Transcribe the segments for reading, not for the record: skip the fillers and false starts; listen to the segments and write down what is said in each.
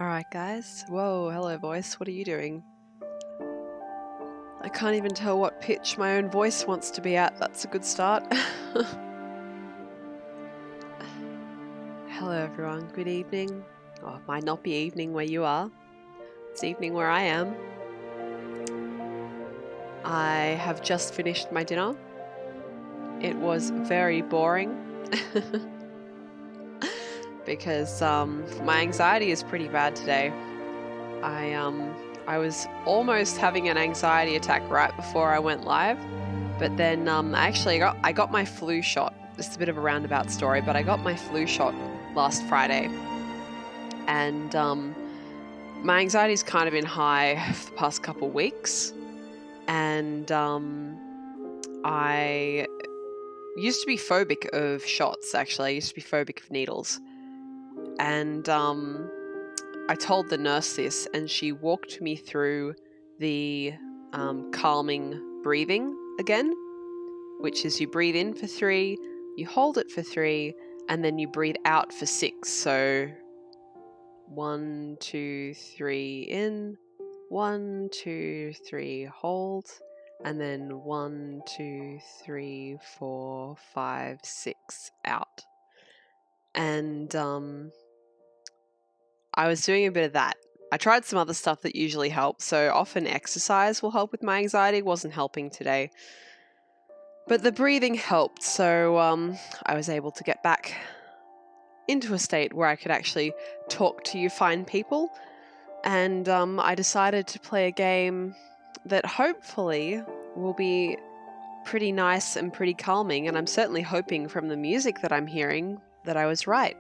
Alright guys, whoa, hello voice, what are you doing? I can't even tell what pitch my own voice wants to be at, that's a good start. Hello everyone, good evening. Oh, it might not be evening where you are, it's evening where I am. I have just finished my dinner. It was very boring because my anxiety is pretty bad today. I was almost having an anxiety attack right before I went live, but then I got my flu shot. This is a bit of a roundabout story, but I got my flu shot last Friday, and my anxiety's kind of been high for the past couple weeks, and I used to be phobic of shots. Actually, I used to be phobic of needles, and I told the nurse this, and she walked me through the calming breathing again, which is you breathe in for 3, you hold it for 3, and then you breathe out for 6. So 1, 2, 3 in, 1, 2, 3 hold, and then 1, 2, 3, 4, 5, 6 out. And I was doing a bit of that. I tried some other stuff that usually helps, so often exercise will help with my anxiety. It wasn't helping today. But the breathing helped, so I was able to get back into a state where I could actually talk to you fine people. And I decided to play a game that hopefully will be pretty nice and pretty calming, and I'm certainly hoping from the music that I'm hearing that I was right.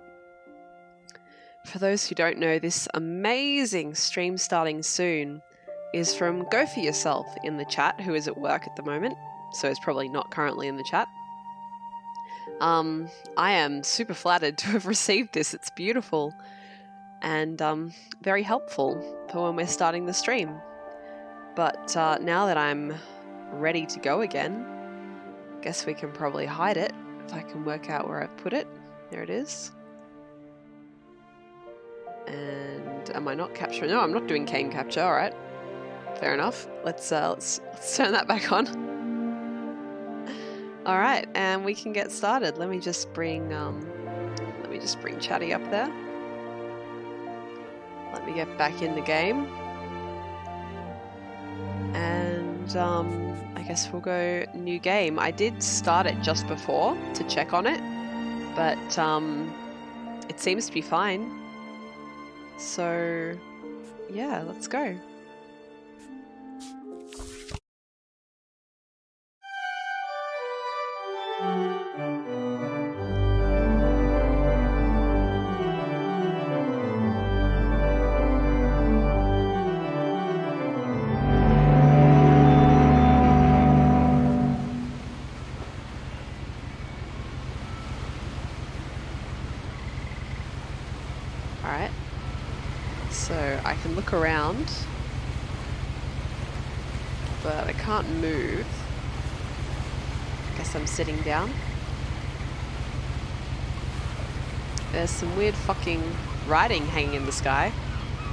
For those who don't know, this amazing stream starting soon is from Go For Yourself in the chat, who is at work at the moment, so is probably not currently in the chat. I am super flattered to have received this. It's beautiful and very helpful for when we're starting the stream. But now that I'm ready to go again, I guess we can probably hide it if I can work out where I've put it. There it is. And am I not capturing? No, I'm not doing game capture. All right, fair enough. Let's turn that back on. All right, and we can get started. Let me just bring Chatty up there. Let me get back in the game, and I guess we'll go new game. I did start it just before to check on it, but it seems to be fine. So, yeah, let's go. Alright. So I can look around, but I can't move. I guess I'm sitting down. There's some weird fucking writing hanging in the sky.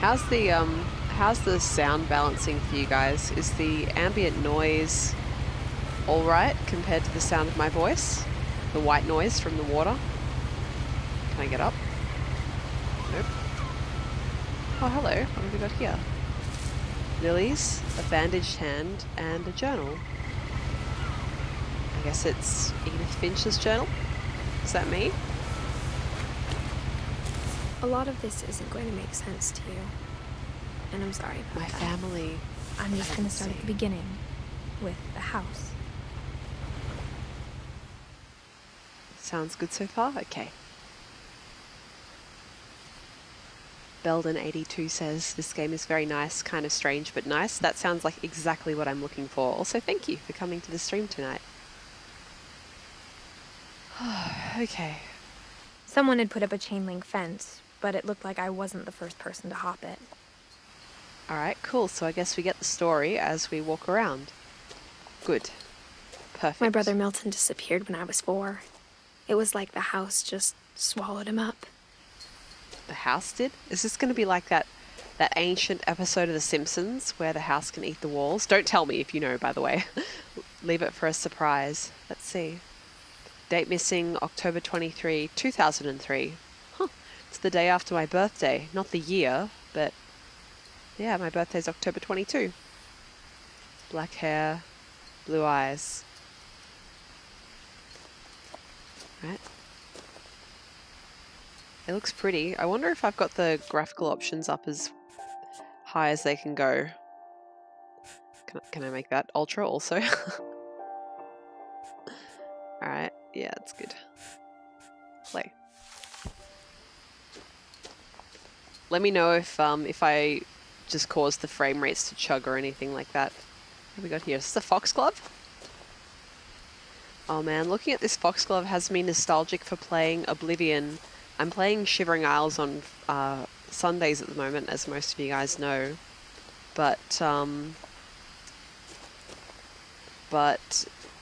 How's the sound balancing for you guys? Is the ambient noise all right compared to the sound of my voice? The white noise from the water? Can I get up? Nope. Oh, hello. What have we got here? Lilies, a bandaged hand, and a journal. I guess it's Edith Finch's journal? Is that me? A lot of this isn't going to make sense to you. And I'm sorry about My that. family. I'm just going to start at the beginning, with the house. Sounds good so far? Okay. Belden82 says, this game is very nice, kind of strange, but nice. That sounds like exactly what I'm looking for. Also, thank you for coming to the stream tonight. Okay. Someone had put up a chain link fence, but it looked like I wasn't the first person to hop it. Alright, cool. So I guess we get the story as we walk around. Good. Perfect. My brother Milton disappeared when I was 4. It was like the house just swallowed him up. the house did. Is this going to be like that ancient episode of The Simpsons where the house can eat the walls? Don't tell me if you know, by the way. Leave it for a surprise. Let's see. Date missing, October 23, 2003. Huh. It's the day after my birthday. Not the year, but yeah, my birthday's October 22. Black hair, blue eyes. Right. It looks pretty. I wonder if I've got the graphical options up as high as they can go. Can I make that ultra also? Alright, yeah, that's good. Play. Let me know if I just cause the frame rates to chug or anything like that. What have we got here? Is this a foxglove? Oh man, looking at this foxglove has me nostalgic for playing Oblivion. I'm playing Shivering Isles on Sundays at the moment, as most of you guys know. But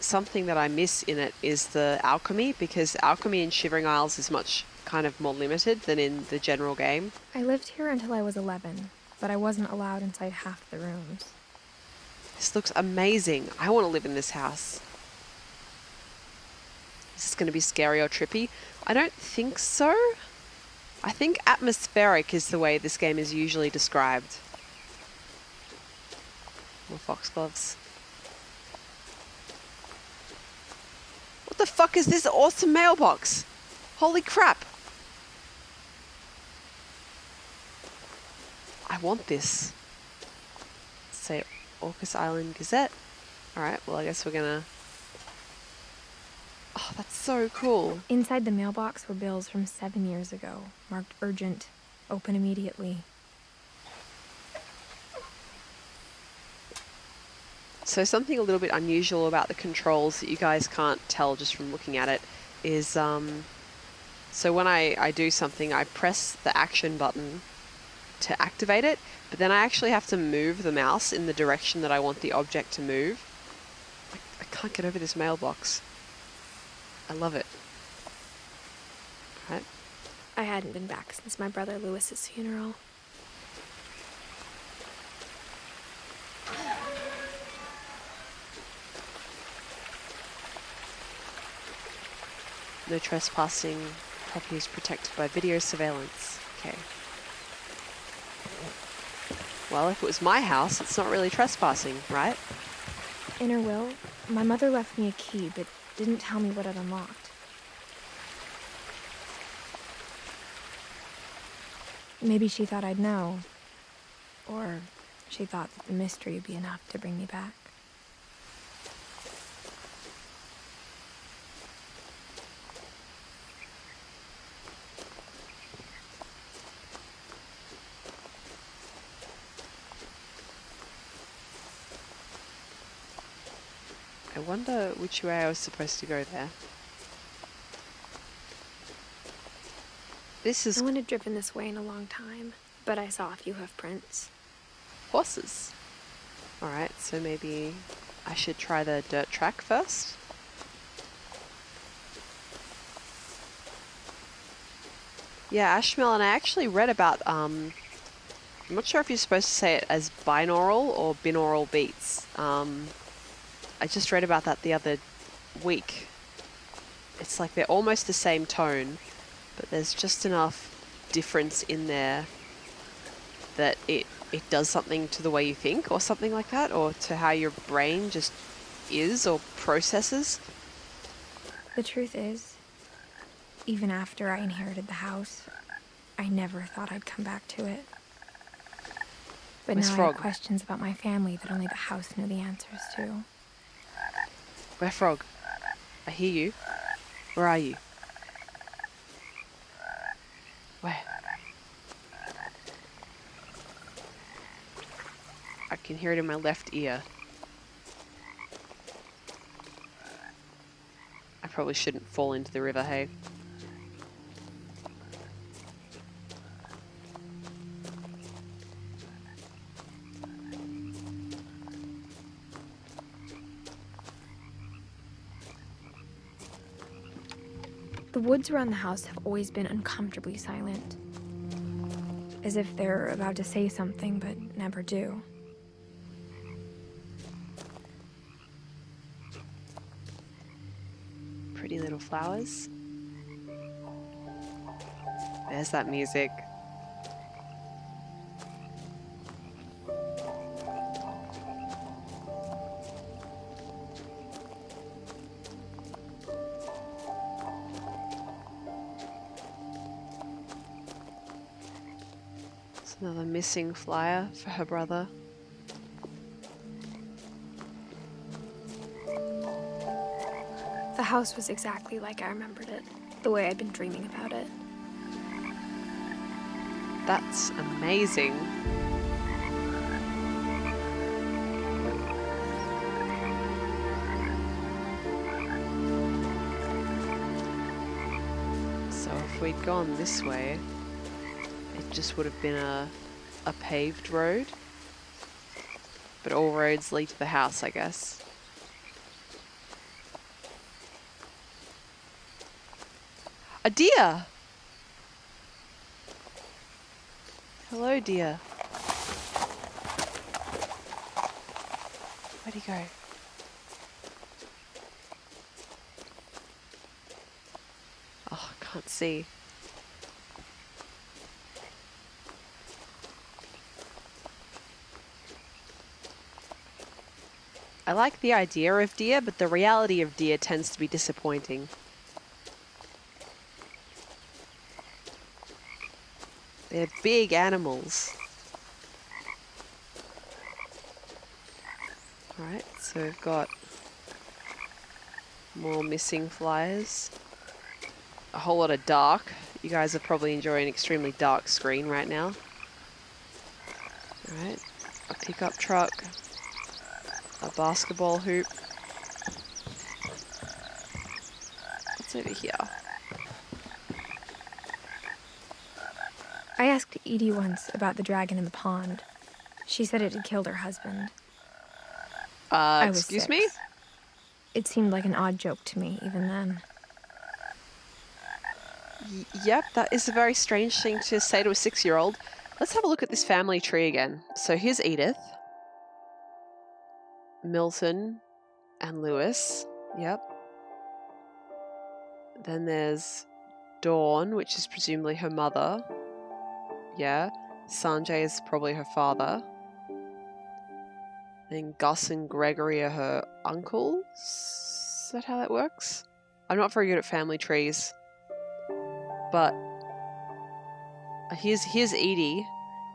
something that I miss in it is the alchemy, because alchemy in Shivering Isles is much kind of more limited than in the general game. I lived here until I was 11, but I wasn't allowed inside half the rooms. This looks amazing. I want to live in this house. Is this going to be scary or trippy? I don't think so. I think atmospheric is the way this game is usually described. More foxgloves. What the fuck is this awesome mailbox? Holy crap. I want this. Let's say Orcas Island Gazette. Alright, well I guess we're gonna... Oh, that's so cool. Inside the mailbox were bills from 7 years ago, marked urgent, open immediately. So something a little bit unusual about the controls that you guys can't tell just from looking at it is, so when I do something, I press the action button to activate it, but then I actually have to move the mouse in the direction that I want the object to move. I can't get over this mailbox. I love it. Right. I hadn't been back since my brother Lewis's funeral. No trespassing. Property is protected by video surveillance. Okay. Well, if it was my house, it's not really trespassing, right? In her will, my mother left me a key, but didn't tell me what it unlocked. Maybe she thought I'd know. Or she thought that the mystery would be enough to bring me back. I wonder which way I was supposed to go there. This is No one had driven this way in a long time, but I saw a few hoof prints. horses. Alright, so maybe I should try the dirt track first. Yeah, Ashmel, and I actually read about, I'm not sure if you're supposed to say it as binaural or binaural beats. I just read about that the other week. It's like they're almost the same tone, but there's just enough difference in there that it does something to the way you think or something like that, or to how your brain just is or processes. The truth is, even after I inherited the house, I never thought I'd come back to it. But Where's now Frog? I have questions about my family that only the house knew the answers to. Where, Frog? I hear you. Where are you? Where? I can hear it in my left ear. I probably shouldn't fall into the river, hey? The woods around the house have always been uncomfortably silent. as if they're about to say something but never do. Pretty little flowers. There's that music. It's another missing flyer for her brother. The house was exactly like I remembered it, the way I'd been dreaming about it. That's amazing. So if we'd gone this way, it just would have been a paved road. But all roads lead to the house, I guess. A deer! Hello, dear. Where'd he go? Oh, I can't see. I like the idea of deer, but the reality of deer tends to be disappointing. They're big animals. Alright, so we've got more missing flyers. A whole lot of dark. You guys are probably enjoying an extremely dark screen right now. Alright, a pickup truck. A basketball hoop. What's over here? I asked Edie once about the dragon in the pond. She said it had killed her husband. I was Excuse 6. me? It seemed like an odd joke to me, even then. Yep, that is a very strange thing to say to a 6-year-old. Let's have a look at this family tree again. So here's Edith, Milton, and Lewis. Yep. Then there's Dawn, which is presumably her mother. Yeah. Sanjay is probably her father. Then Gus and Gregory are her uncles. Is that how that works? I'm not very good at family trees. But here's Edie,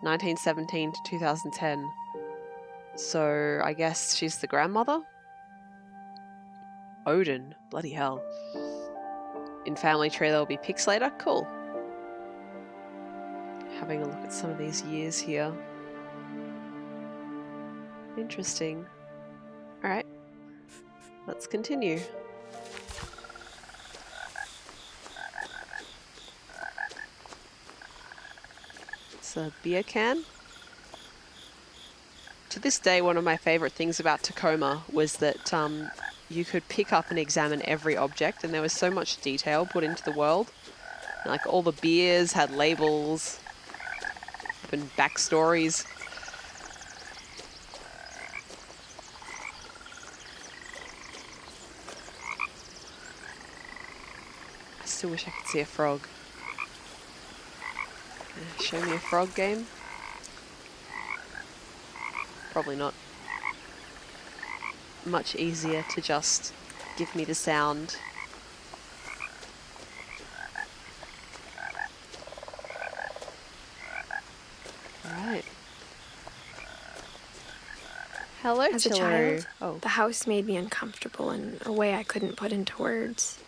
1917 to 2010. So I guess she's the grandmother? Odin. Bloody hell. In family tree there'll be pics later? Cool. Having a look at some of these years here. Interesting. Alright. Let's continue. It's a beer can. To this day, one of my favourite things about Tacoma was that you could pick up and examine every object, and there was so much detail put into the world. Like all the beers had labels and backstories. I still wish I could see a frog. Show me a frog game? Probably not. Much easier to just give me the sound. Alright. Hello, As a Chilleru. child, Oh. the house made me uncomfortable in a way I couldn't put into words.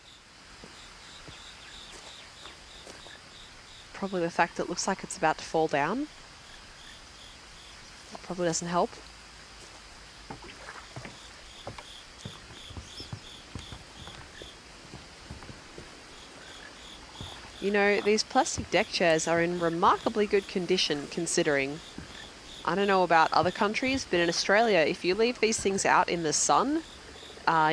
Probably the fact that it looks like it's about to fall down. It probably doesn't help. You know, these plastic deck chairs are in remarkably good condition considering. I don't know about other countries, but in Australia, if you leave these things out in the sun,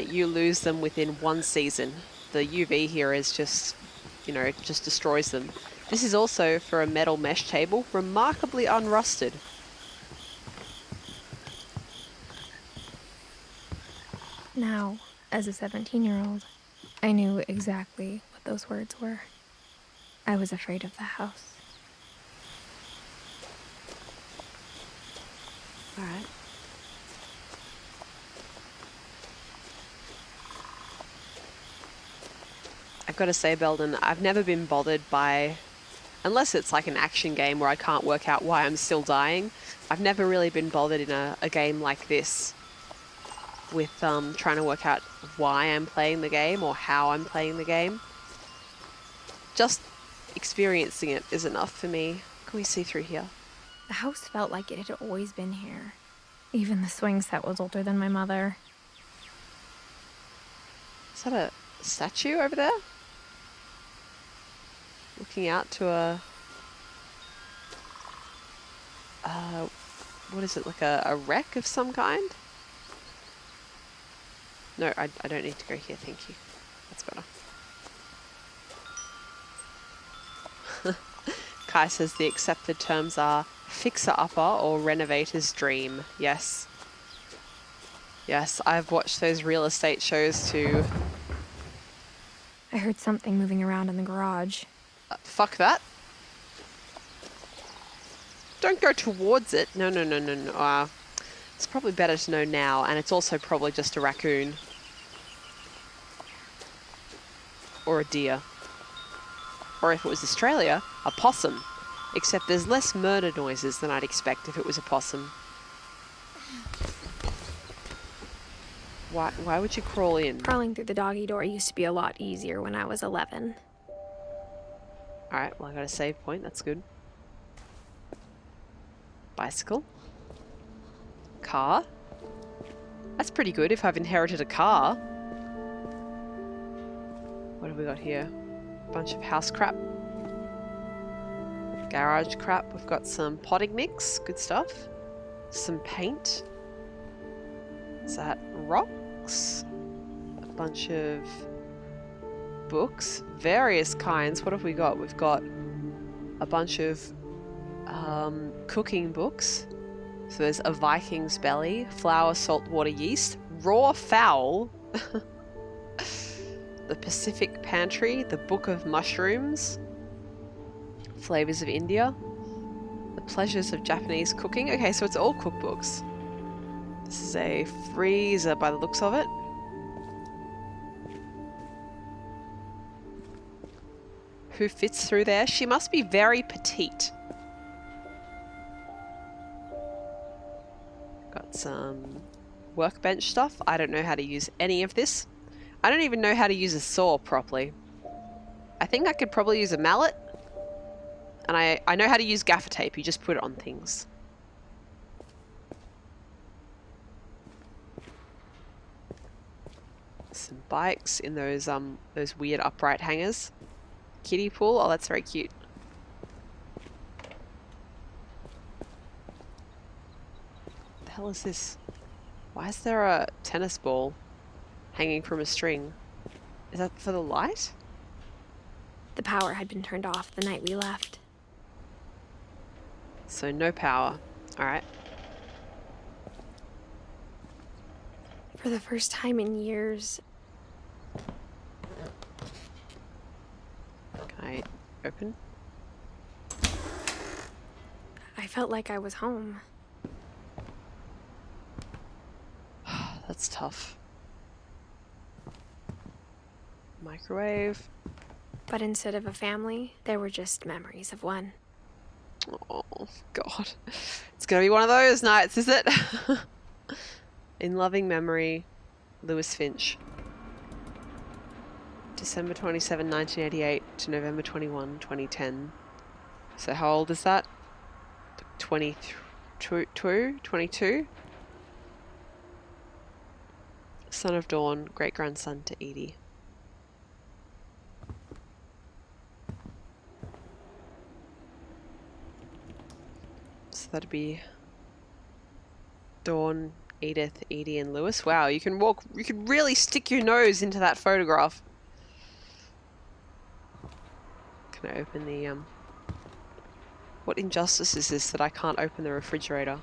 you lose them within one season. The UV here is just, you know, it just destroys them. This is also, for a metal mesh table, remarkably unrusted. Now, as a 17-year-old, I knew exactly what those words were. I was afraid of the house. All right. I've got to say, Belden, I've never been bothered by, unless it's like an action game where I can't work out why I'm still dying, I've never really been bothered in a game like this with trying to work out why I'm playing the game or how I'm playing the game. Just experiencing it is enough for me. Can we see through here? The house felt like it had always been here. Even the swing set was older than my mother. Is that a statue over there? Looking out to a... what is it, like a wreck of some kind? No, I don't need to go here, thank you. That's better. Kai says the accepted terms are fixer-upper or renovator's dream. Yes. Yes, I've watched those real estate shows too. I heard something moving around in the garage. Fuck that. Don't go towards it. No, no, no, no, no. It's probably better to know now, and it's also probably just a raccoon. Or a deer. Or if it was Australia, a possum. Except there's less murder noises than I'd expect if it was a possum. Why would you crawl in? Crawling through the doggy door used to be a lot easier when I was 11. Alright, well I got a save point, that's good. Bicycle. Car. That's pretty good if I've inherited a car. What have we got here? Bunch of house crap. Garage crap. We've got some potting mix. Good stuff. Some paint. Is that rocks? A bunch of books. Various kinds. What have we got? We've got a bunch of cooking books. So there's A Viking's Belly, Flour, Salt, Water, Yeast, Raw Fowl, The Pacific Pantry, The Book of Mushrooms, Flavors of India, The Pleasures of Japanese Cooking. Okay, so it's all cookbooks. This is a freezer by the looks of it. Who fits through there? She must be very petite. Got some workbench stuff. I don't know how to use any of this. I don't even know how to use a saw properly. I think I could probably use a mallet. And I know how to use gaffer tape. You just put it on things. Some bikes in those weird upright hangers. Kiddie pool. Oh, that's very cute. What the hell is this? Why is there a tennis ball hanging from a string? Is that for the light? The power had been turned off the night we left. So no power. Alright. For the first time in years, Can I open? I felt like I was home. That's tough. Microwave. But instead of a family, there were just memories of one. Oh, God. It's gonna be one of those nights, is it? In loving memory, Lewis Finch. December 27, 1988 to November 21, 2010. So how old is that? 22? Son of Dawn, great-grandson to Edie. So that'd be Dawn, Edith, Edie, and Lewis. Wow, you can really stick your nose into that photograph. Can I open the What injustice is this that I can't open the refrigerator?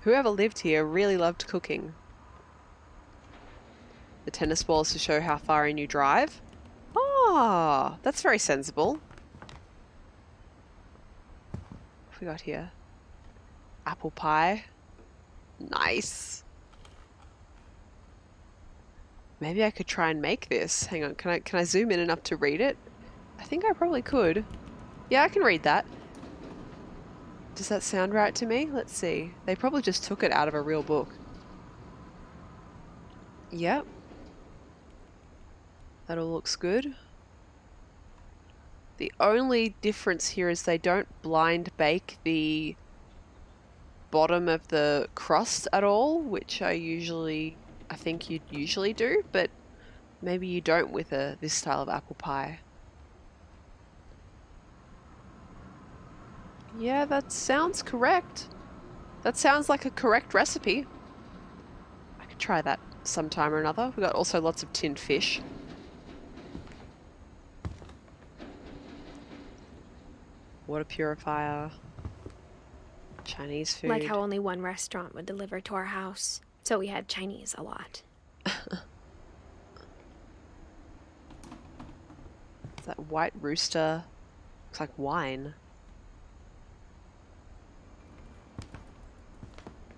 Whoever lived here really loved cooking. The tennis balls to show how far in you drive. Ah, that's very sensible. What have we got here? Apple pie. Nice. Maybe I could try and make this. Hang on, can I zoom in enough to read it? I think I probably could. Yeah, I can read that. Does that sound right to me? Let's see. They probably just took it out of a real book. Yep. That all looks good. The only difference here is they don't blind bake the bottom of the crust at all, which I think you'd usually do, but maybe you don't with this style of apple pie. Yeah, that sounds correct. That sounds like a correct recipe. I could try that sometime or another. We've got also lots of tinned fish. Water purifier. Chinese food. Like how only one restaurant would deliver to our house, so we had Chinese a lot. That white rooster looks like wine.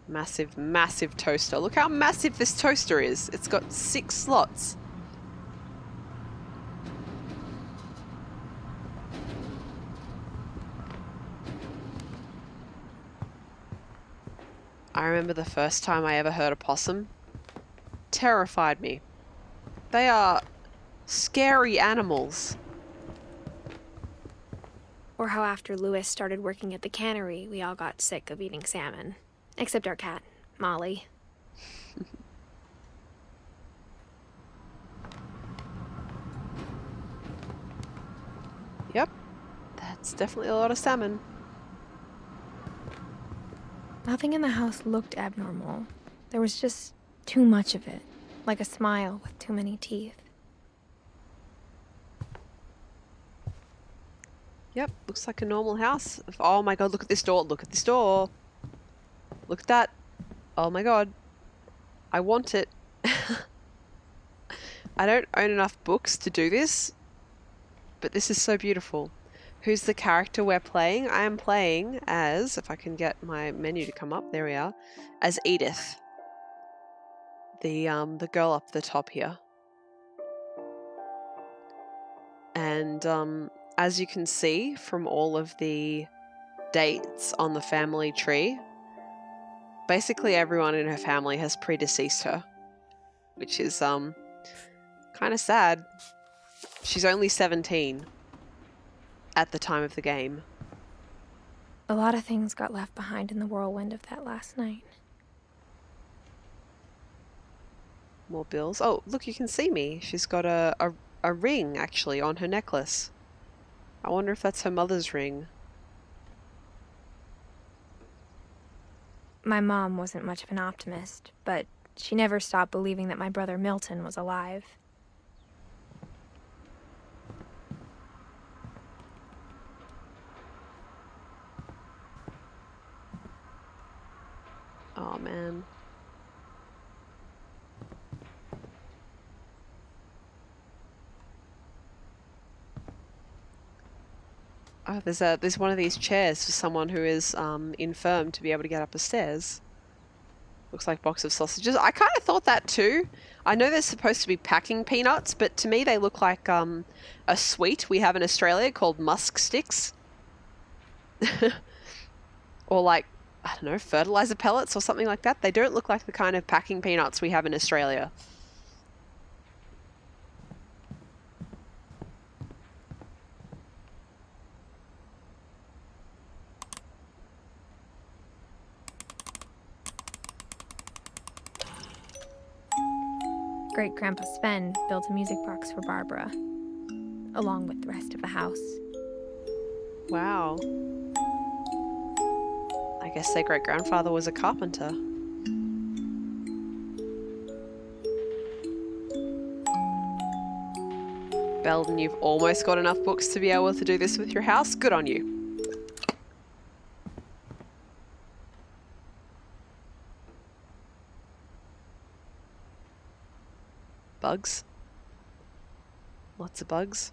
Massive, massive toaster. Look how massive this toaster is. It's got 6 slots. I remember the first time I ever heard a possum. Terrified me. They are scary animals. Or how after Lewis started working at the cannery, we all got sick of eating salmon. Except our cat, Molly. Yep, that's definitely a lot of salmon. Nothing in the house looked abnormal. There was just too much of it, like a smile with too many teeth. Yep, looks like a normal house. Oh my god, look at this door. Look at this door. Look at that. Oh my god. I want it. I don't own enough books to do this, but this is so beautiful. Who's the character we're playing? I am playing as, if I can get my menu to come up, there we are, as Edith. The girl up the top here. And as you can see from all of the dates on the family tree, basically everyone in her family has predeceased her, which is kind of sad. She's only 17 at the time of the game. A lot of things got left behind in the whirlwind of that last night. More bills. Oh, look, you can see me. She's got a ring, actually, on her necklace. I wonder if that's her mother's ring. My mom wasn't much of an optimist, but she never stopped believing that my brother Milton was alive. Oh, man. Oh, there's one of these chairs for someone who is infirm to be able to get up the stairs. Looks like a box of sausages. I kind of thought that too. I know they're supposed to be packing peanuts, but to me they look like a sweet we have in Australia called musk sticks. Or like, I don't know, fertilizer pellets or something like that. They don't look like the kind of packing peanuts we have in Australia. Great-Grandpa Sven built a music box for Barbara, along with the rest of the house. Wow. I guess their great-grandfather was a carpenter. Belden, you've almost got enough books to be able to do this with your house. Good on you. Bugs. Lots of bugs.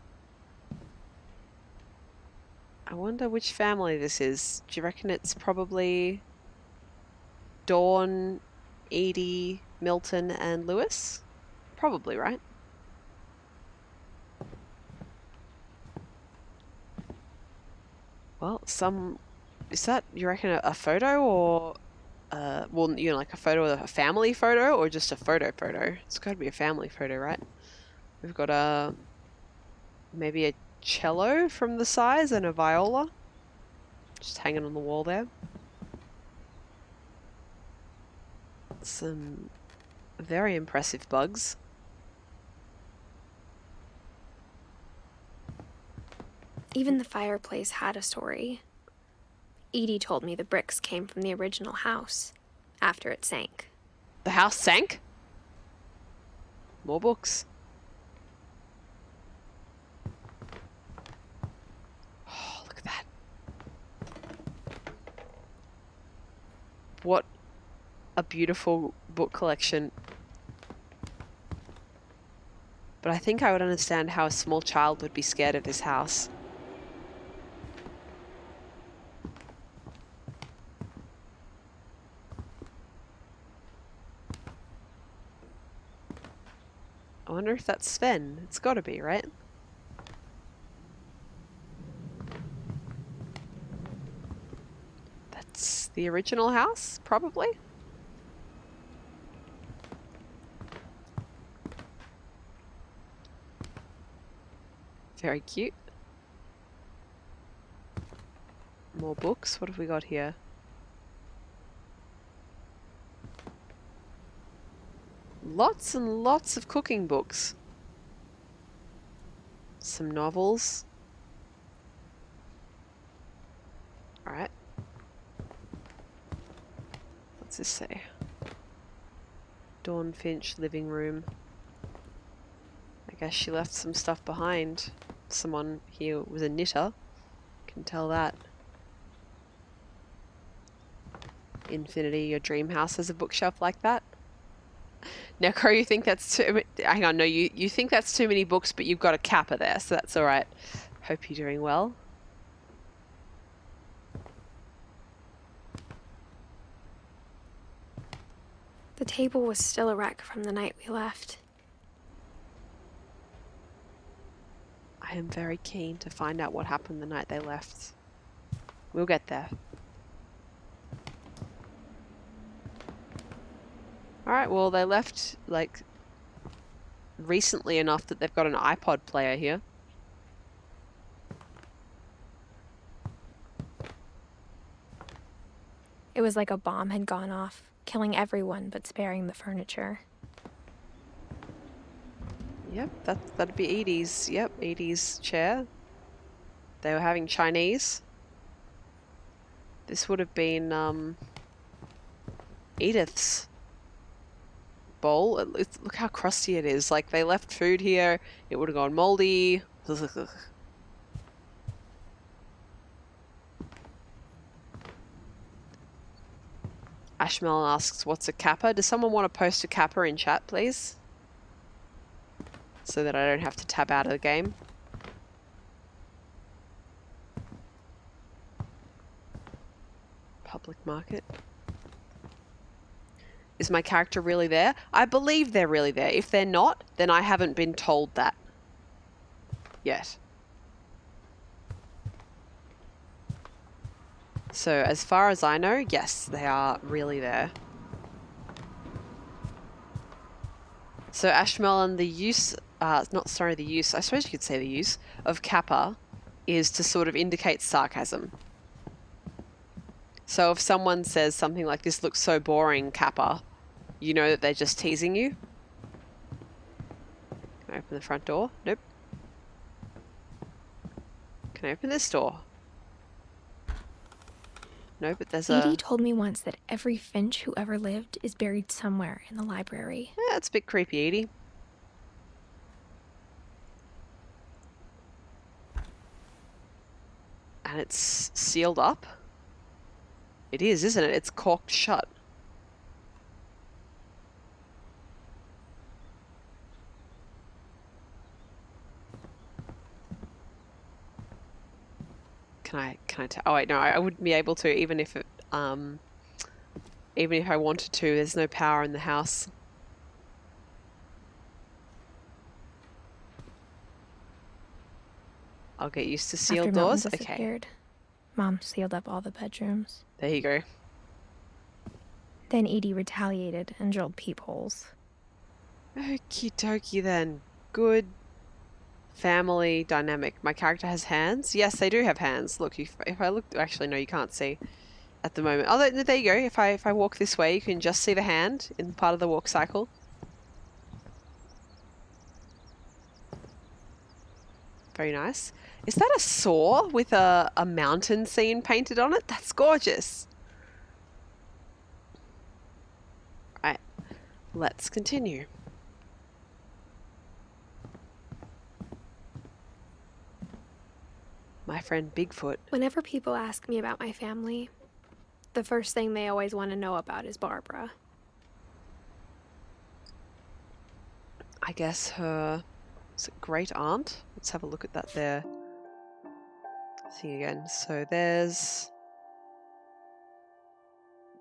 I wonder which family this is. Do you reckon it's probably Dawn, Edie, Milton, and Lewis? Probably, right? Well, is that, you reckon, a photo or, well, you know, like a photo of a family photo or just a photo? It's got to be a family photo, right? We've got maybe a cello from the size and a viola just hanging on the wall there. Some very impressive bugs. Even the fireplace had a story. Edie told me the bricks came from the original house after it sank. The house sank? More books. Oh, look at that. What a beautiful book collection. But I think I would understand how a small child would be scared of this house. I wonder if that's Sven. It's got to be, right? That's the original house, probably. Very cute. More books. What have we got here? Lots and lots of cooking books. Some novels. Alright. What's this say? Dawn Finch living room. I guess she left some stuff behind. Someone here was a knitter. Can tell that. Infinity, your dream house has a bookshelf like that? Now, Crow, you think that's too... Hang on, no, you think that's too many books, but you've got a kappa there, so that's all right. Hope you're doing well. The table was still a wreck from the night we left. I am very keen to find out what happened the night they left. We'll get there. Alright, well, they left, like, recently enough that they've got an iPod player here. It was like a bomb had gone off, killing everyone but sparing the furniture. Yep, that'd be Edie's. Yep, Edie's chair. They were having Chinese. This would have been, Edith's bowl. Look how crusty it is. Like, they left food here. It would have gone moldy. Ashmelon asks, what's a kappa? Does someone want to post a kappa in chat, please? So that I don't have to tab out of the game. Public market. Is my character really there? I believe they're really there. If they're not, then I haven't been told that yet. So as far as I know, yes, they are really there. So Ashmelon, the use, I suppose you could say the use of kappa is to sort of indicate sarcasm. So if someone says something like, this looks so boring, kappa, you know that they're just teasing you. Can I open the front door? Nope. Can I open this door? No, but there's Edie told me once that every Finch who ever lived is buried somewhere in the library. Yeah, it's a bit creepy, Edie. And it's sealed up. It is, isn't it? It's corked shut. Can I tell? Oh wait, no, I wouldn't be able to even if it even if I wanted to. There's no power in the house. I'll get used to sealed After Milton doors. Okay, disappeared, Mom sealed up all the bedrooms. there you go. Then Edie retaliated and drilled peepholes. Okie dokie then. Good family dynamic. My character has hands. Yes, they do have hands. Look, if I look, actually no, you can't see at the moment. Oh, there you go. If I walk this way, you can just see the hand in part of the walk cycle. Very nice. Is that a saw with a mountain scene painted on it? That's gorgeous. Right, let's continue. My friend Bigfoot. Whenever people ask me about my family, the first thing they always want to know about is Barbara. I guess her great aunt. Let's have a look at that there. See again. So there's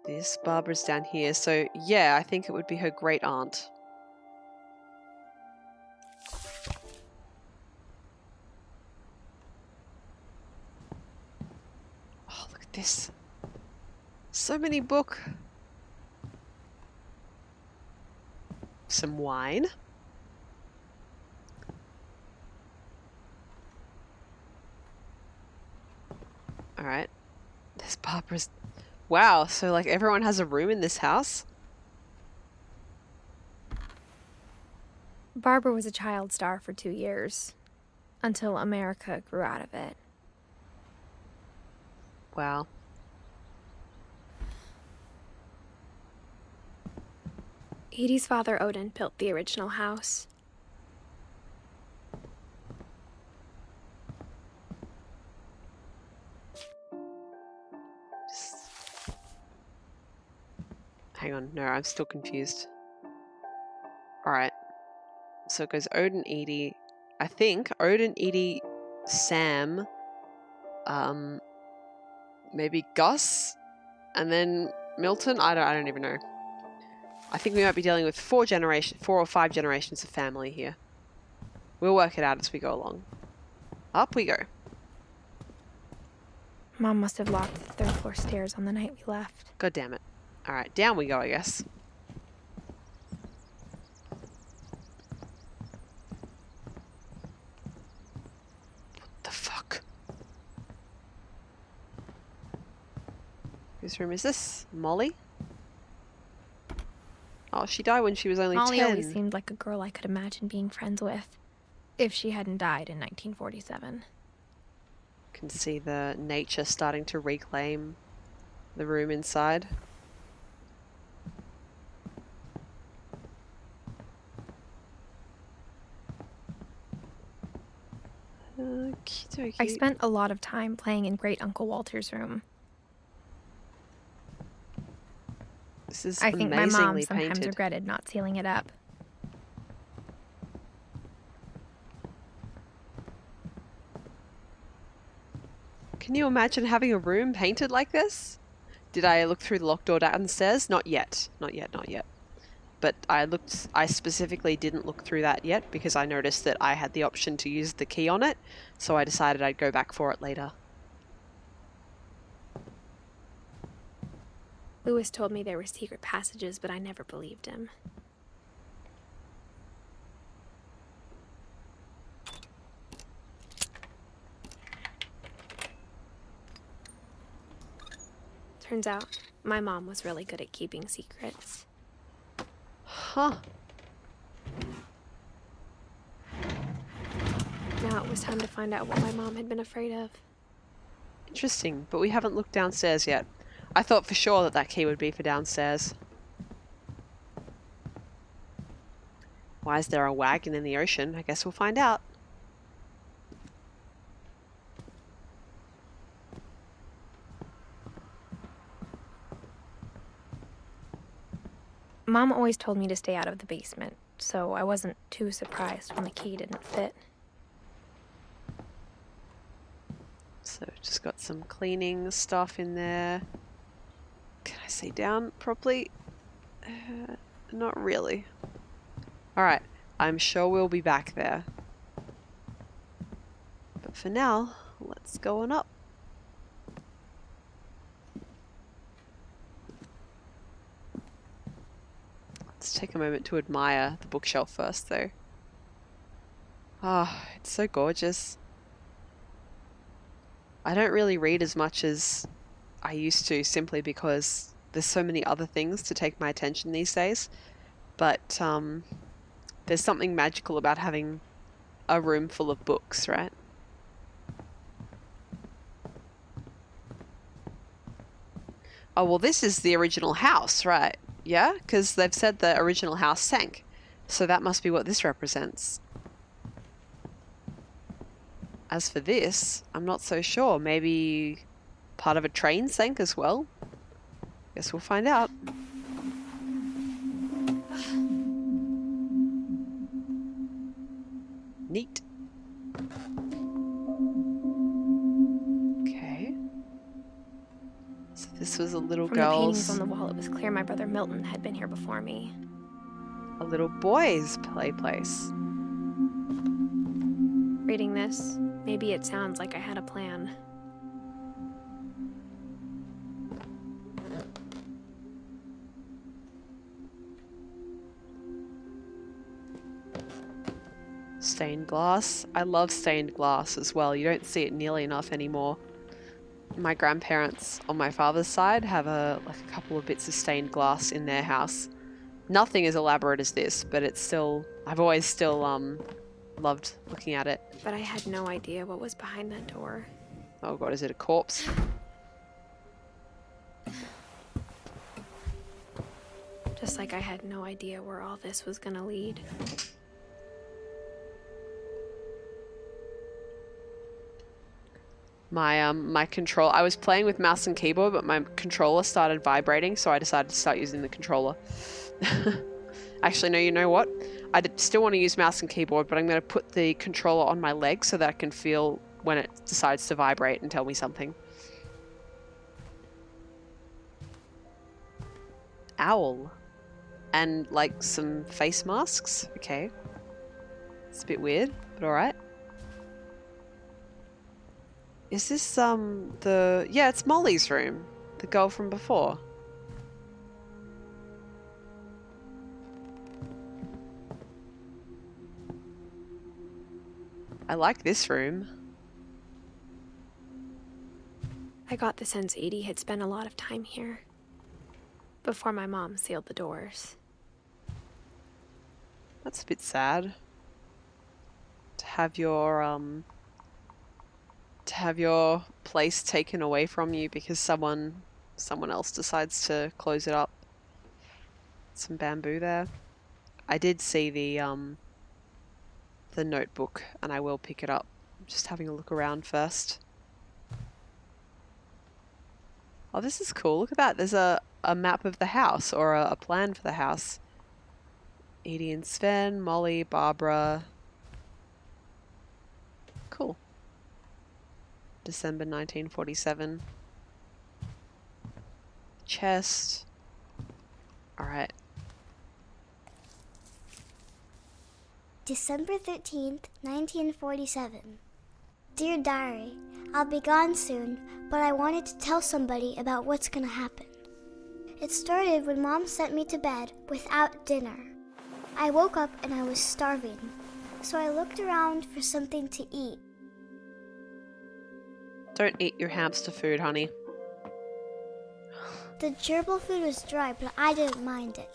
this. Barbara's down here. So yeah, I think it would be her great aunt. Oh, look at this. So many books. Some wine. All right. There's Barbara's. Wow, so like everyone has a room in this house? Barbara was a child star for 2 years, until America grew out of it. Wow. Edie's father, Odin, built the original house. Hang on, no, I'm still confused. Alright. So it goes Odin, Edie. I think Odin, Edie, Sam, maybe Gus, and then Milton? I don't even know. I think we might be dealing with 4 or 5 generations of family here. We'll work it out as we go along. Up we go. Mom must have locked the 3rd floor stairs on the night we left. God damn it. Alright, down we go, I guess. What the fuck? Whose room is this? Molly? Oh, she died when she was only Molly 10. always seemed like a girl I could imagine being friends with, if she hadn't died in 1947. Can see the nature starting to reclaim the room inside. Okey-dokey. I spent a lot of time playing in Great Uncle Walter's room. This is I think my mom amazingly sometimes painted. regretted not sealing it up. Can you imagine having a room painted like this? Did I look through the locked door downstairs? Not yet. Not yet, not yet. But I specifically didn't look through that yet because I noticed that I had the option to use the key on it, so I decided I'd go back for it later. Lewis told me there were secret passages, but I never believed him. Turns out, my mom was really good at keeping secrets. Huh. Now it was time to find out what my mom had been afraid of. Interesting, but we haven't looked downstairs yet. I thought for sure that key would be for downstairs. Why is there a wagon in the ocean? I guess we'll find out. Mom always told me to stay out of the basement, so I wasn't too surprised when the key didn't fit. So So just got some cleaning stuff in there. Can I see down properly? Not really. Alright, I'm sure we'll be back there. But for now, let's go on up. Let's take a moment to admire the bookshelf first, though. Ah, it's so gorgeous. I don't really read as much as I used to, simply because there's so many other things to take my attention these days. But there's something magical about having a room full of books, right? Oh, well, this is the original house, right? Yeah, because they've said the original house sank. So that must be what this represents. As for this, I'm not so sure. Maybe part of a train sank as well? Guess we'll find out. Neat. Okay. So this was a little From the paintings girl's... on the wall, it was clear my brother Milton had been here before me. a little boy's play place. Reading this, maybe it sounds like I had a plan. Stained glass. I love stained glass as well. You don't see it nearly enough anymore. My grandparents on my father's side have a couple of bits of stained glass in their house. Nothing as elaborate as this, but it's still... I've always still loved looking at it. But I had no idea what was behind that door. Oh god, is it a corpse? Just like I had no idea where all this was gonna lead. My control... I was playing with mouse and keyboard, but my controller started vibrating, so I decided to start using the controller. Actually, no, you know what? I still want to use mouse and keyboard, but I'm going to put the controller on my leg so that I can feel when it decides to vibrate and tell me something. Owl. And, like, some face masks. Okay. It's a bit weird, but alright. Is this, the... Yeah, it's Molly's room. The girl from before. I like this room. I got the sense Edie had spent a lot of time here. Before my mom sealed the doors. That's a bit sad. To have your place taken away from you because someone else decides to close it up. Some bamboo there. I did see the notebook and I will pick it up. I'm just having a look around first. Oh, this is cool. Look at that. There's a map of the house, or a plan for the house. Edie and Sven, Molly, Barbara. Cool. December 1947. Chest. Alright. December 13th, 1947. Dear Diary, I'll be gone soon, but I wanted to tell somebody about what's gonna happen. It started when Mom sent me to bed without dinner. I woke up and I was starving, so I looked around for something to eat. Don't eat your hamster food, honey. The gerbil food was dry, but I didn't mind it.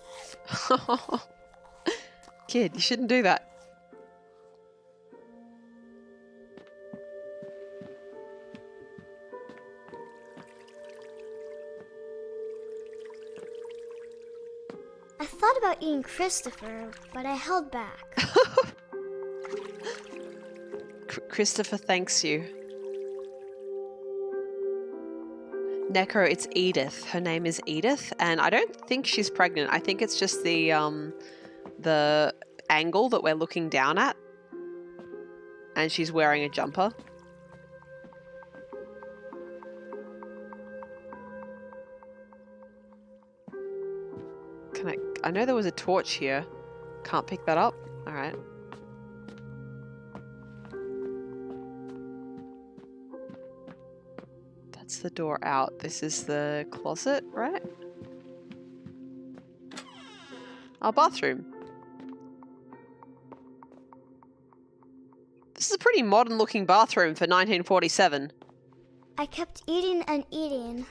Kid, you shouldn't do that. I thought about eating Christopher, but I held back. Christopher thanks you. Necro, it's Edith. Her name is Edith, and I don't think she's pregnant. I think it's just the angle that we're looking down at. And she's wearing a jumper. I know there was a torch here. Can't pick that up? Alright. That's the door out. This is the closet, right? Our bathroom. This is a pretty modern looking bathroom for 1947. I kept eating and eating.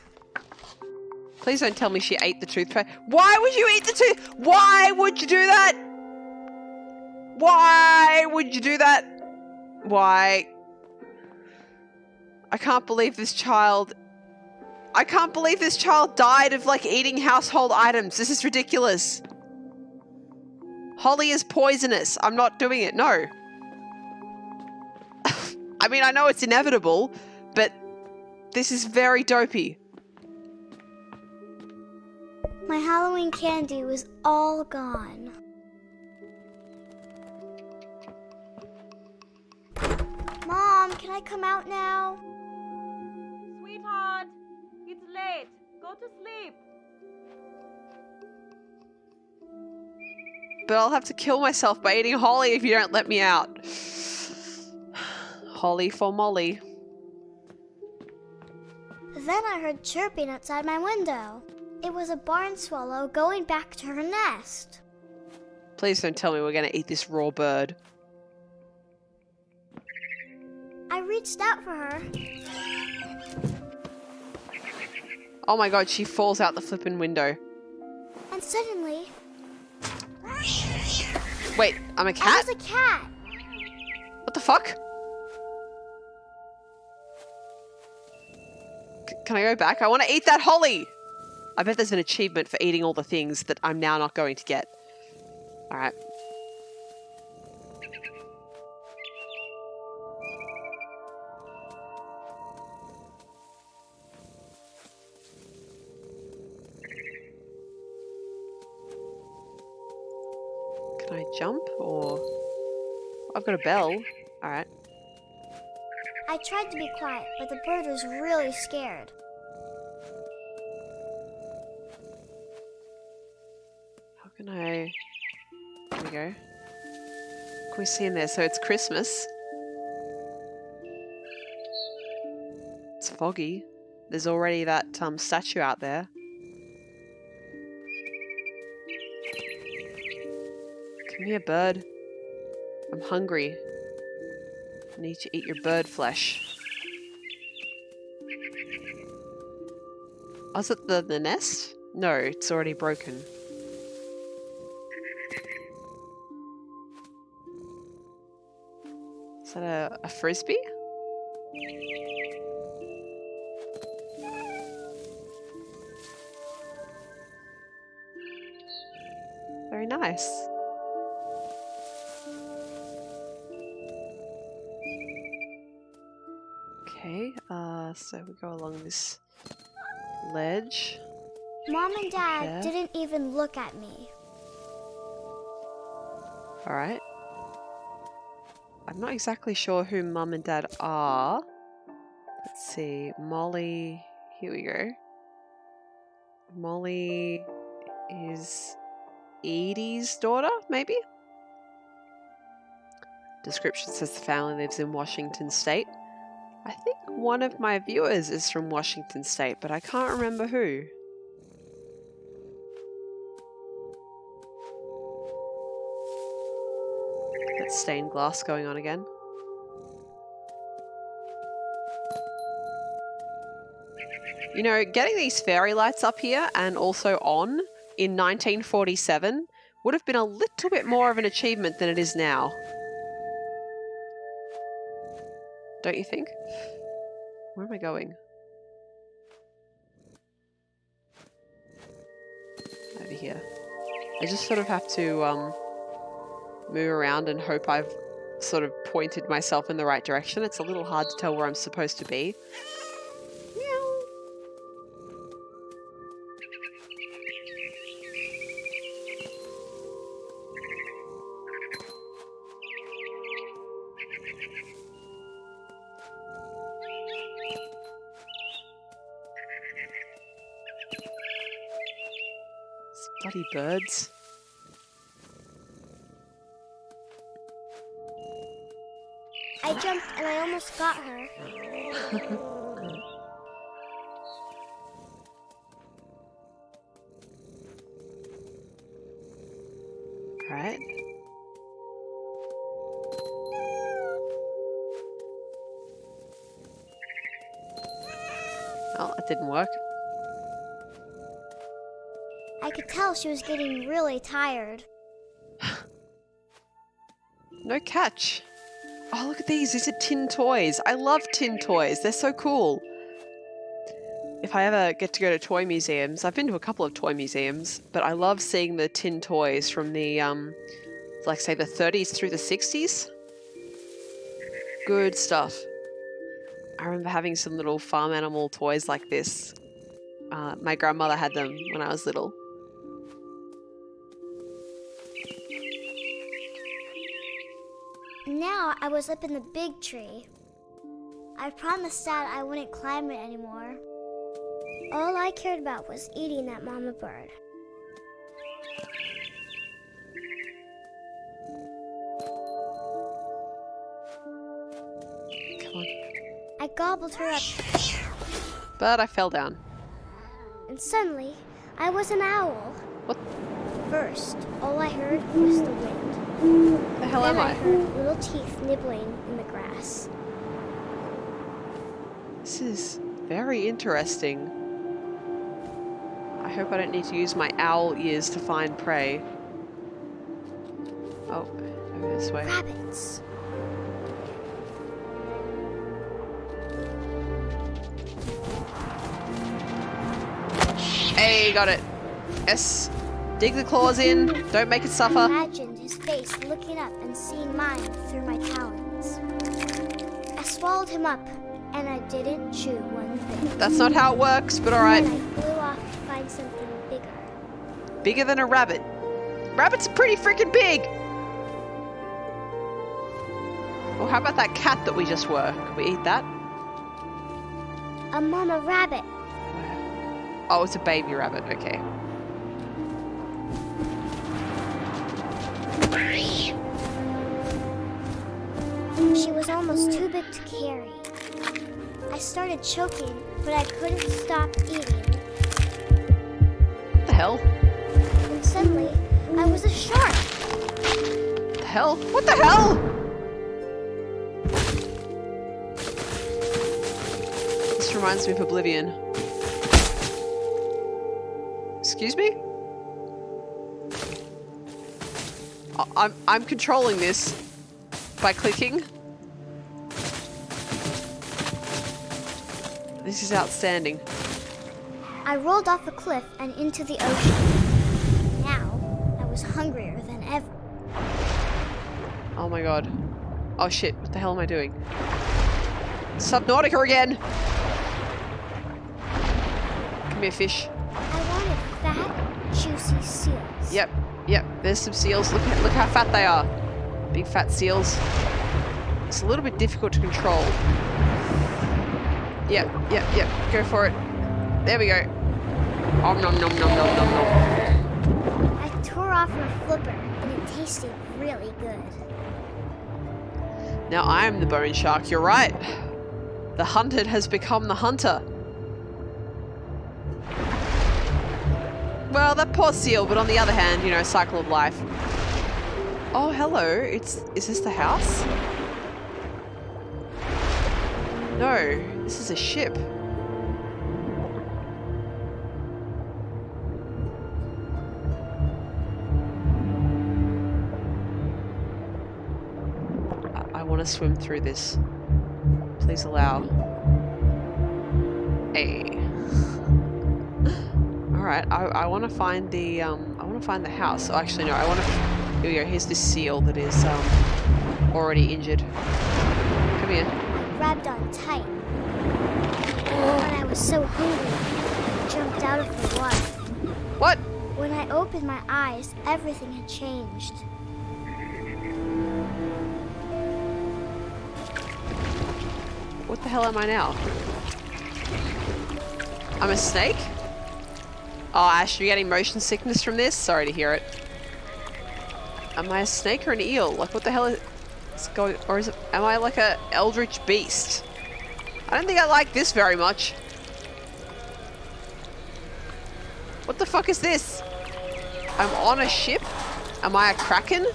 Please don't tell me she ate the toothpaste. Why would you eat the tooth? Why would you do that? Why would you do that? Why? I can't believe this child... I can't believe this child died of, like, eating household items. This is ridiculous. Holly is poisonous. I'm not doing it. No. I mean, I know it's inevitable, but this is very dopey. My Halloween candy was all gone. Mom, can I come out now? Sweetheart, it's late. Go to sleep. But I'll have to kill myself by eating Holly if you don't let me out. Holly for Molly. Then I heard chirping outside my window. It was a barn swallow going back to her nest. Please don't tell me we're going to eat this raw bird. I reached out for her. Oh my god, she falls out the flippin' window. And suddenly, Wait, I'm a I cat? was a cat. What the fuck? Can I go back? I want to eat that Holly! I bet there's an achievement for eating all the things that I'm now not going to get. Alright. Can I jump or... I've got a bell. Alright. I tried to be quiet, but the bird was really scared. How can I... There we go. Can we see in there? So it's Christmas. It's foggy. There's already that statue out there. Come here, bird. I'm hungry. I need to eat your bird flesh. Oh, is it the nest? No, it's already broken. Is that a frisbee? Very nice. Okay, so we go along this ledge. Mom and Dad Yeah. didn't even look at me. Alright. I'm not exactly sure who Mum and Dad are. Let's see. Molly. Here we go. Molly is Edie's daughter, maybe? Description says the family lives in Washington State. I think one of my viewers is from Washington State, but I can't remember who. That stained glass going on again. You know, getting these fairy lights up here and also on in 1947 would have been a little bit more of an achievement than it is now. Don't you think? Where am I going? Over here. I just sort of have to move around and hope I've sort of pointed myself in the right direction. It's a little hard to tell where I'm supposed to be. Meow. Bloody birds. jumped and I almost got her. Right. Oh, it didn't work. I could tell she was getting really tired. No catch. Oh, look at these. These are tin toys. I love tin toys. They're so cool. If I ever get to go to toy museums, I've been to a couple of toy museums, but I love seeing the tin toys from the, like say the 30s through the 60s. Good stuff. I remember having some little farm animal toys like this. My grandmother had them when I was little. Now I was up in the big tree. I promised Dad I wouldn't climb it anymore. All I cared about was eating that mama bird. Come on. I gobbled her up, But I fell down. and suddenly I was an owl. What First, all I heard was the wind. the hell Then am I I? heard little teeth nibbling in the grass. This is very interesting. I hope I don't need to use my owl ears to find prey. Oh, over this way. Rabbits. Hey, got it. Yes. Dig the claws in. Don't make it I suffer. imagined his face looking up and seeing mine through my talons. I swallowed him up, and I didn't chew one bit. That's not how it works, but alright. Then I flew off to find something bigger. Bigger than a rabbit. Rabbits are pretty freaking big! Well, how about that cat that we just were? Can we eat that? A mama rabbit. Oh, it's a baby rabbit. Okay. She was almost too big to carry. I started choking, but I couldn't stop eating. What the hell? And suddenly, I was a shark. What the hell? What the hell? This reminds me of Oblivion. Excuse me? I'm controlling this by clicking. This is outstanding. I rolled off a cliff and into the ocean. Now, I was hungrier than ever. Oh my god. Oh shit, what the hell am I doing? Subnautica again! Come here, fish. I wanted fat, juicy seals. Yep, there's some seals. Look how fat they are. Big fat seals. It's a little bit difficult to control. Yep, go for it. There we go. Om nom nom nom nom nom nom. I tore off her flipper, and it tasted really good. Now I am the bone shark, you're right. The hunted has become the hunter. Well, that poor seal, but on the other hand, you know, cycle of life. Oh, hello. Is this the house? No, this is a ship. I want to swim through this. Please allow. Hey. Alright, I want to find the house. Oh, actually no, here we go, here's this seal that is already injured. Come here. I grabbed on tight. When I was so hungry, I jumped out of the water. What? When I opened my eyes, everything had changed. What the hell am I now? I'm a snake? Oh, Ash, you're getting motion sickness from this? Sorry to hear it. Am I a snake or an eel? Like, what the hell is... Let's go, or is it, am I like a eldritch beast? I don't think I like this very much. What the fuck is this? I'm on a ship? Am I a kraken?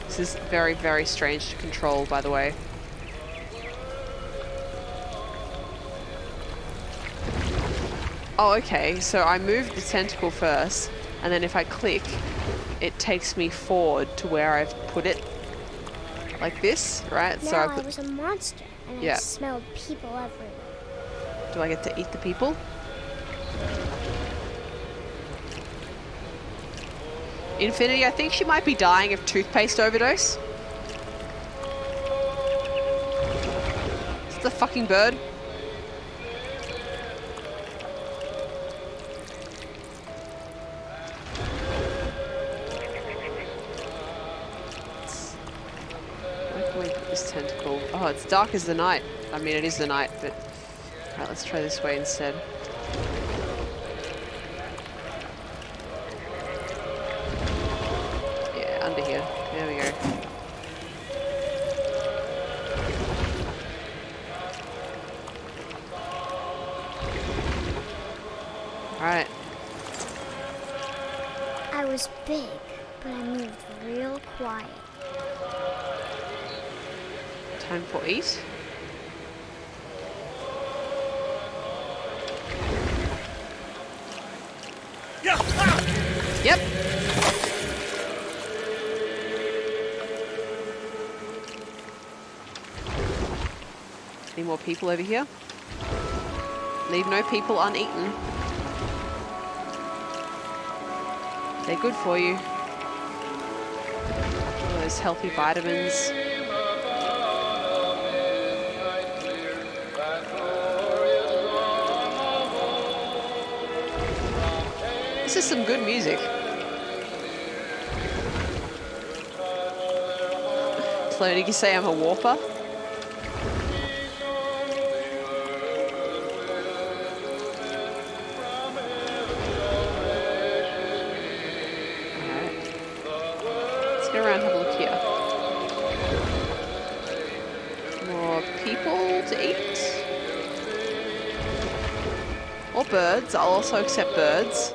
This is very, very strange to control, by the way. Oh, okay, so I moved the tentacle first, and then if I click, it takes me forward to where I've put it. Like this, right? Now So I was a monster, and Yeah. I smelled people everywhere. do I get to eat the people? Infinity, I think she might be dying of toothpaste overdose. Is it the fucking bird? Where can we put this tentacle? Oh, it's dark as the night. I mean, it is the night, but... Alright, let's try this way instead. Yeah, under here. There we go. Alright. I was big, but I moved real quiet. Time for eat. Yep. Any more people over here? Leave no people uneaten. They're good for you. All those healthy vitamins. This is some good music. Flo, did you say I'm a warper? Alright. Let's go around and have a look here. More people to eat. Or birds. I'll also accept birds.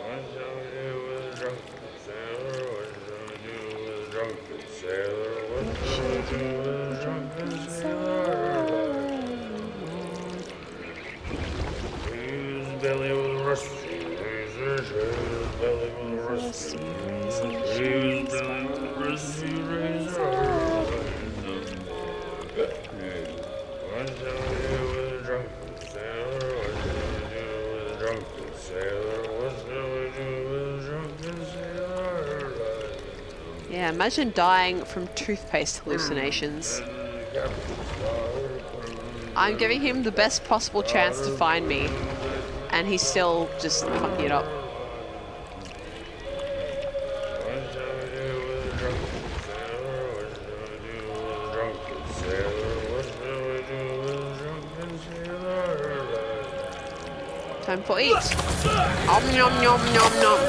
Yeah, imagine dying from toothpaste hallucinations. I'm giving him the best possible chance to find me, and he's still just fucking it up. Time for eat. Om nom nom nom nom.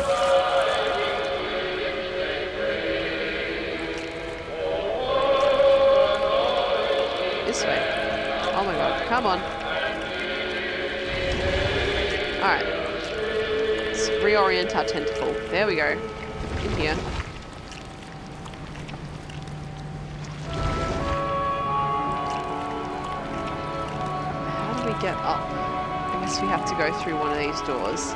This way. Oh my god, come on. Alright. Let's reorient our tentacle. There we go. In here. How do we get up? I guess we have to go through one of these doors.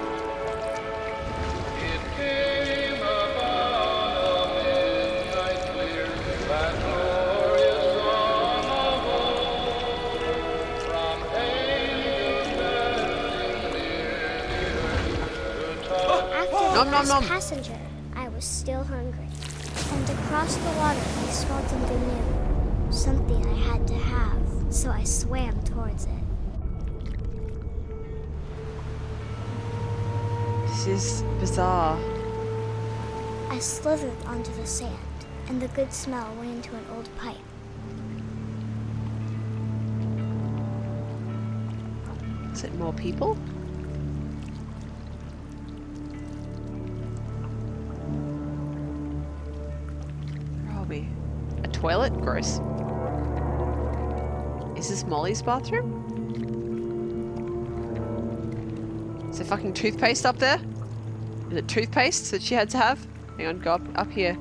Nom, nom, nom. Passenger, I was still hungry. And across the water, I smelled something new. Something I had to have, so I swam towards it. This is bizarre. I slithered onto the sand, and the good smell went into an old pipe. Is it more people? me. A toilet? Gross. Is this Molly's bathroom? Is there fucking toothpaste up there? Is it toothpaste that she had to have? Hang on, go up here.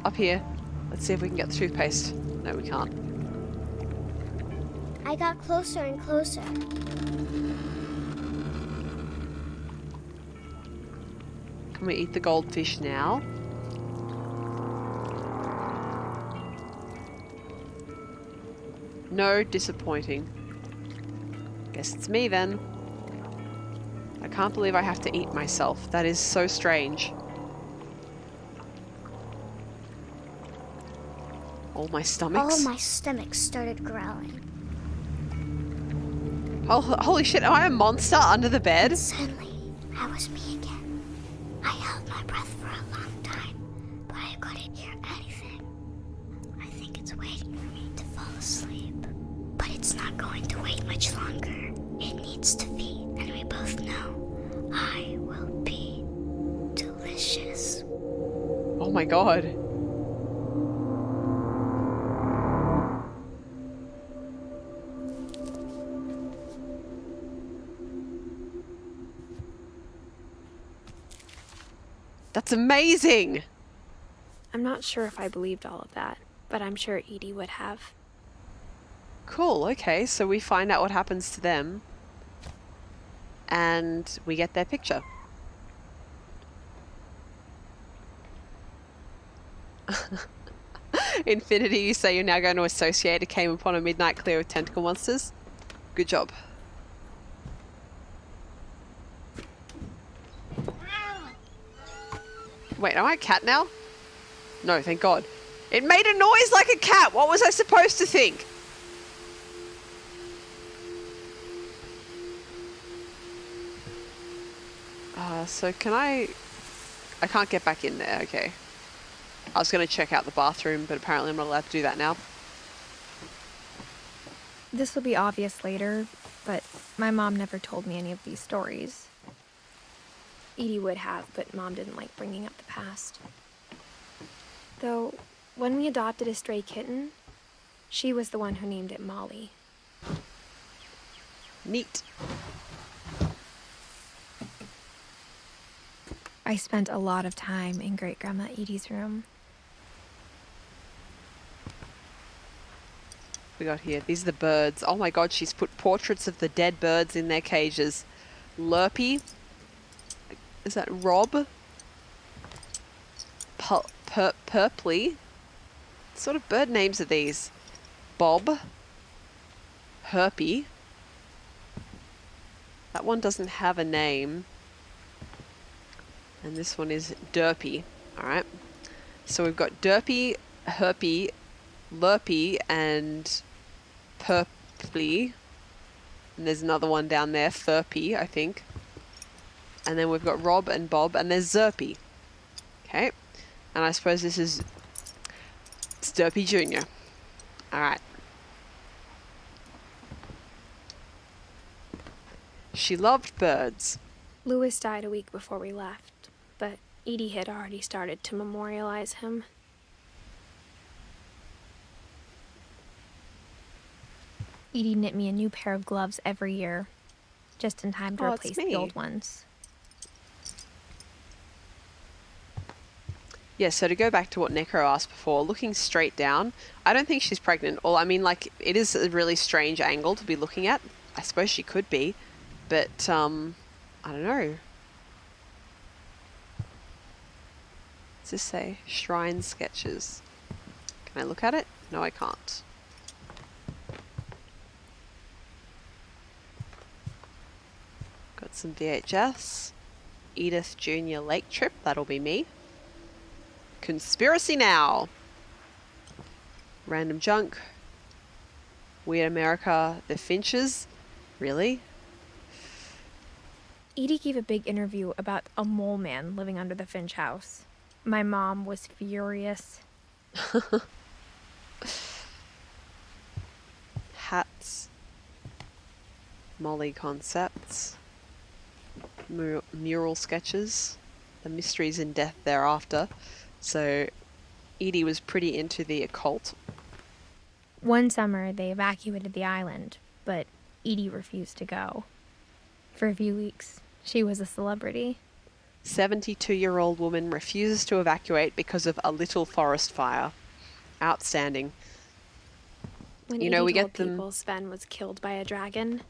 Up here. Let's see if we can get the toothpaste. No, we can't. I got closer and closer. Can we eat the goldfish now? No, disappointing. Guess it's me then. I can't believe I have to eat myself. That is so strange. All my stomachs? All my stomach started growling. Oh, holy shit, am I a monster under the bed? Suddenly, I was me again. I held my breath for a long time, but I couldn't hear anything. I think it's waiting for me to fall asleep. But it's not going to wait much longer. It needs to feed, and we both know I will be delicious. Oh my god. That's amazing! I'm not sure if I believed all of that, but I'm sure Edie would have. Cool, okay, so we find out what happens to them. And we get their picture. Infinity, you say you're now going to associate. It came upon a midnight clear with tentacle monsters. Good job. Wait, am I a cat now? No, thank God. It made a noise like a cat! What was I supposed to think? So can I can't get back in there, okay. I was going to check out the bathroom, but apparently I'm not allowed to do that now. This will be obvious later, but my mom never told me any of these stories. Edie would have, but Mom didn't like bringing up the past. Though, when we adopted a stray kitten, she was the one who named it Molly. Neat. I spent a lot of time in Great-Grandma Edie's room. We got here. These are the birds. Oh my God, she's put portraits of the dead birds in their cages. Lurpy. Is that Rob? Purpley. What sort of bird names are these? Bob. Herpy. That one doesn't have a name. And this one is Derpy. Alright. So we've got Derpy, Herpy, Lurpy, and Purpley. And there's another one down there, Furpy, I think. And then we've got Rob and Bob, and there's Zerpy. Okay. And I suppose this is Derpy Jr. Alright. She loved birds. Louis died a week before we left, but Edie had already started to memorialize him. Edie knit me a new pair of gloves every year, just in time to replace the old ones. Yeah, so to go back to what Necro asked before, looking straight down, I don't think she's pregnant. Or, I mean, like, it is a really strange angle to be looking at. I suppose she could be, but, I don't know. What's this say? Shrine sketches. Can I look at it? No, I can't. Got some VHS. Edith Jr. Lake Trip, that'll be me. Conspiracy Now. Random Junk. Weird America, The Finches. Really? Edie gave a big interview about a mole man living under the Finch house. My mom was furious. Hats. Molly concepts. Mural sketches. The mysteries in death thereafter. So Edie was pretty into the occult. One summer, they evacuated the island, but Edie refused to go. For a few weeks, she was a celebrity. 72-year-old woman refuses to evacuate because of a little forest fire. Outstanding. When You Edie know, we told get them... people Sven was killed by a dragon,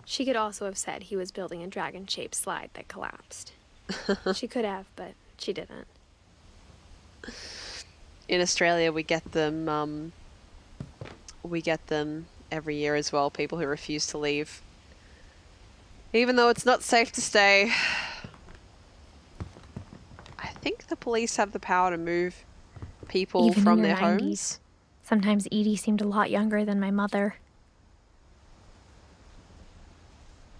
she could also have said he was building a dragon-shaped slide that collapsed. She could have, but she didn't. In Australia, we get them every year as well, people who refuse to leave. Even though it's not safe to stay. I think the police have the power to move people Even from in their her 90s. homes. Sometimes Edie seemed a lot younger than my mother.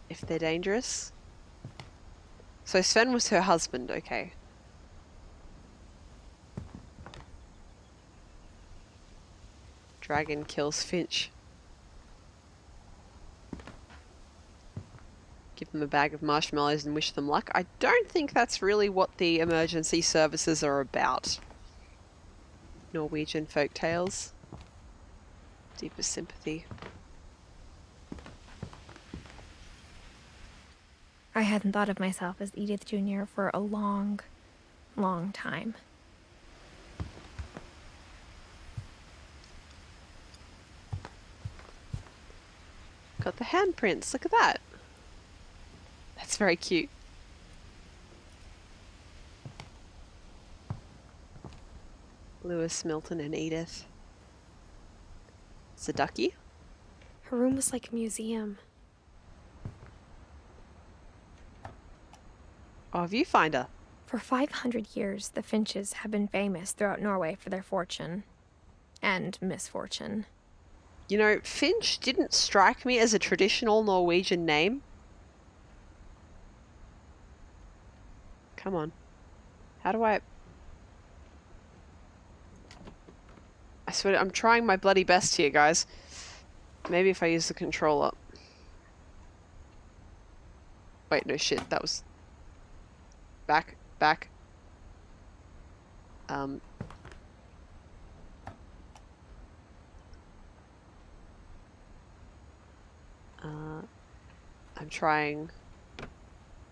If they're dangerous. So Sven was her husband, okay. Dragon kills Finch. Give them a bag of marshmallows and wish them luck. I don't think that's really what the emergency services are about. Norwegian folk tales. Deepest sympathy. I hadn't thought of myself as Edith Jr. for a long, long time. Got the handprints. Look at that. That's very cute. Lewis, Milton, and Edith. It's a ducky. Her room was like a museum. Oh, viewfinder. For 500 years, the Finches have been famous throughout Norway for their fortune. And misfortune. You know, Finch didn't strike me as a traditional Norwegian name. Come on. How do I swear, I'm trying my bloody best here, guys. Maybe if I use the controller. Wait, no shit, that was... Back.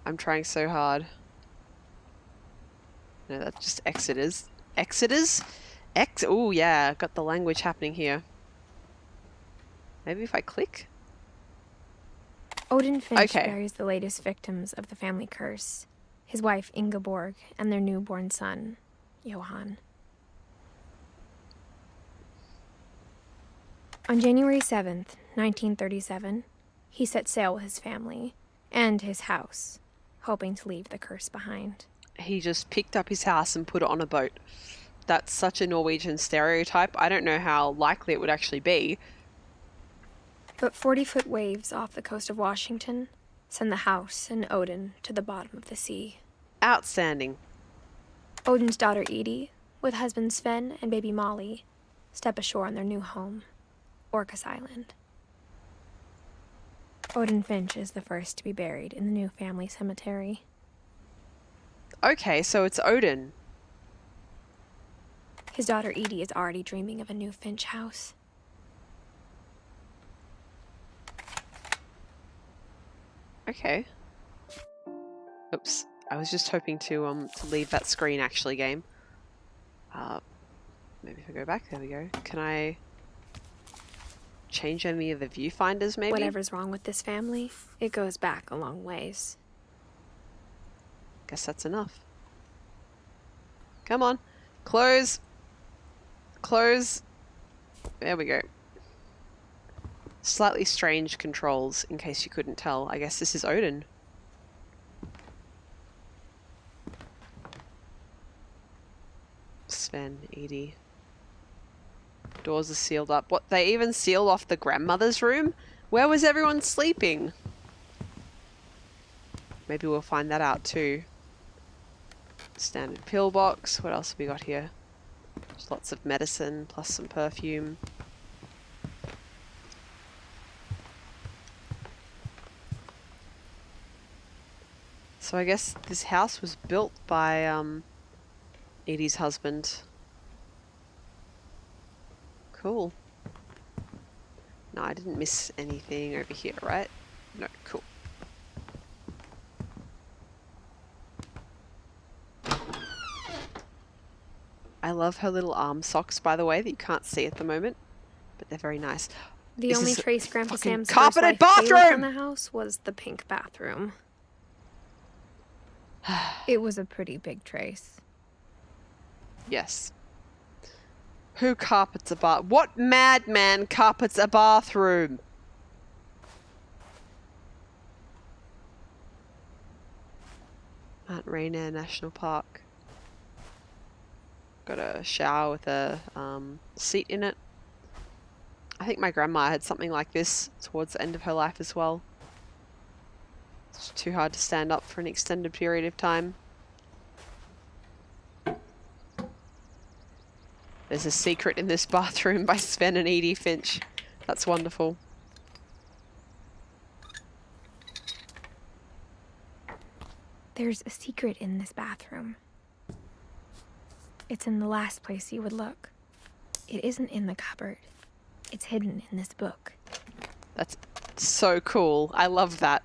I'm trying so hard. No, that's just Exodus. Exodus? Oh yeah, got the language happening here. Maybe if I click? Odin Finch Okay. buries the latest victims of the family curse. His wife Ingeborg and their newborn son, Johan. On January 7th, 1937, he set sail with his family and his house, hoping to leave the curse behind. He just picked up his house and put it on a boat. That's such a Norwegian stereotype. I don't know how likely it would actually be. But 40-foot waves off the coast of Washington send the house and Odin to the bottom of the sea. Outstanding. Odin's daughter Edie, with husband Sven and baby Molly, step ashore on their new home, Orcas Island. Odin Finch is the first to be buried in the new family cemetery. Okay, so it's Odin. His daughter Edie is already dreaming of a new Finch house. Okay. Oops. I was just hoping to leave that screen actually, game. Maybe if I go back, there we go. Can I change any of the viewfinders maybe? Whatever's wrong with this family, it goes back a long ways. Guess that's enough. Come on. Close. Close. There we go. Slightly strange controls, in case you couldn't tell. I guess this is Odin. Sven, Edie. Doors are sealed up. What, they even sealed off the grandmother's room? Where was everyone sleeping? Maybe we'll find that out too. Standard pill box. What else have we got here? Just lots of medicine plus some perfume. So I guess this house was built by Edie's husband. Cool. No, I didn't miss anything over here, right? No, cool. I love her little arm socks, by the way, that you can't see at the moment, but they're very nice. The This only is a trace Grandpa fucking Sam's first carpeted wife Kay left on bathroom! the house was the pink bathroom. It was a pretty big trace. Yes. Who carpets a bath? What madman carpets a bathroom? Mount Rainier National Park. Got a shower with a seat in it. I think my grandma had something like this towards the end of her life as well. It's too hard to stand up for an extended period of time. There's a secret in this bathroom by Sven and Edith Finch. That's wonderful. There's a secret in this bathroom. It's in the last place you would look. It isn't in the cupboard. It's hidden in this book. That's so cool. I love that.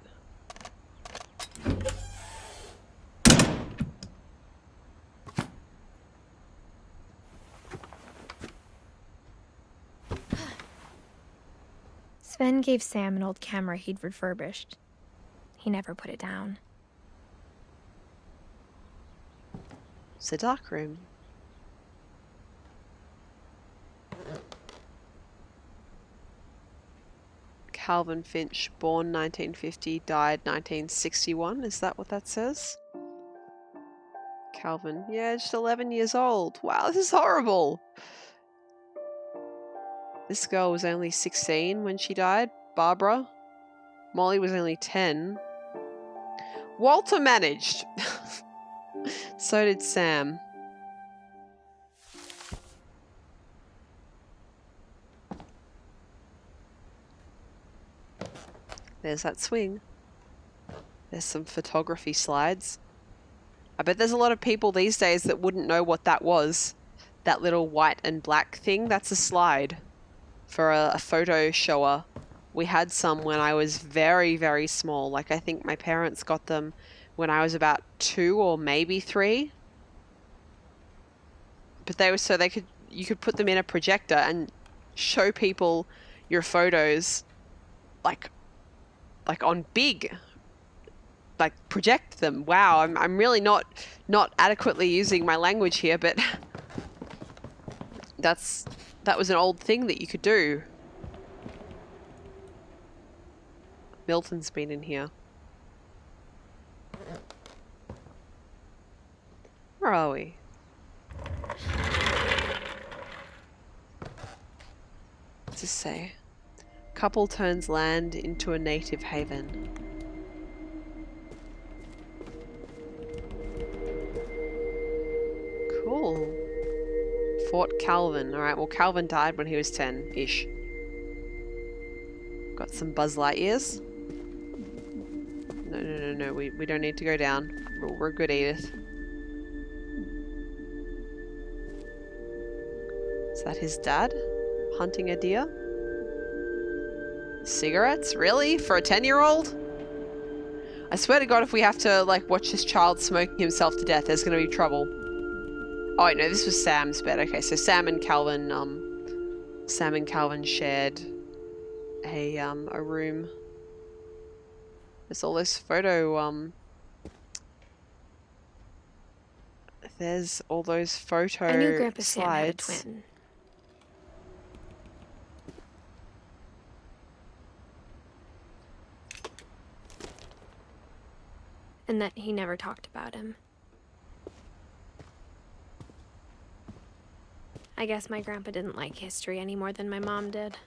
Sven gave Sam an old camera he'd refurbished. He never put it down. It's a dark room. Calvin Finch, born 1950, died 1961. Is that what that says? Calvin, yeah, just 11 years old. Wow, this is horrible. This girl was only 16 when she died. Barbara. Molly was only 10. Walter managed. So did Sam. There's that swing. There's some photography slides. I bet there's a lot of people these days that wouldn't know what that was. That little white and black thing, that's a slide for a photo shower. We had some when I was very, very small. Like, I think my parents got them when I was about 2 or maybe 3. But they were so you could put them in a projector and show people your photos like on big, like project them. Wow, I'm really not adequately using my language here, but that was an old thing that you could do. Milton's been in here. Where are we? What's this say? Couple turns land into a native haven. Cool. Fort Calvin. Alright, well Calvin died when he was 10-ish. Got some Buzz Lightyears. No. We don't need to go down. We're good, Edith. Is that his dad? Hunting a deer? Cigarettes? Really? For a 10-year-old? I swear to God, if we have to, like, watch this child smoking himself to death, there's gonna be trouble. Oh, wait, no, this was Sam's bed. Okay, so Sam and Calvin shared a room. There's all those there's all those photo I knew Grandpa Sam had a slides. twin. And that he never talked about him. I guess my grandpa didn't like history any more than my mom did.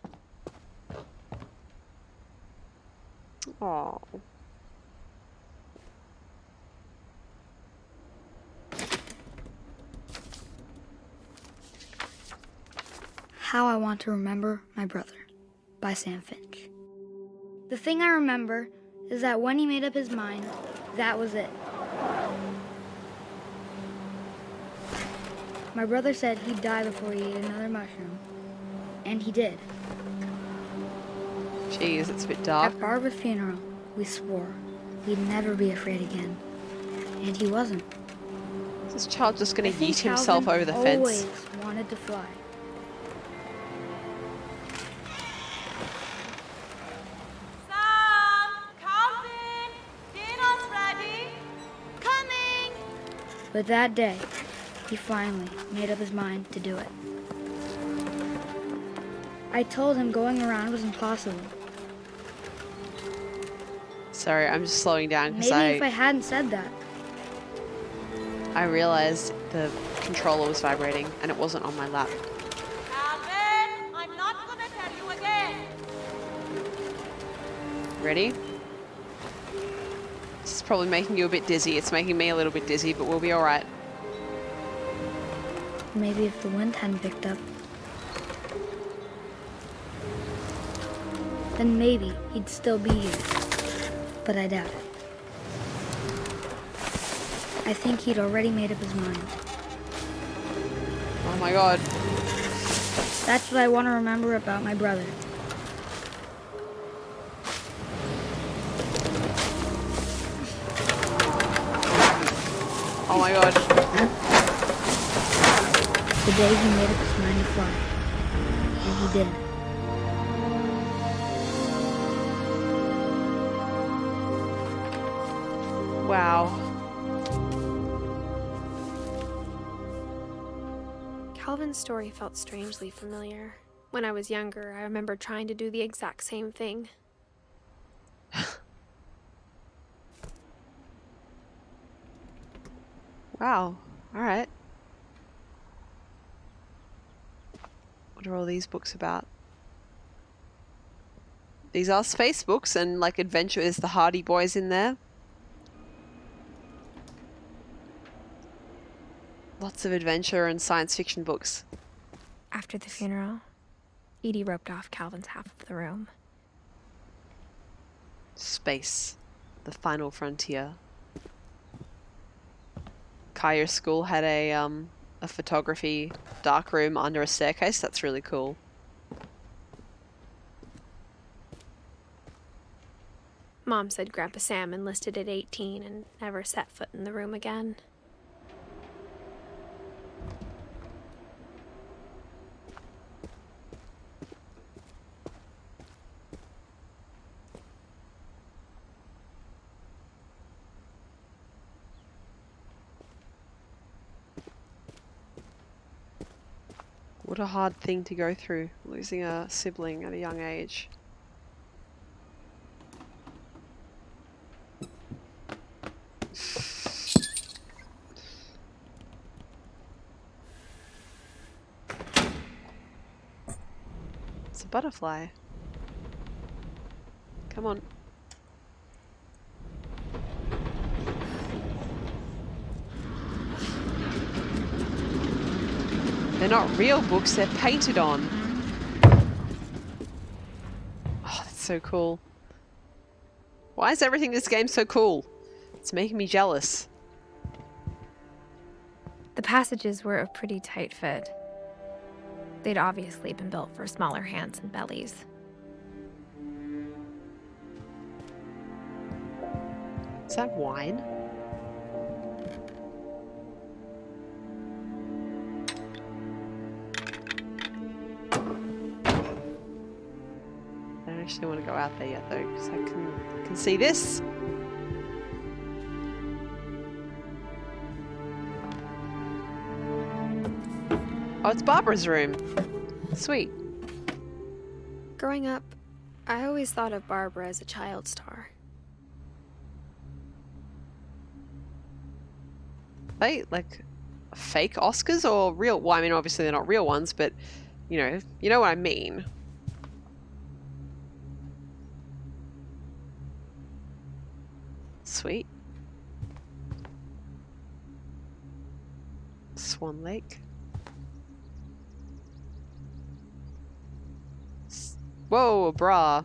Aww. How I Want to Remember My Brother by Sam Finch. The thing I remember is that when he made up his mind, that was it. My brother said he'd die before he ate another mushroom, And he did. Jeez, it's a bit dark. At Barbara's funeral, we swore we'd never be afraid again. And he wasn't. Is this child just going I to think yeet himself Calvin over the fence? always wanted to fly. Sam! Calvin! Dinner's ready! Coming! But that day, he finally made up his mind to do it. I told him going around was impossible. Sorry, I'm just slowing down because Maybe if I hadn't said that. I realized the controller was vibrating and it wasn't on my lap. Calvin! I'm not gonna tell you again! Ready? This is probably making you a bit dizzy. It's making me a little bit dizzy, but we'll be alright. Maybe if the wind hadn't picked up, then maybe he'd still be here. But I doubt it. I think he'd already made up his mind. Oh my god. That's what I want to remember about my brother. Oh my god. The day he made up his mind to fly. And he did. Wow. Calvin's story felt strangely familiar. When I was younger, I remember trying to do the exact same thing. Wow. Alright. What are all these books about? These are space books and like adventure. Is the Hardy Boys in there? Lots of adventure and science fiction books. After the funeral, Edie roped off Calvin's half of the room. Space. The final frontier. Kaya's school had a photography dark room under a staircase. That's really cool. Mom said Grandpa Sam enlisted at 18 and never set foot in the room again. What a hard thing to go through, losing a sibling at a young age. It's a butterfly. Come on. They're not real books, they're painted on. Oh, that's so cool. Why is everything in this game so cool? It's making me jealous. The passages were a pretty tight fit. They'd obviously been built for smaller hands and bellies. Is that wine? I don't actually want to go out there yet though, because I can see this. Oh, it's Barbara's room. Sweet. Growing up, I always thought of Barbara as a child star. They like fake Oscars or real? Well, I mean, obviously they're not real ones, but you know what I mean. Sweet. Swan Lake. Whoa, a bra.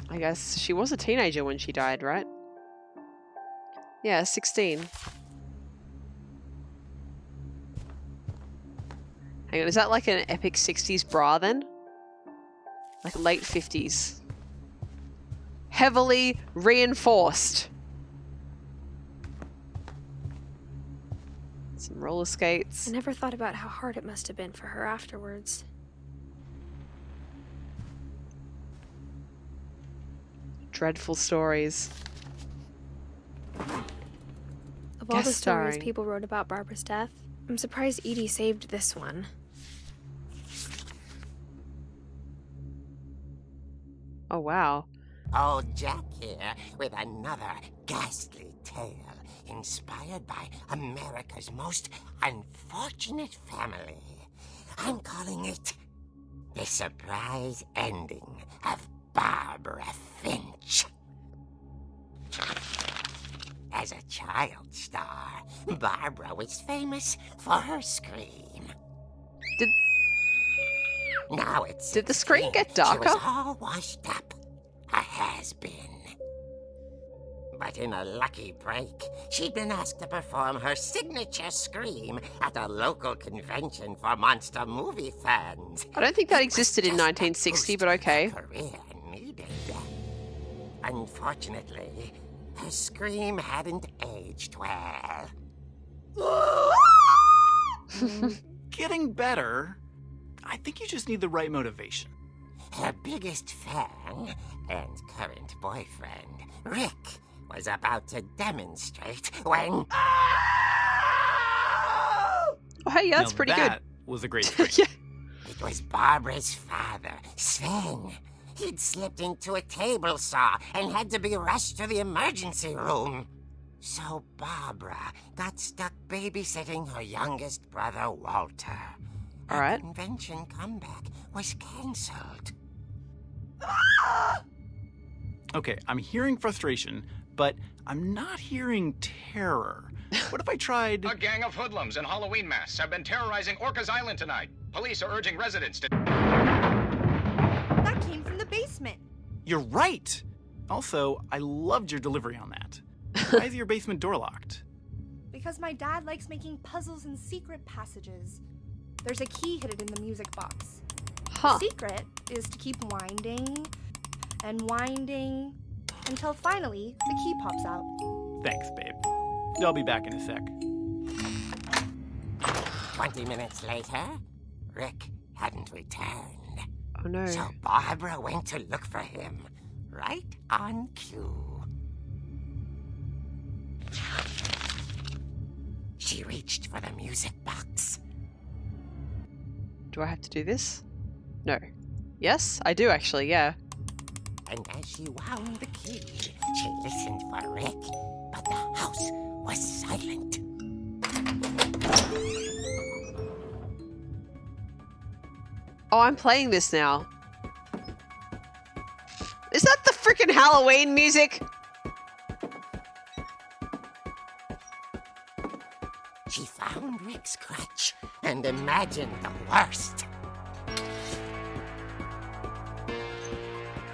I guess she was a teenager when she died, right? Yeah, 16. Hang on, is that like an epic 60s bra then? Like late 50s. Heavily reinforced. Some roller skates. I never thought about how hard it must have been for her afterwards. Dreadful stories. Of all the Guest stories starring. people wrote about Barbara's death, I'm surprised Edie saved this one. Oh, wow. Old Jack here with another ghastly tale inspired by America's most unfortunate family. I'm calling it The Surprise Ending of Barbara Finch. As a child star, Barbara was famous for her scream. Did- Now it's Did the screen get She darker? was all washed up, a has-been. But in a lucky break, she'd been asked to perform her signature scream at a local convention for monster movie fans. I don't think that It was existed in just the 1960, boost but okay. her career needed. Unfortunately, her scream hadn't aged well. Getting better. I think you just need the right motivation. Her biggest fan and current boyfriend, Rick, was about to demonstrate when... Oh, hey, yeah, that's Now pretty that was a great good. scream. Yeah. It was Barbara's father, Sven. He'd slipped into a table saw and had to be rushed to the emergency room. So Barbara got stuck babysitting her youngest brother, Walter. All Her right. convention comeback was cancelled. Okay, I'm hearing frustration, but I'm not hearing terror. What if I tried... A gang of hoodlums in Halloween masks have been terrorizing Orcas Island tonight. Police are urging residents to... That came from the basement. You're right! Also, I loved your delivery on that. Why is your basement door locked? Because my dad likes making puzzles and secret passages. There's a key hidden in the music box. Huh. The secret is to keep winding and winding until finally the key pops out. Thanks, babe. I'll be back in a sec. 20 minutes later, Rick hadn't returned. Oh, no. So Barbara went to look for him, right on cue. She reached for the music box. Do I have to do this? No. Yes, I do actually, yeah. And as she wound the key, she listened for Rick, but the house was silent. Oh, I'm playing this now. Is that the freaking Halloween music? She found Rick's crutch and imagined the worst.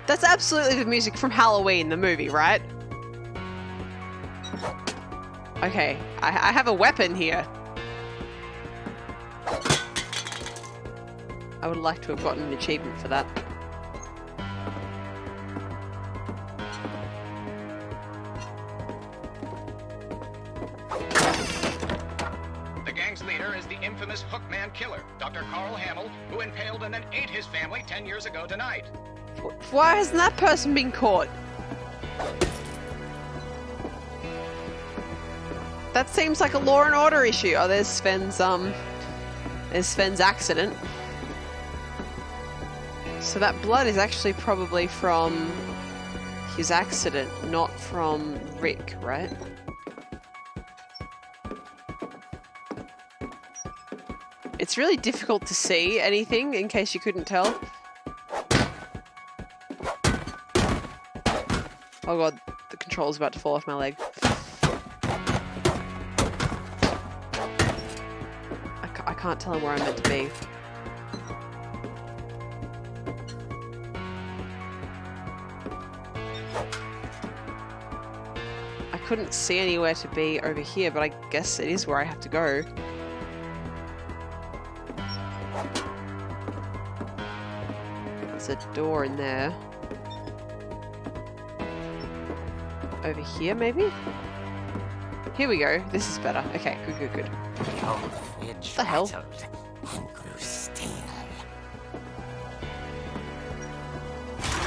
That's absolutely the music from Halloween, the movie, right? Okay, I have a weapon here. I would like to have gotten an achievement for that. The gang's leader is the infamous Hookman killer, Dr. Carl Hamill, who impaled and then ate his family 10 years ago tonight. Why hasn't that person been caught? That seems like a law and order issue. Oh, there's Sven's accident. So that blood is actually probably from his accident, not from Rick, right? It's really difficult to see anything, in case you couldn't tell. Oh god, the controller's about to fall off my leg. I can't tell him where I'm meant to be. I couldn't see anywhere to be over here, but I guess it is where I have to go. There's a door in there. Over here, maybe? Here we go. This is better. Okay, good. The old fridge The hell? rattled and grew still.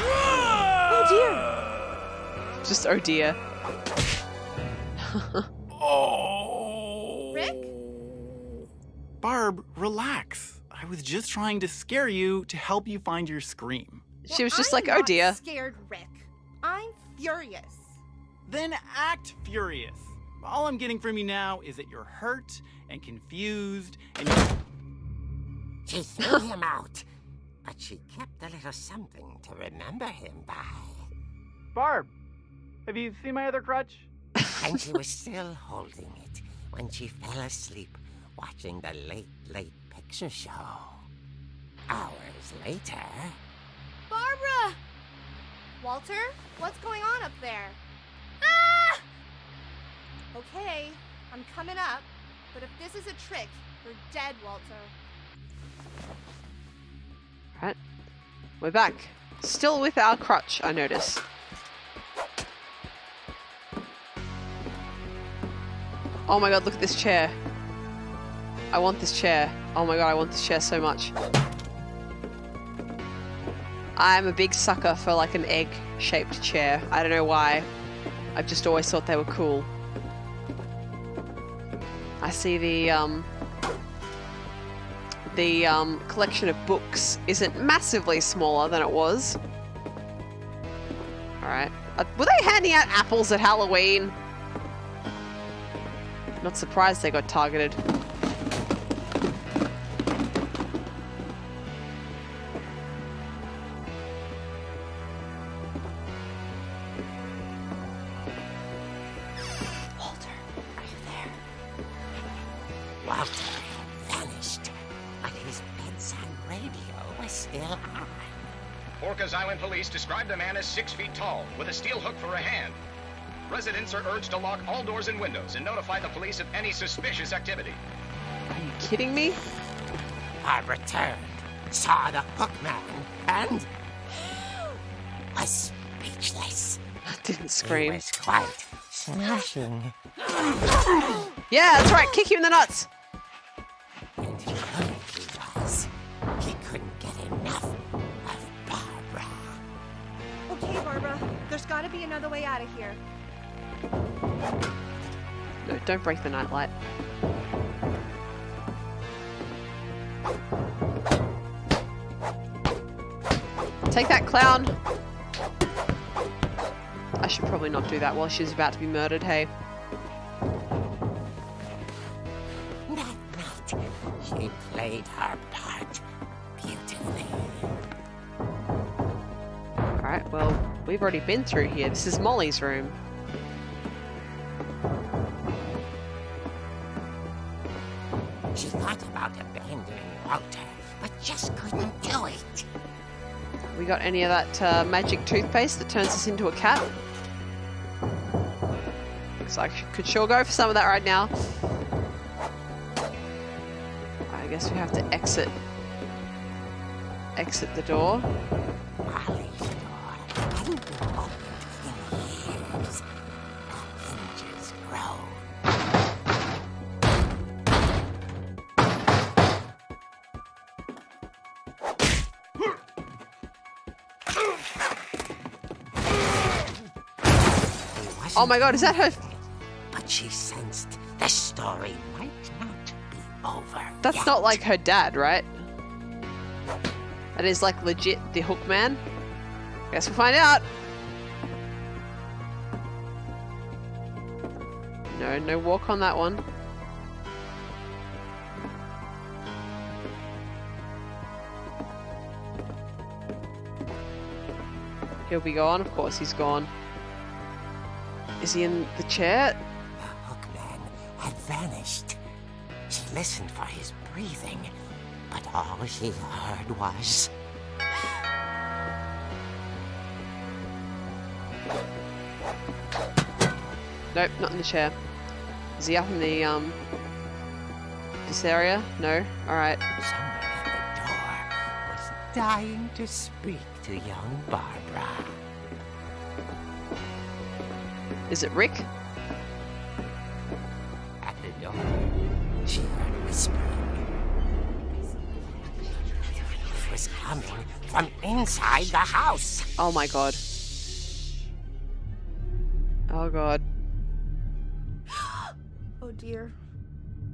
Oh dear! Just oh dear. Oh. Rick? Barb, relax. I was just trying to scare you to help you find your scream. She was just I'm like, oh not dear. Scared, Rick. I'm furious. Then act furious. All I'm getting from you now is that you're hurt and confused and She threw him out, but she kept a little something to remember him by. Barb, have you seen my other crutch? And she was still holding it when she fell asleep watching the late picture show. Hours later... Barbara! Walter, what's going on up there? Ah! Okay, I'm coming up, but if this is a trick, you're dead, Walter. Right. We're back. Still with our crutch, I notice. Oh my god, look at this chair. I want this chair. Oh my god, I want this chair so much. I'm a big sucker for like an egg-shaped chair. I don't know why. I've just always thought they were cool. I see the collection of books isn't massively smaller than it was. Alright. Were they handing out apples at Halloween? Not surprised they got targeted. Walter, are you there? Walter vanished, but his bedside radio was still on. Orcas Island police described the man as 6 feet tall, with a steel hook for a hand. Residents are urged to lock all doors and windows and notify the police of any suspicious activity. Are you kidding me? Barb returned, saw the hook man, and was speechless. Didn't He scream. was quite smashing. Yeah, that's right. Kick you in the nuts. And he was. He couldn't get enough of Barbara. Okay, Barbara, there's gotta be another way out of here. No, don't break the nightlight. Take that, clown. I should probably not do that while she's about to be murdered, hey. That night, she played her part beautifully. Alright, well, we've already been through here. This is Molly's room. She thought about abandoning Walter, but just couldn't do it. We got any of that magic toothpaste that turns us into a cat? Looks like I could sure go for some of that right now. I guess we have to exit the door. Molly's door hadn't been opened in years. The hinges groaned. Oh my god, is that her? But she sensed the story might not be over. That's yet. not like her dad, right? That is like legit the hook man. Guess we'll find out. No walk on that one. He'll be gone. Of course he's gone. Is he in the chair? The hookman had vanished. She listened for his breathing, but all she heard was... Nope, not in the chair. Is he up in the, this area? No? Alright. Someone at the door was dying to speak to young Barbara. Is it Rick? At the door, she heard whispering. It was coming from inside the house. Oh my god. Oh god. Oh dear.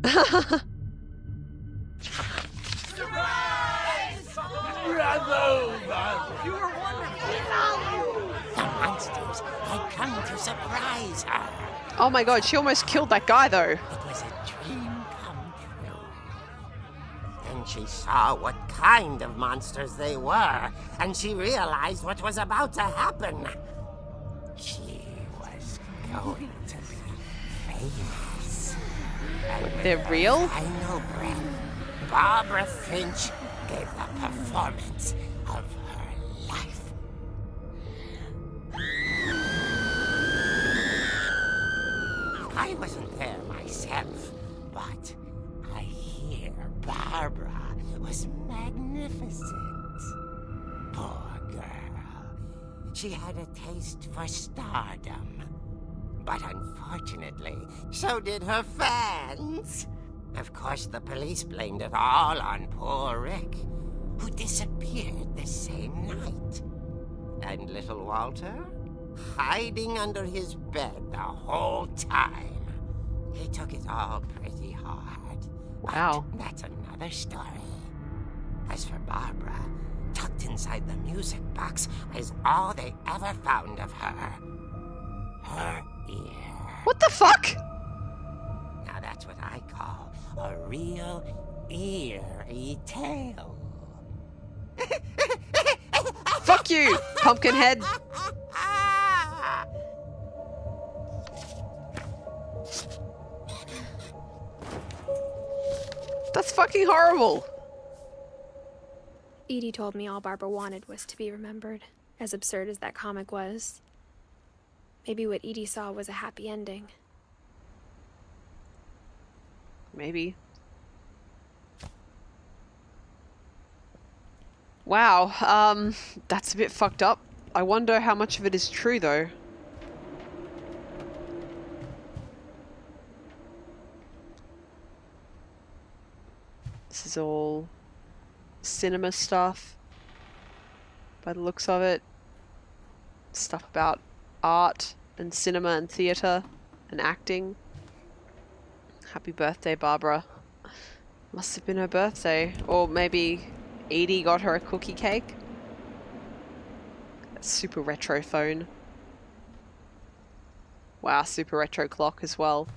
The monsters had come to surprise her. Oh my god, she almost killed that guy though. It was a dream come true. Then she saw what kind of monsters they were, and she realized what was about to happen. She was going to be famous. And with They're real? her final breath, Barbara Finch gave the performance of her life. I wasn't there myself, but I hear Barbara was magnificent. Poor girl. She had a taste for stardom. But unfortunately, so did her fans. Of course, the police blamed it all on poor Rick, who disappeared the same night. And little Walter? Hiding under his bed the whole time. He took it all pretty hard. Wow. But that's another story. As for Barbara, tucked inside the music box is all they ever found of her. Her ear. What the fuck? Now that's what I call a real eerie tale. Fuck you, Pumpkinhead. That's fucking horrible. Edie told me all Barbara wanted was to be remembered, as absurd as that comic was. Maybe what Edie saw was a happy ending. Maybe. Wow, that's a bit fucked up. I wonder how much of it is true, though. This is all cinema stuff, by the looks of it. Stuff about art and cinema and theatre and acting. Happy birthday, Barbara. Must have been her birthday. Or maybe Edie got her a cookie cake. That super retro phone. Wow, super retro clock as well.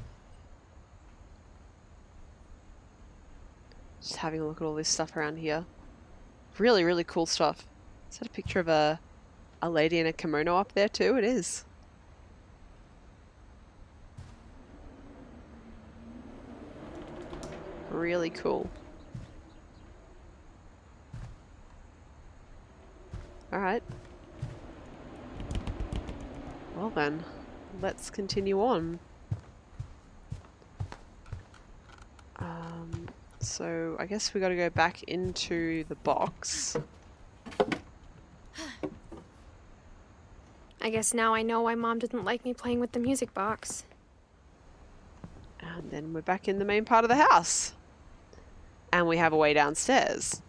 Just having a look at all this stuff around here. Really, really cool stuff. Is that a picture of a lady in a kimono up there too? It is. Really cool. Alright. Well then, let's continue on. So I guess we gotta go back into the box. I guess now I know why Mom didn't like me playing with the music box. And then we're back in the main part of the house. And we have a way downstairs.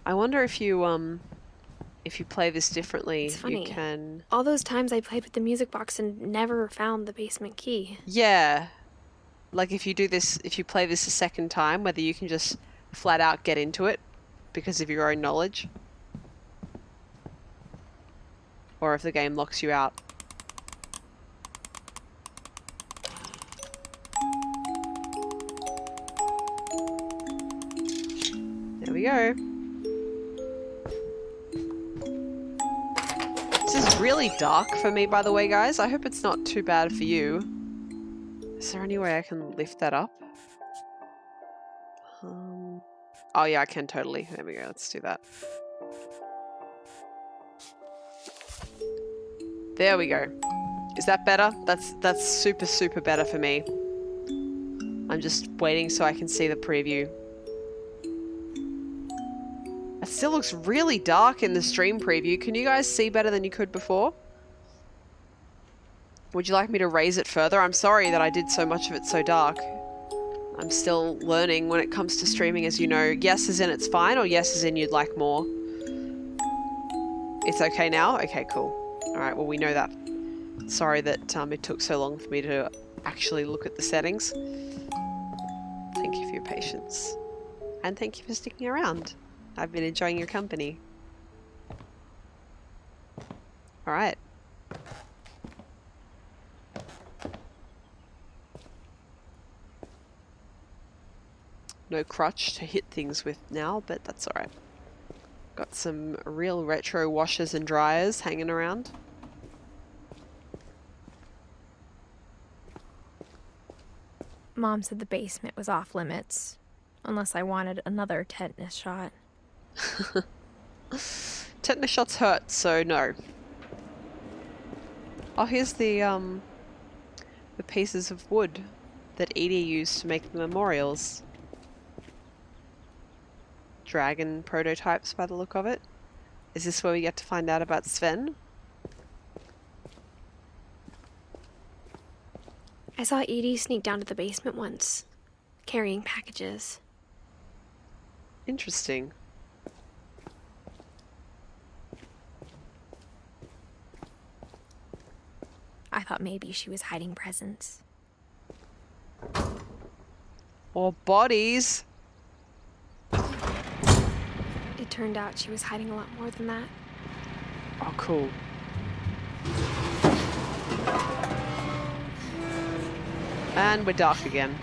I wonder if you play this differently, It's funny. you can... All those times I played with the music box and never found the basement key. Yeah. Like if you play this a second time, whether you can just flat out get into it because of your own knowledge. Or if the game locks you out. There we go. This is really dark for me, by the way, guys. I hope it's not too bad for you. Is there any way I can lift that up? Oh yeah, I can totally. There we go. Let's do that. There we go. Is that better? That's super, super better for me. I'm just waiting so I can see the preview. It still looks really dark in the stream preview. Can you guys see better than you could before? Would you like me to raise it further? I'm sorry that I did so much of it so dark. I'm still learning when it comes to streaming, as you know. Yes as in it's fine, or yes as in you'd like more? It's okay now? Okay, cool. Alright, well we know that. Sorry that it took so long for me to actually look at the settings. Thank you for your patience. And thank you for sticking around. I've been enjoying your company. Alright. No crutch to hit things with now, but that's alright. Got some real retro washers and dryers hanging around. Mom said the basement was off limits, unless I wanted another tetanus shot. Tetanus shots hurt, so no. Oh, here's the pieces of wood that Edie used to make the memorials. Dragon prototypes by the look of it. Is this where we get to find out about Sven? I saw Edie sneak down to the basement once, carrying packages. Interesting. I thought maybe she was hiding presents. Or bodies. It turned out she was hiding a lot more than that. Oh, cool. And we're dark again.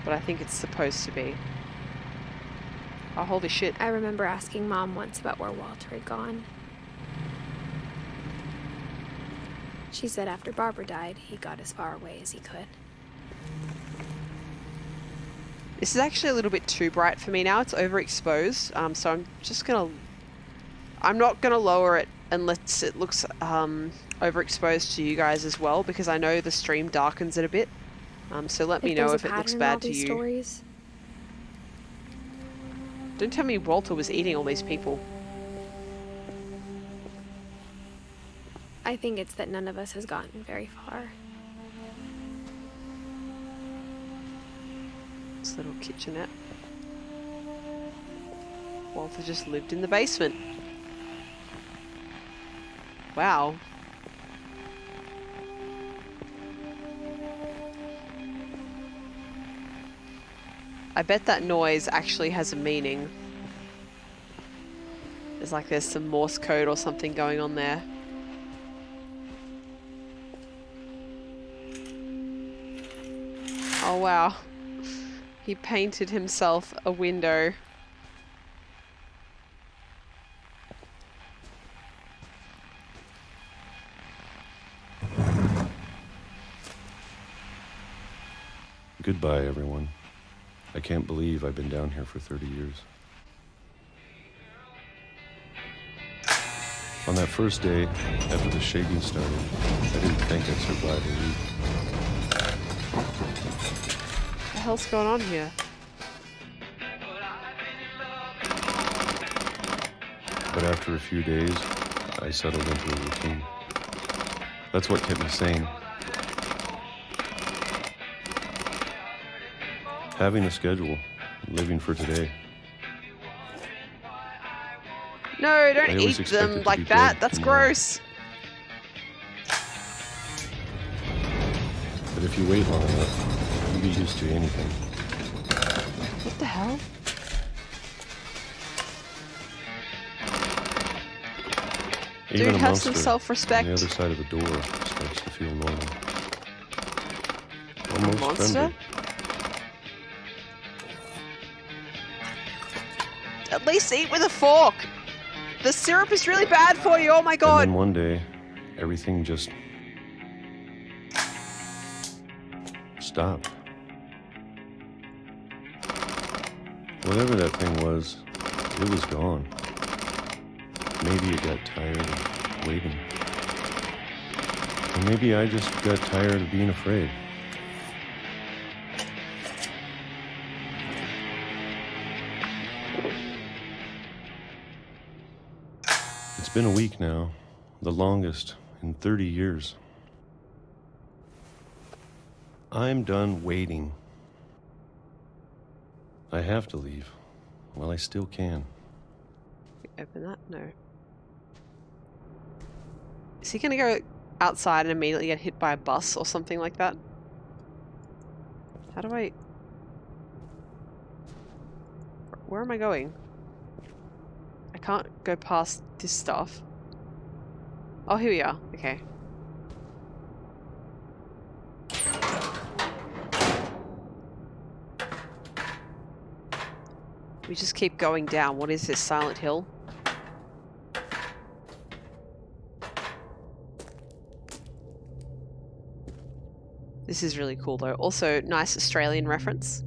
But I think it's supposed to be. Oh, holy shit. I remember asking Mom once about where Walter had gone. She said after Barbara died, he got as far away as he could. This is actually a little bit too bright for me now. It's overexposed. So I'm just gonna... I'm not gonna lower it unless it looks overexposed to you guys as well, because I know the stream darkens it a bit. So let me know if it looks bad to you. Stories. Don't tell me Walter was eating all these people. I think it's that none of us has gotten very far. This little kitchenette. Walter just lived in the basement. Wow. I bet that noise actually has a meaning. It's like there's some Morse code or something going on there. Oh wow. He painted himself a window. Goodbye, everyone. I can't believe I've been down here for 30 years. On that first day, after the shaking started, I didn't think I'd survive a week. What the hell's going on here? But after a few days, I settled into a routine. That's what kept me sane. Having a schedule, living for today. No, don't eat them like that. That's gross. But if you wait long enough, you'll be used to anything. What the hell? Even Dude, a have some monster self-respect. on the other side of the door starts to feel normal. Almost Monster? friendly. At least eat with a fork. The syrup is really bad for you. Oh my god. And then one day, everything just stopped. Whatever that thing was, it was gone. Maybe it got tired of waiting. Or maybe I just got tired of being afraid. been a week now, the longest in 30 years. I'm done waiting. I have to leave while I still can. Open that? No. Is he gonna go outside and immediately get hit by a bus or something like that? How do I... Where am I going? I can't go past this stuff. Oh, here we are. Okay. We just keep going down. What is this? Silent Hill? This is really cool though. Also, nice Australian reference.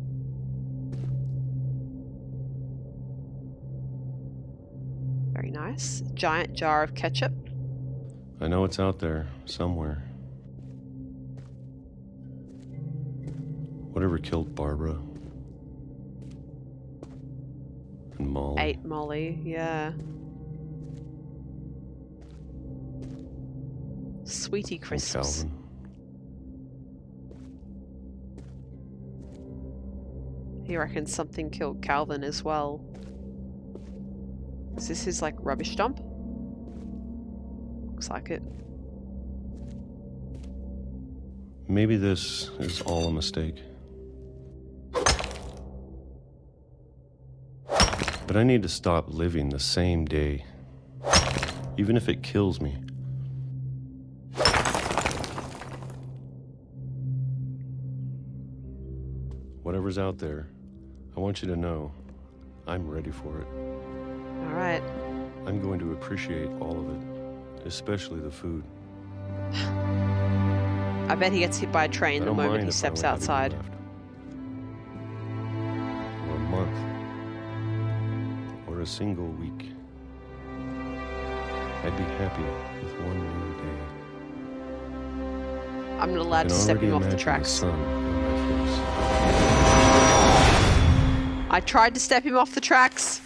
Very nice. Giant jar of ketchup. I know it's out there somewhere. Whatever killed Barbara. And Molly. Ate Molly, yeah. Sweetie crisps. And Calvin. He reckons something killed Calvin as well. Is this his, like, rubbish dump? Looks like it. Maybe this is all a mistake. But I need to stop living the same day, even if it kills me. Whatever's out there, I want you to know I'm ready for it. All right. I'm going to appreciate all of it, especially the food. I bet he gets hit by a train the moment he steps outside. Or a month. Or a single week. I'd be happy with one new day. I'm not allowed to step him off the tracks. Sun on my face. I tried to step him off the tracks.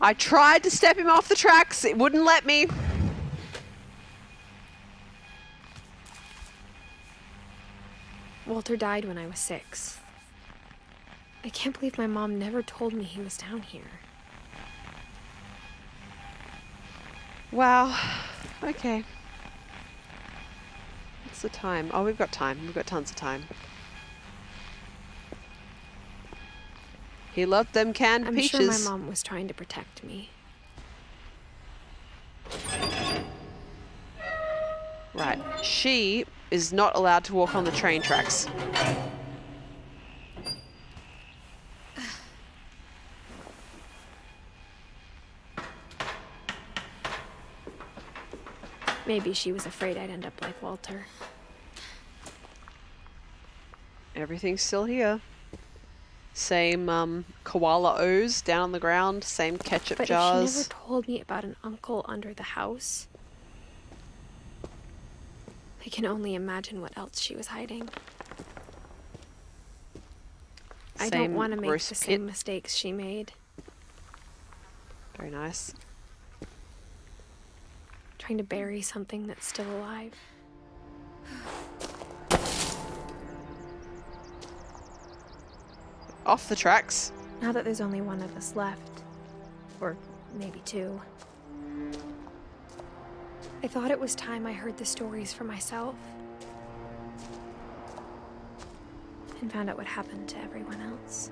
I tried to step him off the tracks. It wouldn't let me. Walter died when I was 6. I can't believe my mom never told me he was down here. Wow. Okay. What's the time? Oh, we've got time. We've got tons of time. He loved them canned peaches. I'm sure my mom was trying to protect me. Right. She is not allowed to walk on the train tracks. Maybe she was afraid I'd end up like Walter. Everything's still here. Same koala O's down on the ground, same ketchup but jars. But she never told me about an uncle under the house. I can only imagine what else she was hiding. I don't want to make the same mistakes she made. Very nice. Trying to bury something that's still alive. Off the tracks. Now that there's only one of us left, or maybe 2, I thought it was time I heard the stories for myself and found out what happened to everyone else.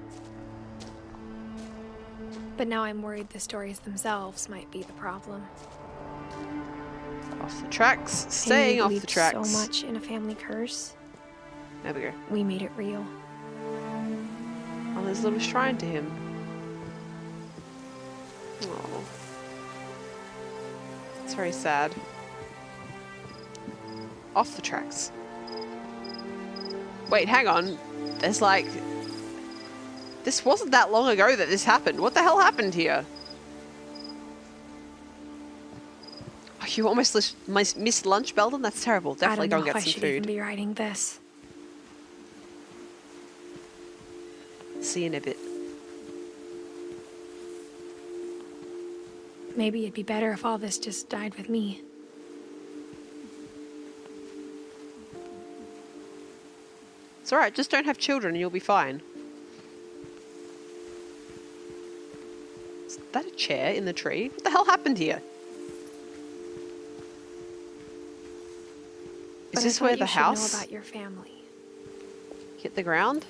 But now I'm worried the stories themselves might be the problem. Off the tracks. Staying off the tracks. So much in a family curse. There we go. We made it real. Oh, there's a little shrine to him. Oh. It's very sad. Off the tracks. Wait, hang on. There's like... This wasn't that long ago that this happened. What the hell happened here? Oh, you almost missed lunch, Belden? That's terrible. Definitely go and get some food. I don't know if I should even be writing this. See you in a bit. Maybe it'd be better if all this just died with me. It's alright, just don't have children and you'll be fine. Is that a chair in the tree? What the hell happened here? Is this where the house know about your family. hit the ground?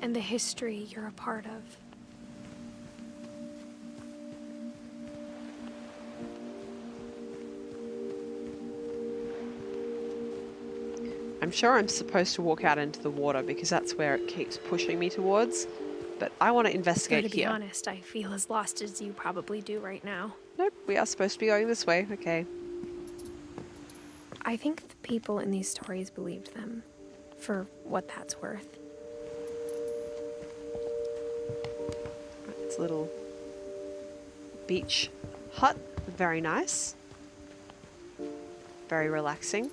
And the history you're a part of. I'm sure I'm supposed to walk out into the water because that's where it keeps pushing me towards, but I want to Though investigate to be here. honest, I feel as lost as you probably do right now. Nope, we are supposed to be going this way. Okay. I think the people in these stories believed them, for what that's worth. It's a little beach hut. Very nice. Very relaxing.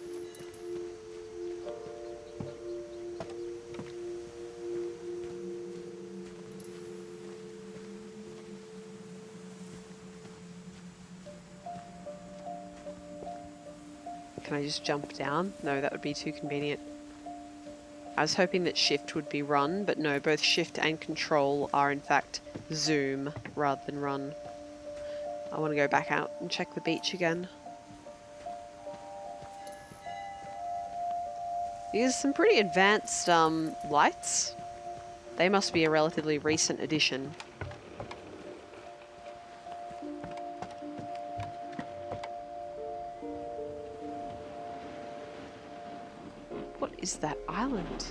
Can I just jump down? No, that would be too convenient. I was hoping that shift would be run, but no, both shift and control are in fact zoom rather than run. I want to go back out and check the beach again. These are some pretty advanced lights. They must be a relatively recent addition. What is that island?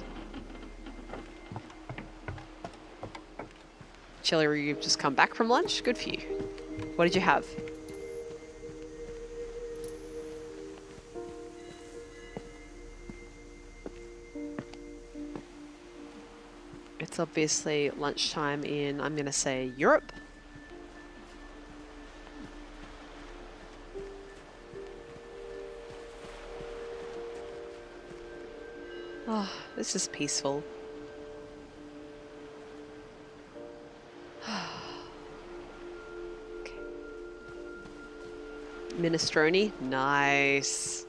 Chili, you've just come back from lunch? Good for you. What did you have? It's obviously lunchtime in, I'm going to say, Europe. Oh, this is peaceful. Okay. Minestrone, nice.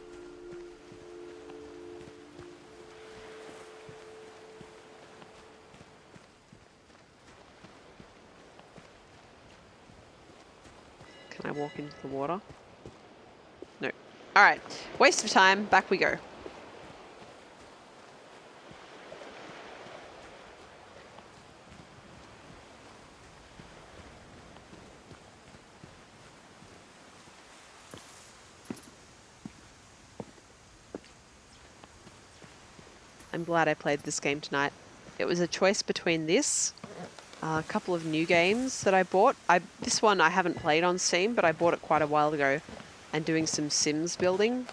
Can I walk into the water? No. Alright, waste of time, back we go. I'm glad I played this game tonight. It was a choice between this, a couple of new games that I bought. This one I haven't played on Steam, but I bought it quite a while ago, and doing some Sims building.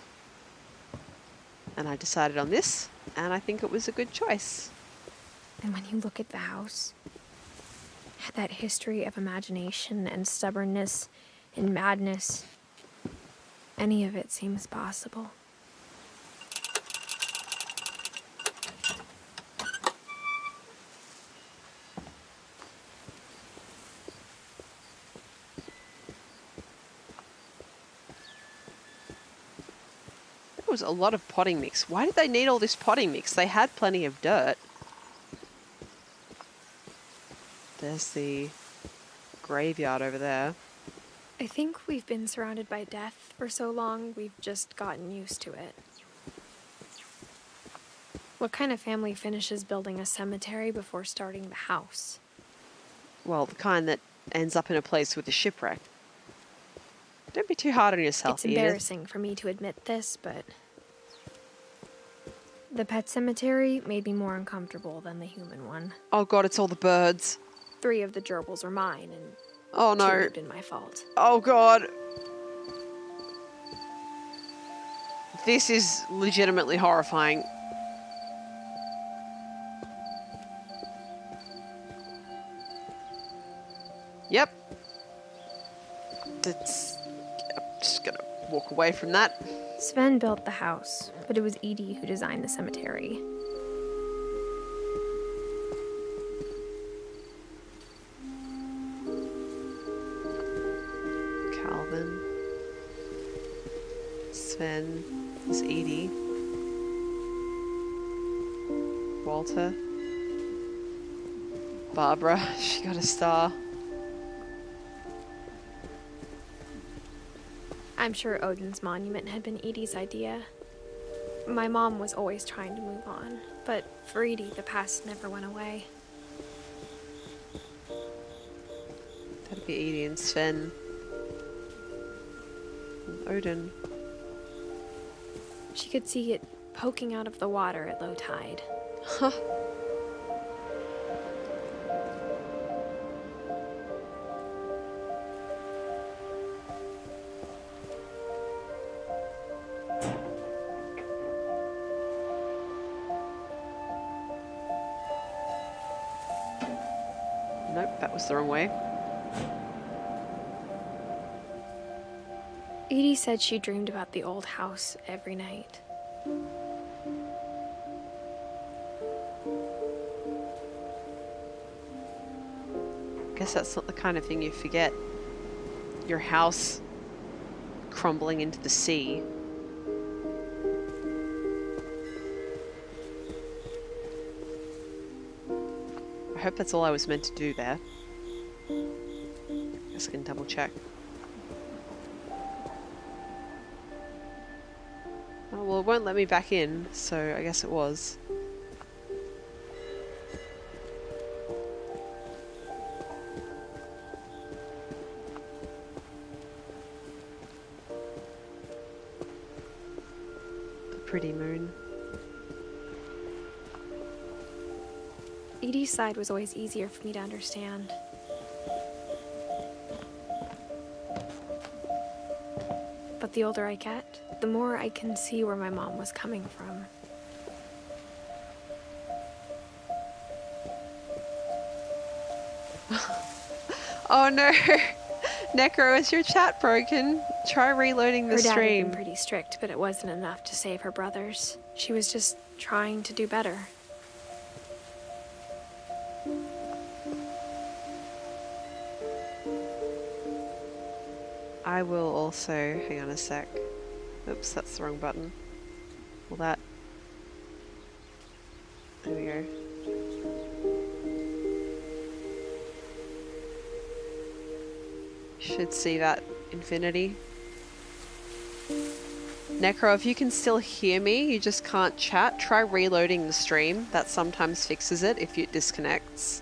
And I decided on this, and I think it was a good choice. And when you look at the house, that history of imagination and stubbornness and madness, any of it seems possible. There was a lot of potting mix. Why did they need all this potting mix? They had plenty of dirt. There's the graveyard over there. I think we've been surrounded by death for so long, we've just gotten used to it. What kind of family finishes building a cemetery before starting the house? Well, the kind that ends up in a place with a shipwreck. Don't be too hard on yourself, It's Edith. embarrassing for me to admit this, but the pet cemetery made me more uncomfortable than the human one. Oh god, it's all the birds. 3 of the gerbils are mine, and Oh 2 no. have been my fault. Oh god. This is legitimately horrifying. Yep. I'm just gonna walk away from that. Sven built the house, but it was Edie who designed the cemetery. Calvin. Sven. There's Edie. Walter. Barbara. She got a star. I'm sure Odin's monument had been Edie's idea. My mom was always trying to move on, but for Edie, the past never went away. That'd be Edie and Sven. And Odin. She could see it poking out of the water at low tide. Huh. Nope, that was the wrong way. Edie said she dreamed about the old house every night. Guess that's not the kind of thing you forget. Your house crumbling into the sea. I hope that's all I was meant to do there. Guess I can double check. Oh, well, it won't let me back in, so I guess it was. The pretty moon. Edie's side was always easier for me to understand. But the older I get, the more I can see where my mom was coming from. Oh no! Necro, is your chat broken? Try reloading the Her dad had stream. been pretty strict, but it wasn't enough to save her brothers. She was just trying to do better. I will also, hang on a sec. Oops, that's the wrong button. Will that? There we go. Should see that infinity. Necro, if you can still hear me, you just can't chat, try reloading the stream. That sometimes fixes it if it disconnects.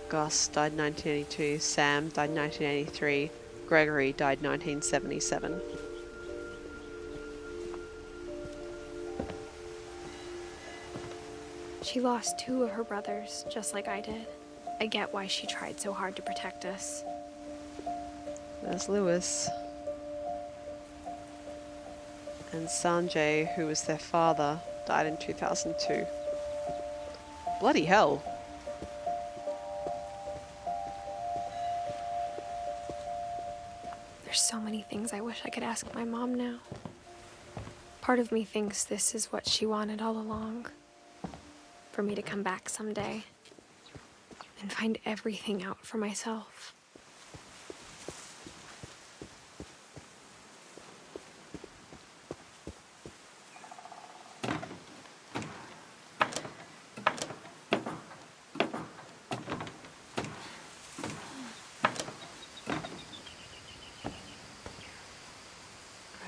Gus died 1982, Sam died 1983, Gregory died 1977. She lost 2 of her brothers, just like I did. I get why she tried so hard to protect us. There's Lewis. And Sanjay, who was their father, died in 2002. Bloody hell. There's so many things I wish I could ask my mom now. Part of me thinks this is what she wanted all along. For me to come back someday and find everything out for myself.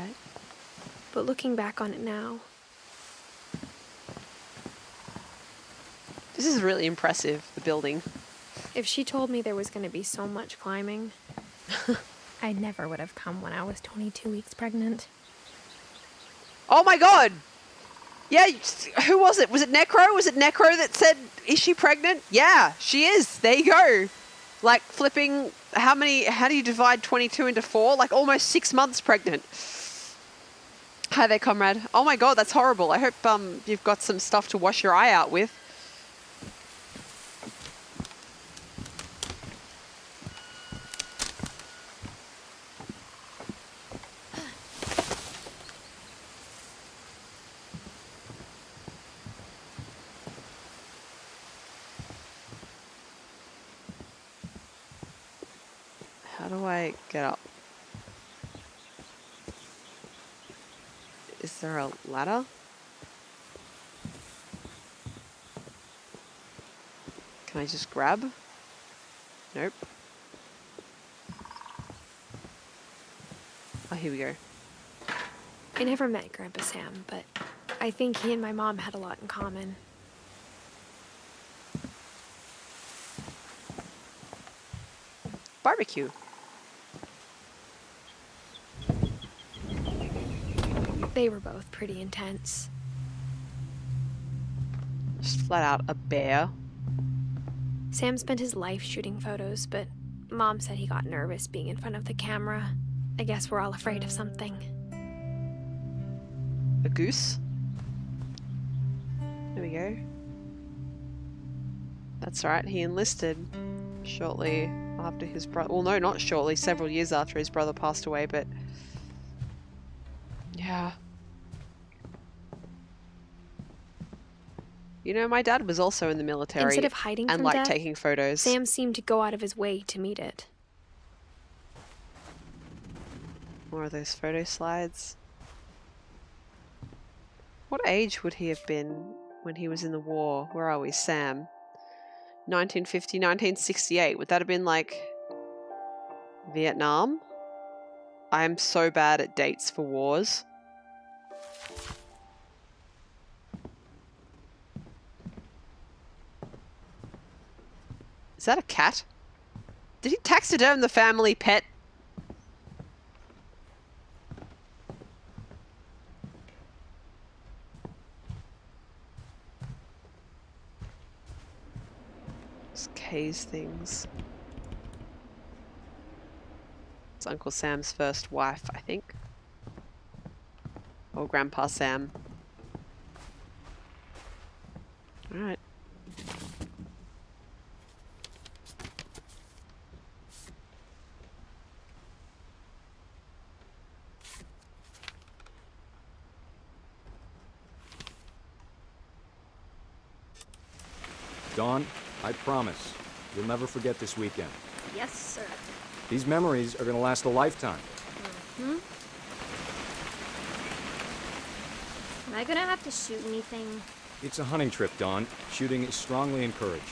Right. But looking back on it now, This is really impressive, the building. if she told me there was going to be so much climbing, I never would have come when I was 22 weeks pregnant. Oh my god! Yeah, who was it? Was it Necro? Was it Necro that said, is she pregnant? Yeah, she is. There you go. Like flipping, how do you divide 22 into 4? Like almost 6 months pregnant. Hi there, comrade. Oh my god, that's horrible. I hope you've got some stuff to wash your eye out with. How do I get up? Is there a ladder? Can I just grab? Nope. Oh, here we go. I never met Grandpa Sam, but I think he and my mom had a lot in common. Barbecue. They were both pretty intense. Just flat out a bear. Sam spent his life shooting photos, but Mom said he got nervous being in front of the camera. I guess we're all afraid of something. A goose. There we go. That's right, he enlisted shortly after his brother. Well, no, not shortly, several years after his brother passed away, but yeah. You know, my dad was also in the military. Instead of hiding and from liked death, taking photos. Sam seemed to go out of his way to meet it. More of those photo slides. What age would he have been when he was in the war? Where are we, Sam? 1950, 1968. Would that have been like Vietnam? I'm so bad at dates for wars. Is that a cat? Did he taxiderm the family pet? Just Kay's things. It's Uncle Sam's first wife, I think. Or Grandpa Sam. Alright. Dawn, I promise, you'll never forget this weekend. Yes, sir. These memories are gonna last a lifetime. Am I gonna have to shoot anything? It's a hunting trip, Dawn. Shooting is strongly encouraged.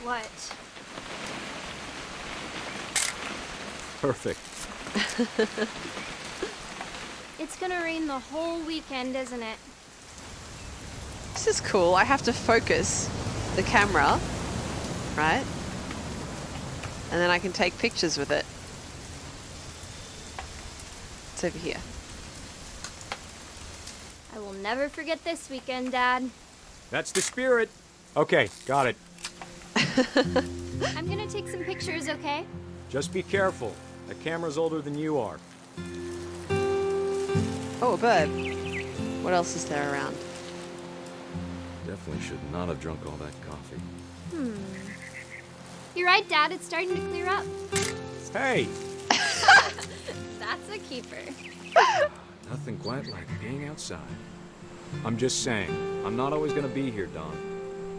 What? Perfect. It's gonna rain the whole weekend, isn't it? This is cool. I have to focus the camera, right? And then I can take pictures with it. It's over here. I will never forget this weekend, Dad. That's the spirit. Okay, got it. I'm gonna take some pictures, okay? Just be careful. That camera's older than you are. Oh, a bird. What else is there around? Definitely should not have drunk all that coffee. You're right, Dad. It's starting to clear up. Hey! That's a keeper. Nothing quite like being outside. I'm just saying, I'm not always gonna be here, Dawn.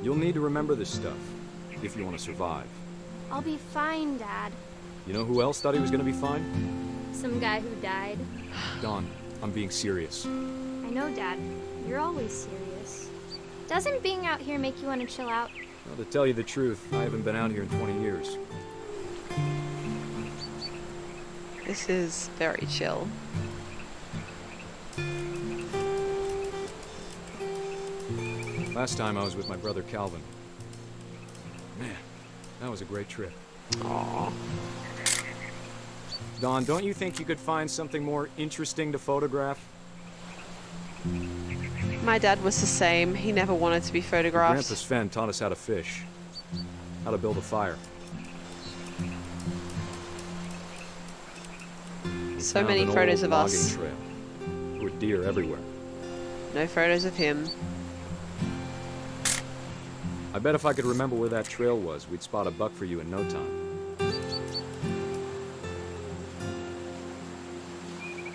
You'll need to remember this stuff, if you want to survive. I'll be fine, Dad. You know who else thought he was gonna be fine? Some guy who died. Dawn, I'm being serious. I know, Dad. You're always serious. Doesn't being out here make you want to chill out? Well, to tell you the truth, I haven't been out here in 20 years. This is very chill. Last time I was with my brother Calvin. Man, that was a great trip. Aww. Dawn, don't you think you could find something more interesting to photograph? My dad was the same. He never wanted to be photographed. Grandpa Sven taught us how to fish, how to build a fire. We So found many an photos old of logging us. trail. There were deer everywhere. No photos of him. I bet if I could remember where that trail was, we'd spot a buck for you in no time.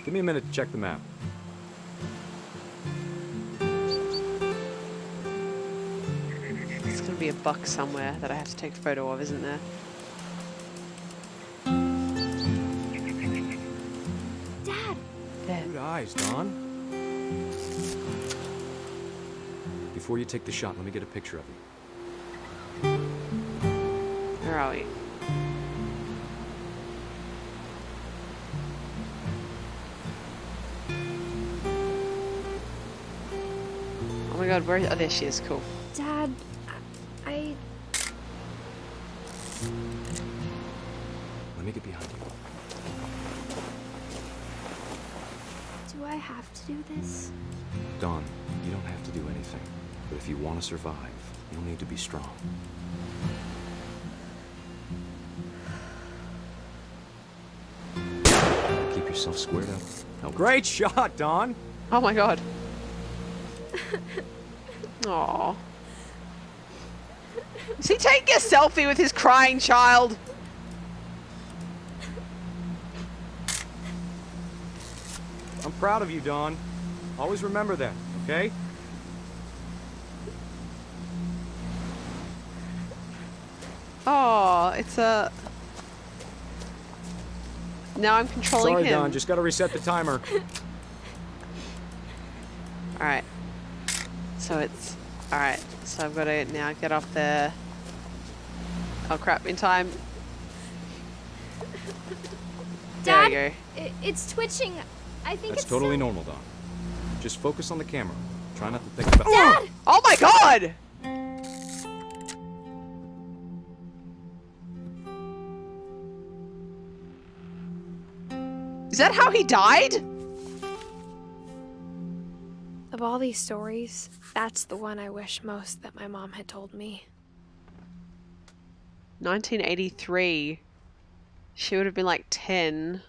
Give me a minute to check the map. There's gonna be a buck somewhere that I have to take a photo of, isn't there? Dad! There. Good eyes, Don. Before you take the shot, let me get a picture of you. Where are we? Oh my god, where? Oh, there she is. Cool. Dad, I... Let me get behind you. Do I have to do this? Don, you don't have to do anything. But if you want to survive, you'll need to be strong. Keep yourself squared up. Great shot, Don! Oh my god. Aww. Is he taking a selfie with his crying child? I'm proud of you, Don. Always remember that, okay? Oh, it's a... Now I'm controlling Sorry, him. Don. Just gotta reset the timer. Alright. So it's... Alright. So I've got to now get up there. Oh crap, in time. There Dad, we go. It's twitching. I think That's it's totally so... normal, Don. Just focus on the camera. Try not to think about... Dad! Oh my god! Is that how he died? Of all these stories, that's the one I wish most that my mom had told me. 1983. She would have been like 10.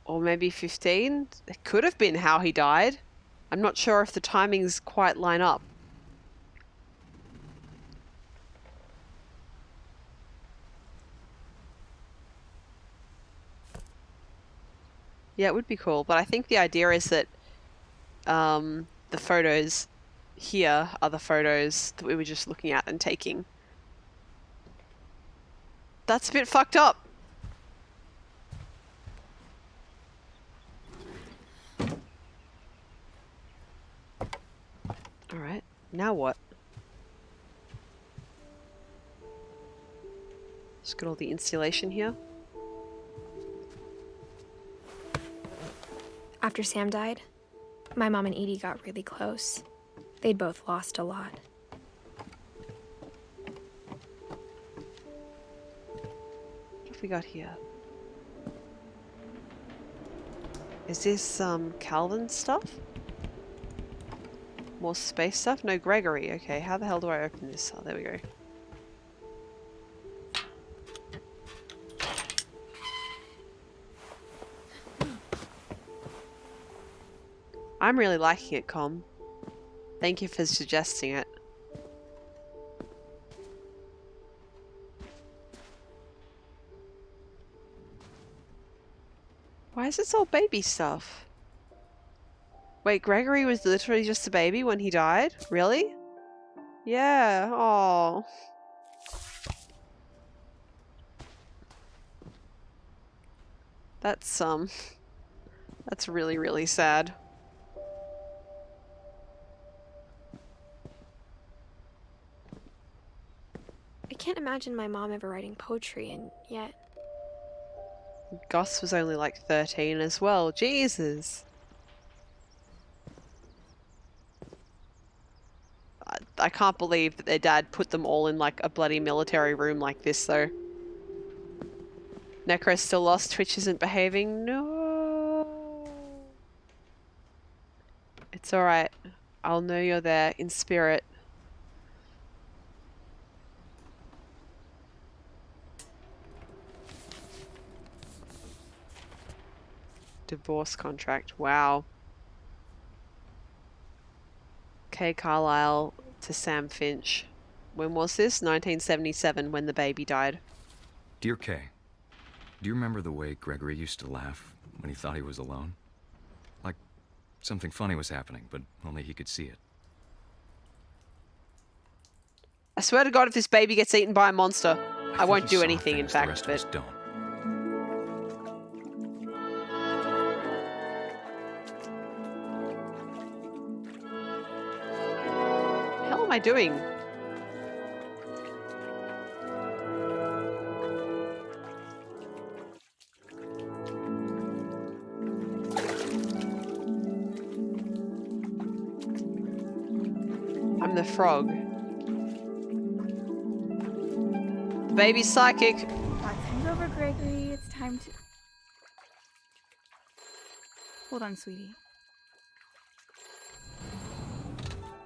Or maybe 15. It could have been how he died. I'm not sure if the timings quite line up. Yeah, it would be cool, but I think the idea is that the photos here are the photos that we were just looking at and taking. That's a bit fucked up. Alright, now what? Just got all the installation here. After Sam died, my mom and Edie got really close. They'd both lost a lot. What have we got here? Is this Calvin stuff? More space stuff? No, Gregory. Okay, how the hell do I open this? Oh, there we go. I'm really liking it, Com. Thank you for suggesting it. Why is this all baby stuff? Wait, Gregory was literally just a baby when he died? Really? Yeah, oh. That's really, really sad. I can't imagine my mom ever writing poetry, and yet... Goss was only like 13 as well. Jesus. I can't believe that their dad put them all in like a bloody military room like this though. Necro's still lost. Twitch isn't behaving. No. It's alright. I'll know you're there in spirit. Divorce contract. Wow. Kay Carlisle to Sam Finch. When was this? 1977, when the baby died. Dear Kay, do you remember the way Gregory used to laugh when he thought he was alone? Like something funny was happening, but only he could see it. I swear to God, if this baby gets eaten by a monster, I won't he do saw anything, in things the fact, rest of but... us don't. What the hell am I doing? I'm the frog. The baby's psychic. Time's over, Gregory. It's time to... Hold on, sweetie.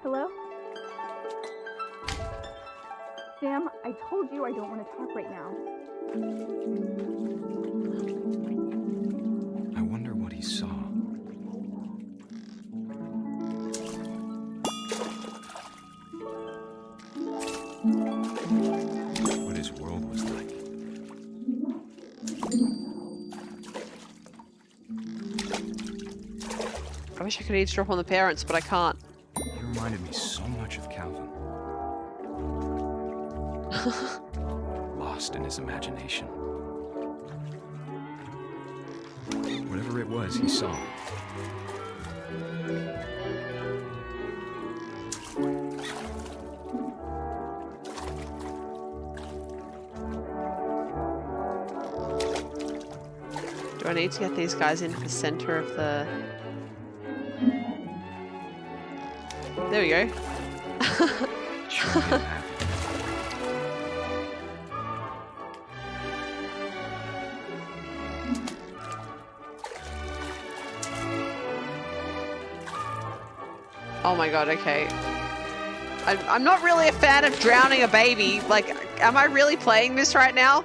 Hello? Sam, I told you I don't want to talk right now. I wonder what he saw. What his world was like. I wish I could eavesdrop on the parents, but I can't. He reminded me so much of Calvin. Lost in his imagination. Whatever it was, he saw. Do I need to get these guys into the center of the... There we go. Oh my god, okay. I'm not really a fan of drowning a baby. Like, am I really playing this right now?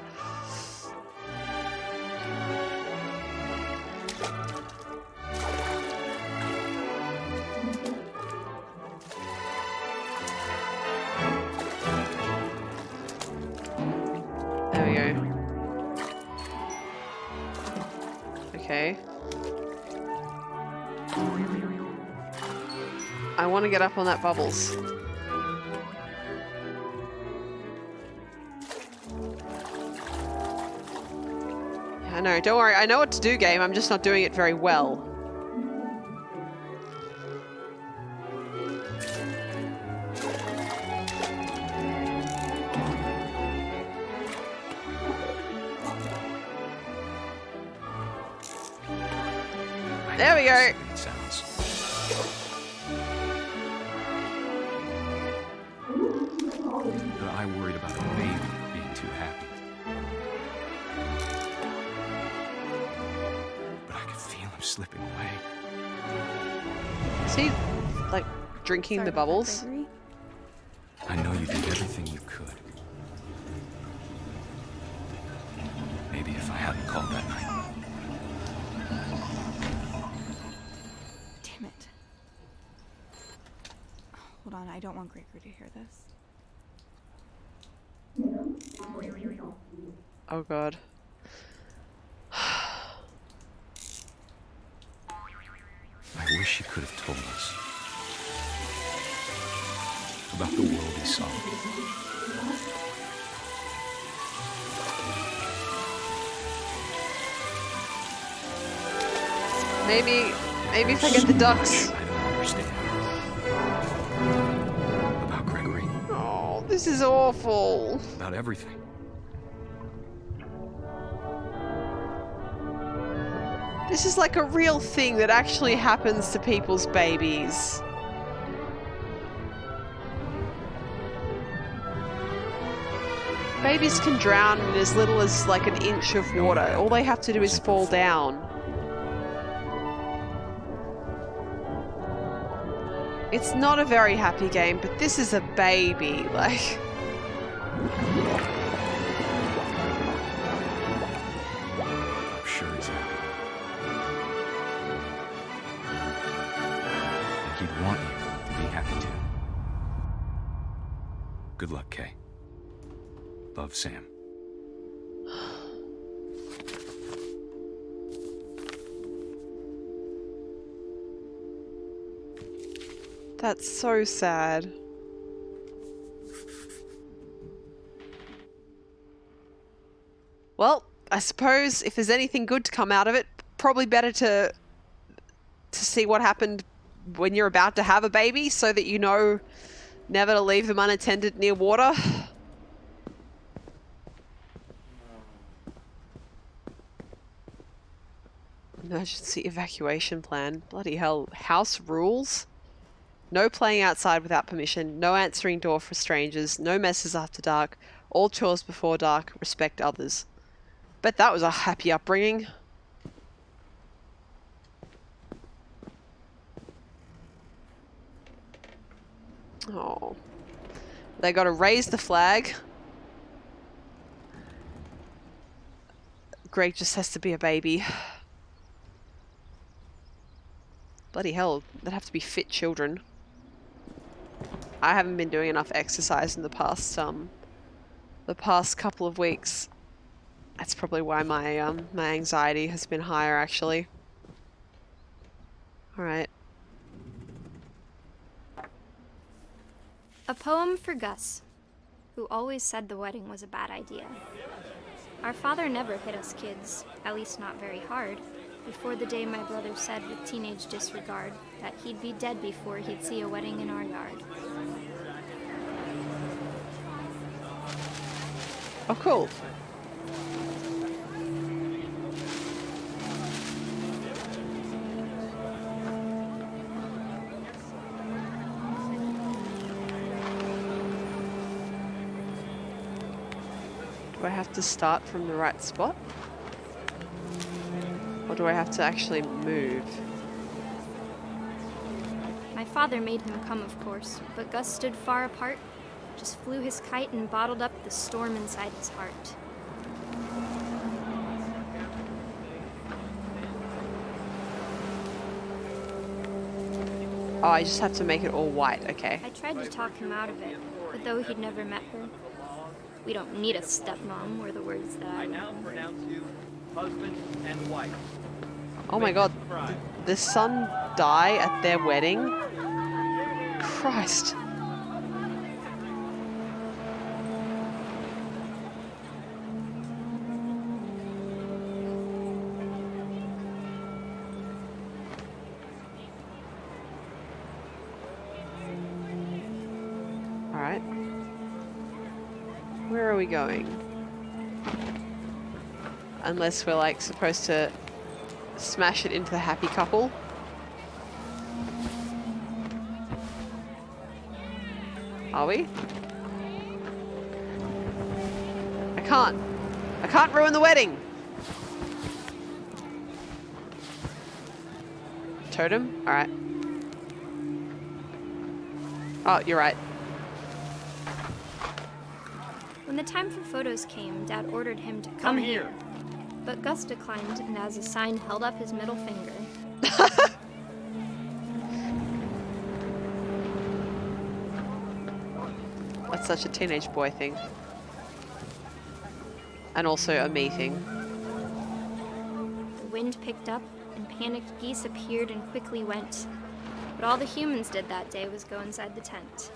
There we go. Okay. I want to get up on that bubbles. I know, don't worry. I know what to do, game. I'm just not doing it very well. There we go. But I worried about the baby being too happy. But I could feel him slipping away. Is he, like, drinking the bubbles? I know you did everything you could. Maybe if I hadn't called that night. Damn it. Hold on, I don't want Gregory to hear this. Oh god. I wish he could have told us about the world he saw. Maybe if I get the ducks. I don't understand. About Gregory. Oh, this is awful. About everything. This is like a real thing that actually happens to people's babies. Babies can drown in as little as like an inch of water. All they have to do is fall down. It's not a very happy game, but this is a baby, like... I'm sure he's happy. And he'd want you to be happy too. Good luck, Kay. Love, Sam. That's so sad. Well, I suppose if there's anything good to come out of it, probably better to see what happened when you're about to have a baby so that you know never to leave them unattended near water. Emergency evacuation plan. Bloody hell. House rules? No playing outside without permission. No answering door for strangers. No messes after dark. All chores before dark. Respect others. Bet that was a happy upbringing. Oh. They gotta raise the flag. Greg just has to be a baby. Bloody hell, they'd have to be fit children. I haven't been doing enough exercise in the past couple of weeks. That's probably why my my anxiety has been higher, actually. All right. A poem for Gus, who always said the wedding was a bad idea. Our father never hit us kids, at least not very hard, before the day my brother said with teenage disregard that he'd be dead before he'd see a wedding in our yard. Oh, cool. Do I have to start from the right spot? Or do I have to actually move? My father made him come, of course, but Gus stood far apart, just flew his kite and bottled up the storm inside his heart. Oh, I just have to make it all white, okay. I tried to talk him out of it, but though he'd never met her, we don't need a stepmom, were the words that I now pronounce you husband and wife. Oh my god, did the son die at their wedding? Christ. Alright. Where are we going? Unless we're like supposed to smash it into the happy couple. Are we? I can't ruin the wedding. Totem? Alright. Oh, you're right. When the time for photos came, Dad ordered him to come here. But Gus declined and as a sign held up his middle finger. That's such a teenage boy thing. And also a me thing. The wind picked up and panicked geese appeared and quickly went. But all the humans did that day was go inside the tent.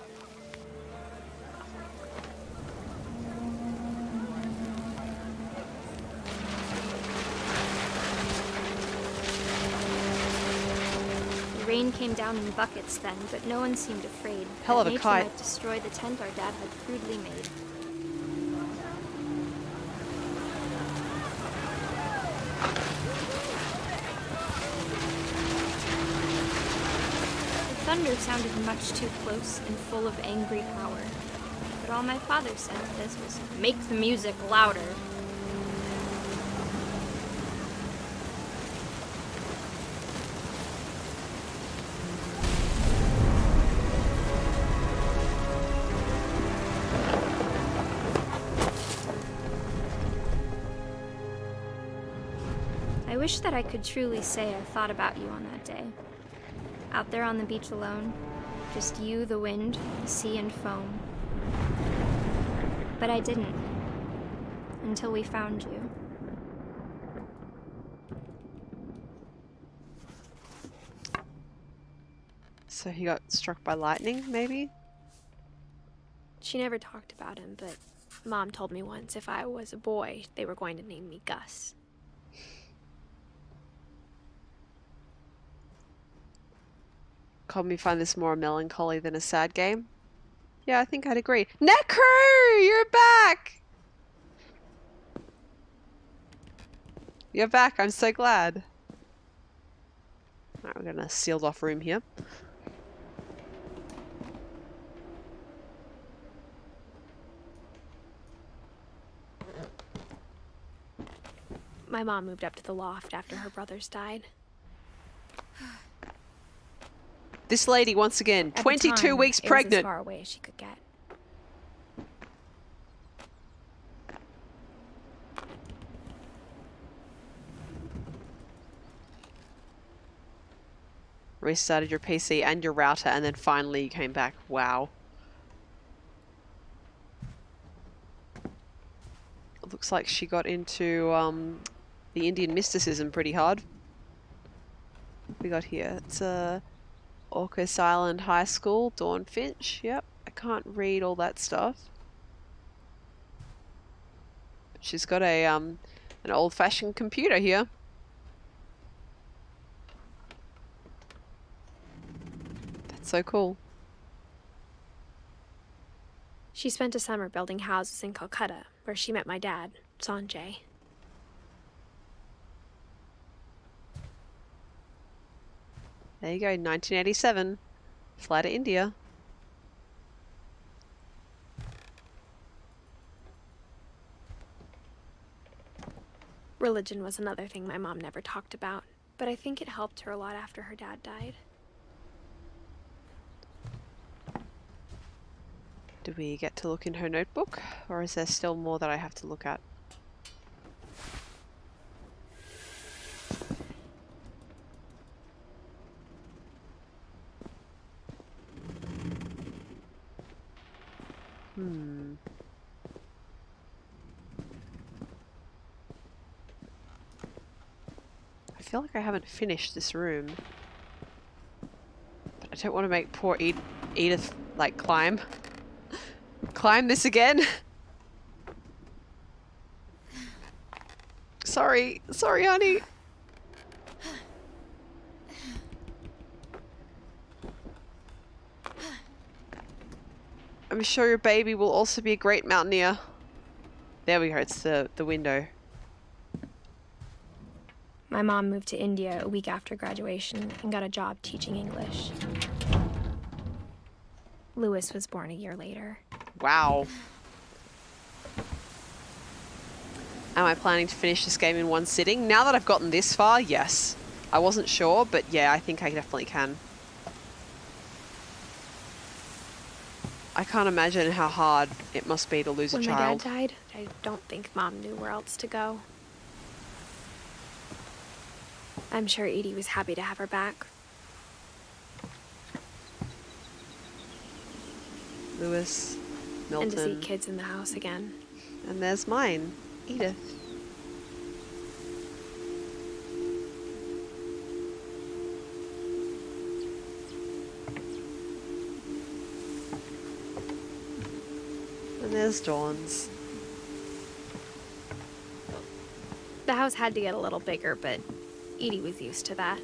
The rain came down in buckets then, but no one seemed afraid. Hell of a nature kite. might destroy the tent our dad had crudely made. The thunder sounded much too close and full of angry power. But all my father said to this was, "Make the music louder." I wish that I could truly say I thought about you on that day. Out there on the beach alone, just you, the wind, the sea, and foam. But I didn't, until we found you. So he got struck by lightning, maybe? She never talked about him, but Mom told me once if I was a boy, they were going to name me Gus. Can't we find this more melancholy than a sad game? Yeah, I think I'd agree. Necro! You're back! You're back, I'm so glad. Alright, we're gonna sealed off room here. My mom moved up to the loft after her brothers died. This lady, once again, At the 22 time, weeks it was pregnant. as far away as she could get. Restarted your PC and your router, and then finally you came back. Wow. It looks like she got into the Indian mysticism pretty hard. What we got here? It's Orcas Island High School, Dawn Finch. Yep, I can't read all that stuff. But she's got a an old-fashioned computer here. That's so cool. She spent a summer building houses in Calcutta, where she met my dad, Sanjay. There you go, 1987. Fly to India. Religion was another thing my mom never talked about, but I think it helped her a lot after her dad died. Do we get to look in her notebook, or is there still more that I have to look at? I feel like I haven't finished this room. But I don't want to make poor Edith, like, climb this again. Sorry, honey. I'm sure your baby will also be a great mountaineer. There we go, it's the window. My mom moved to India a week after graduation and got a job teaching English. Lewis was born a year later. Wow. Am I planning to finish this game in one sitting? Now that I've gotten this far, yes. I wasn't sure, but yeah, I think I definitely can. I can't imagine how hard it must be to lose a child. When my dad died, I don't think Mom knew where else to go. I'm sure Edie was happy to have her back. Lewis, Milton. And to see kids in the house again. And there's mine, Edith. And there's Dawn's. The house had to get a little bigger, but Edie was used to that.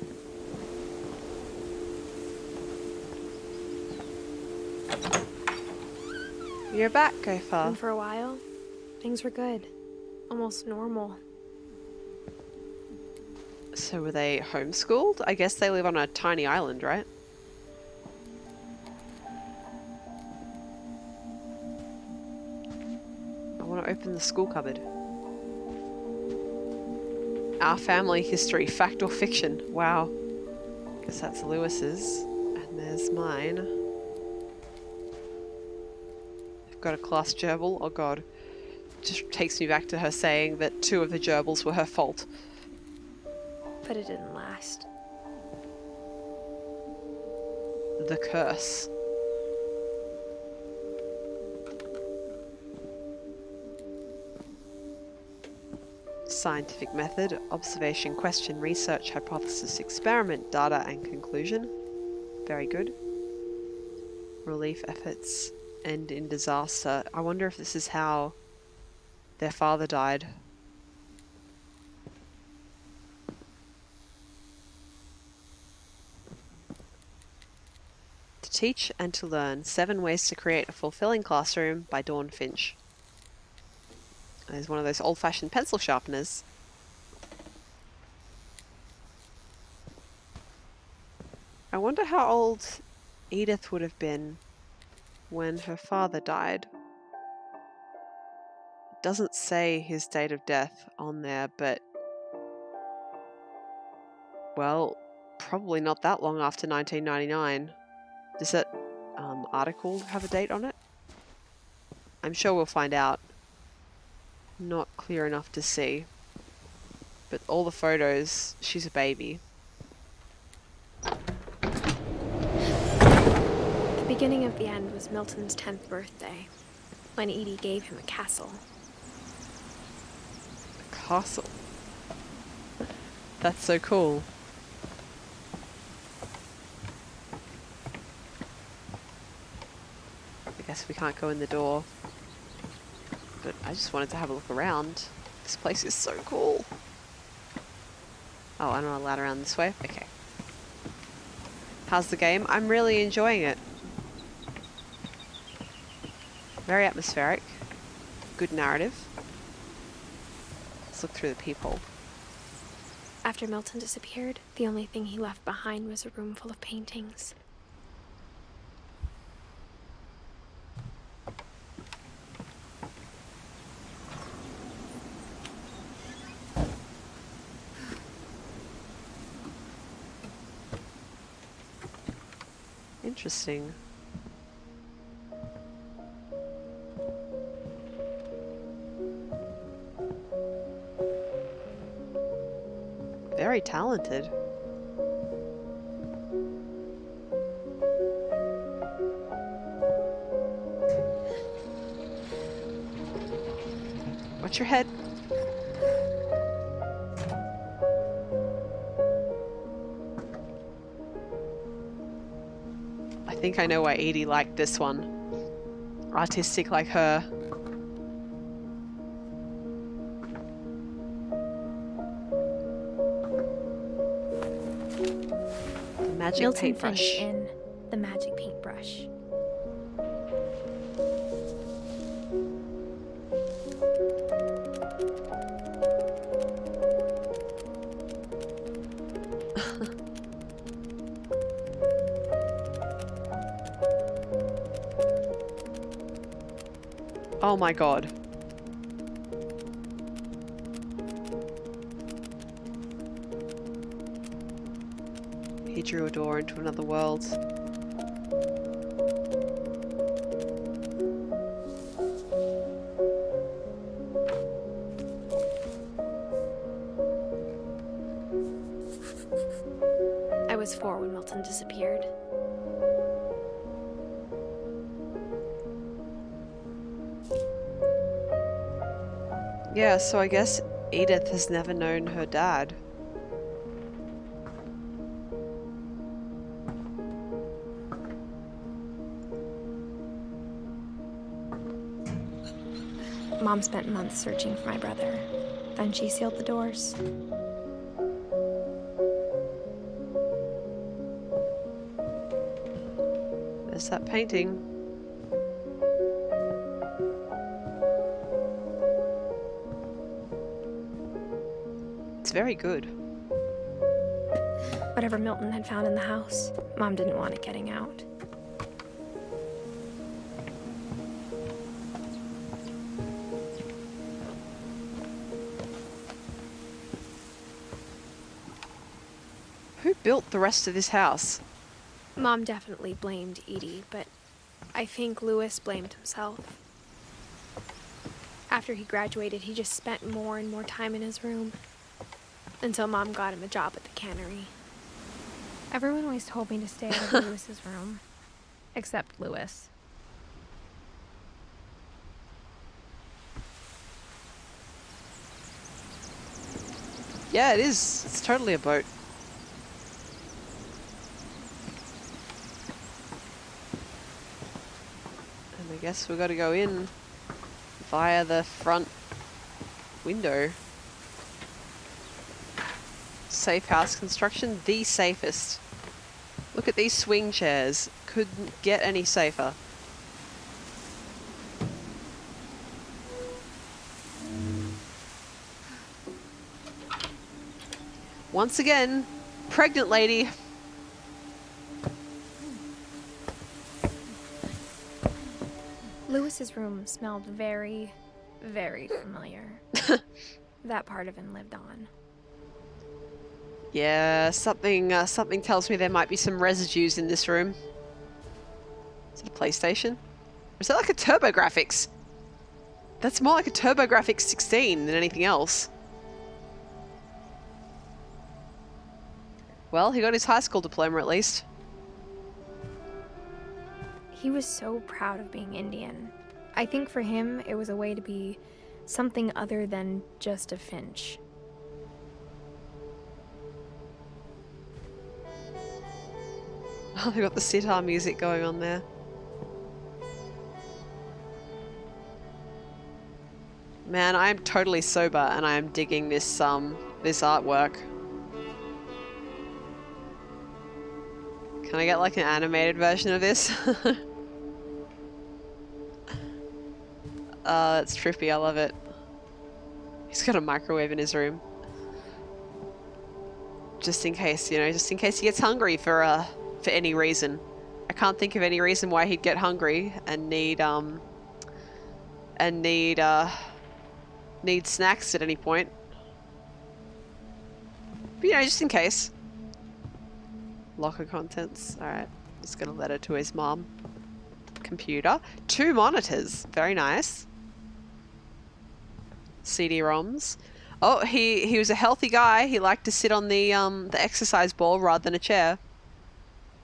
You're back, Gopher. And for a while, things were good. Almost normal. So were they homeschooled? I guess they live on a tiny island, right? I want to open the school cupboard. Our family history, fact or fiction? Wow. Guess that's Lewis's. And there's mine. I've got a class gerbil. Oh god. Just takes me back to her saying that 2 of the gerbils were her fault. But it didn't last. The curse. Scientific method, observation, question, research, hypothesis, experiment, data, and conclusion. Very good. Relief efforts end in disaster. I wonder if this is how their father died. To Teach and to Learn, 7 Ways to Create a Fulfilling Classroom by Dawn Finch. There's one of those old-fashioned pencil sharpeners. I wonder how old Edith would have been when her father died. It doesn't say his date of death on there, but well, probably not that long after 1999. Does that article have a date on it? I'm sure we'll find out. Not clear enough to see. But all the photos, she's a baby. The beginning of the end was Milton's 10th birthday, when Edie gave him a castle. A castle? That's so cool. I guess we can't go in the door. But I just wanted to have a look around. This place is so cool. Oh, I'm not allowed around this way? Okay. How's the game? I'm really enjoying it. Very atmospheric. Good narrative. Let's look through the people. After Milton disappeared, the only thing he left behind was a room full of paintings. Interesting. Very talented. Watch your head. I think I know why Edie liked this one. Artistic like her. The magic Milton paintbrush. Finch in The Magic Paintbrush. Oh my god. He drew a door into another world. I was 4 when Milton disappeared. Yeah, so I guess Edith has never known her dad. Mom spent months searching for my brother. Then she sealed the doors. There's that painting. It's very good. Whatever Milton had found in the house, Mom didn't want it getting out. Who built the rest of this house? Mom definitely blamed Edie, but I think Lewis blamed himself. After he graduated, he just spent more and more time in his room. Until Mom got him a job at the cannery. Everyone always told me to stay out of Lewis's room. Except Lewis. Yeah, it is. It's totally a boat. And I guess we've got to go in via the front window. Safe house construction, the safest. Look at these swing chairs. Couldn't get any safer. Once again, pregnant lady. Lewis's room smelled very, very familiar. That part of him lived on. Yeah, something tells me there might be some residues in this room. Is it a PlayStation? Or is that like a TurboGrafx? That's more like a TurboGrafx 16 than anything else. Well, he got his high school diploma at least. He was so proud of being Indian. I think for him, it was a way to be something other than just a Finch. Oh, they got the sitar music going on there. Man, I am totally sober and I am digging this this artwork. Can I get like an animated version of this? That's trippy, I love it. He's got a microwave in his room. Just in case, you know, just in case he gets hungry for any reason. I can't think of any reason why he'd get hungry and need snacks at any point. But you know, just in case. Locker contents. Alright. Just got a letter to his mom. Computer. 2 monitors. Very nice. CD-ROMs. Oh, he was a healthy guy. He liked to sit on the exercise ball rather than a chair.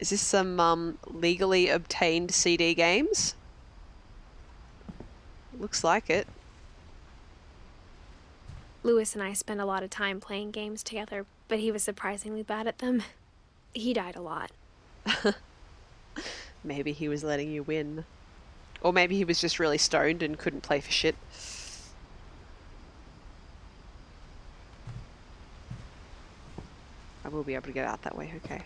Is this some legally obtained CD games? Looks like it. Lewis and I spent a lot of time playing games together, but he was surprisingly bad at them. He died a lot. Maybe he was letting you win. Or maybe he was just really stoned and couldn't play for shit. I will be able to get out that way, okay.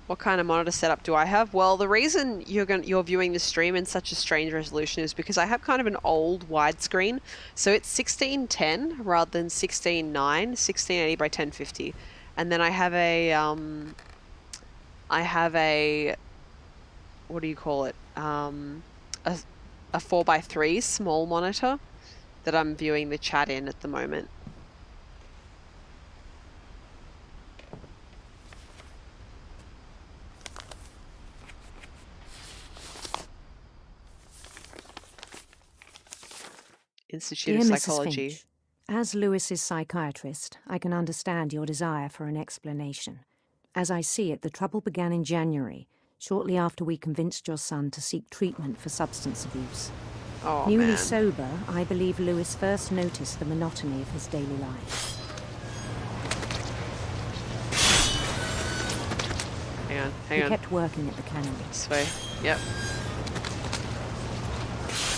What kind of monitor setup do I have? Well, the reason you're viewing the stream in such a strange resolution is because I have kind of an old widescreen. So it's 1610 rather than 16:9, 1680 by 1050. And then I have a what do you call it? A 4:3 small monitor that I'm viewing the chat in at the moment. Institute of Psychology. Mrs. Finch, as Lewis's psychiatrist, I can understand your desire for an explanation. As I see it, the trouble began in January, shortly after we convinced your son to seek treatment for substance abuse. Oh, Newly man. sober, I believe Lewis first noticed the monotony of his daily life. Hang on. He kept working at the cannery. This way. Yep.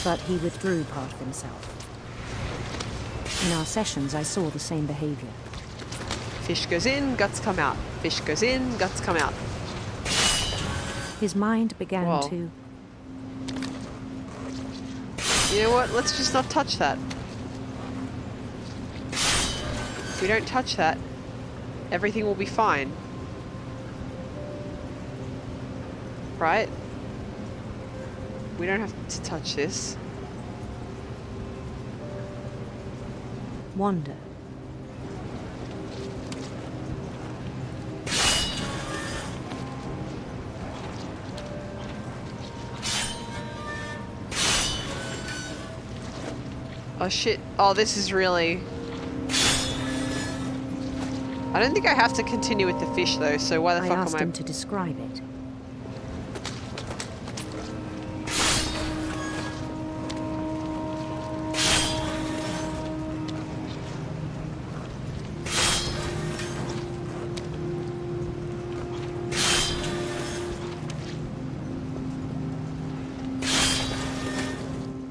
But he withdrew part of himself. In our sessions, I saw the same behavior. Fish goes in, guts come out. Fish goes in, guts come out. His mind began Whoa. to... You know what? Let's just not touch that. If we don't touch that, everything will be fine. Right? We don't have to touch this. wander. Oh shit. Oh, this is really... I don't think I have to continue with the fish though, so why the fuck am I... I asked him to describe it.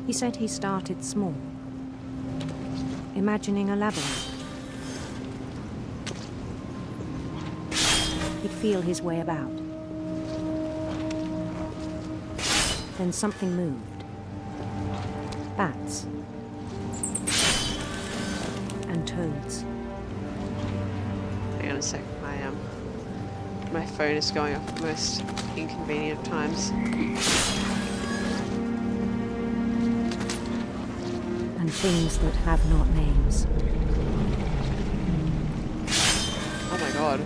He said he started small. imagining a labyrinth. He'd feel his way about. Then something moved. Bats. And toads. Hang on a sec. My phone is going off at the most inconvenient of times. And things that have not names. Oh my god.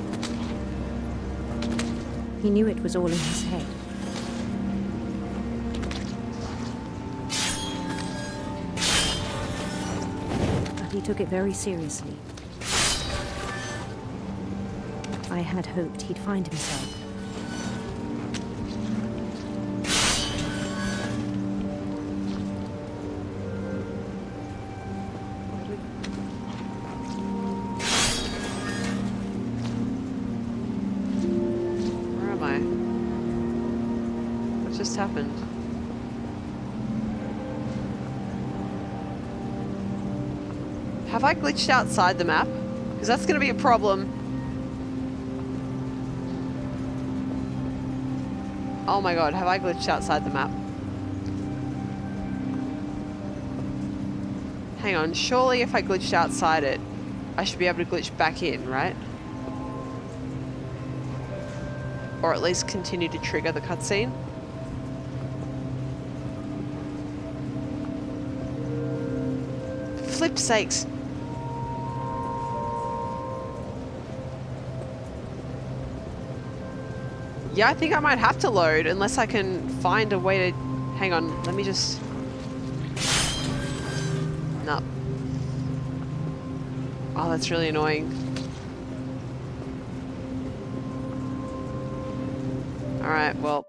He knew it was all in his head. But he took it very seriously. I had hoped he'd find himself. Where am I? What just happened? Have I glitched outside the map? Because that's going to be a problem. Oh my god, have I glitched outside the map? Hang on, surely if I glitched outside it, I should be able to glitch back in, right? Or at least continue to trigger the cutscene. For flip's sakes. Yeah, I think I might have to load unless I can find a way to... Hang on, let me just... No. Oh, that's really annoying. Alright, well...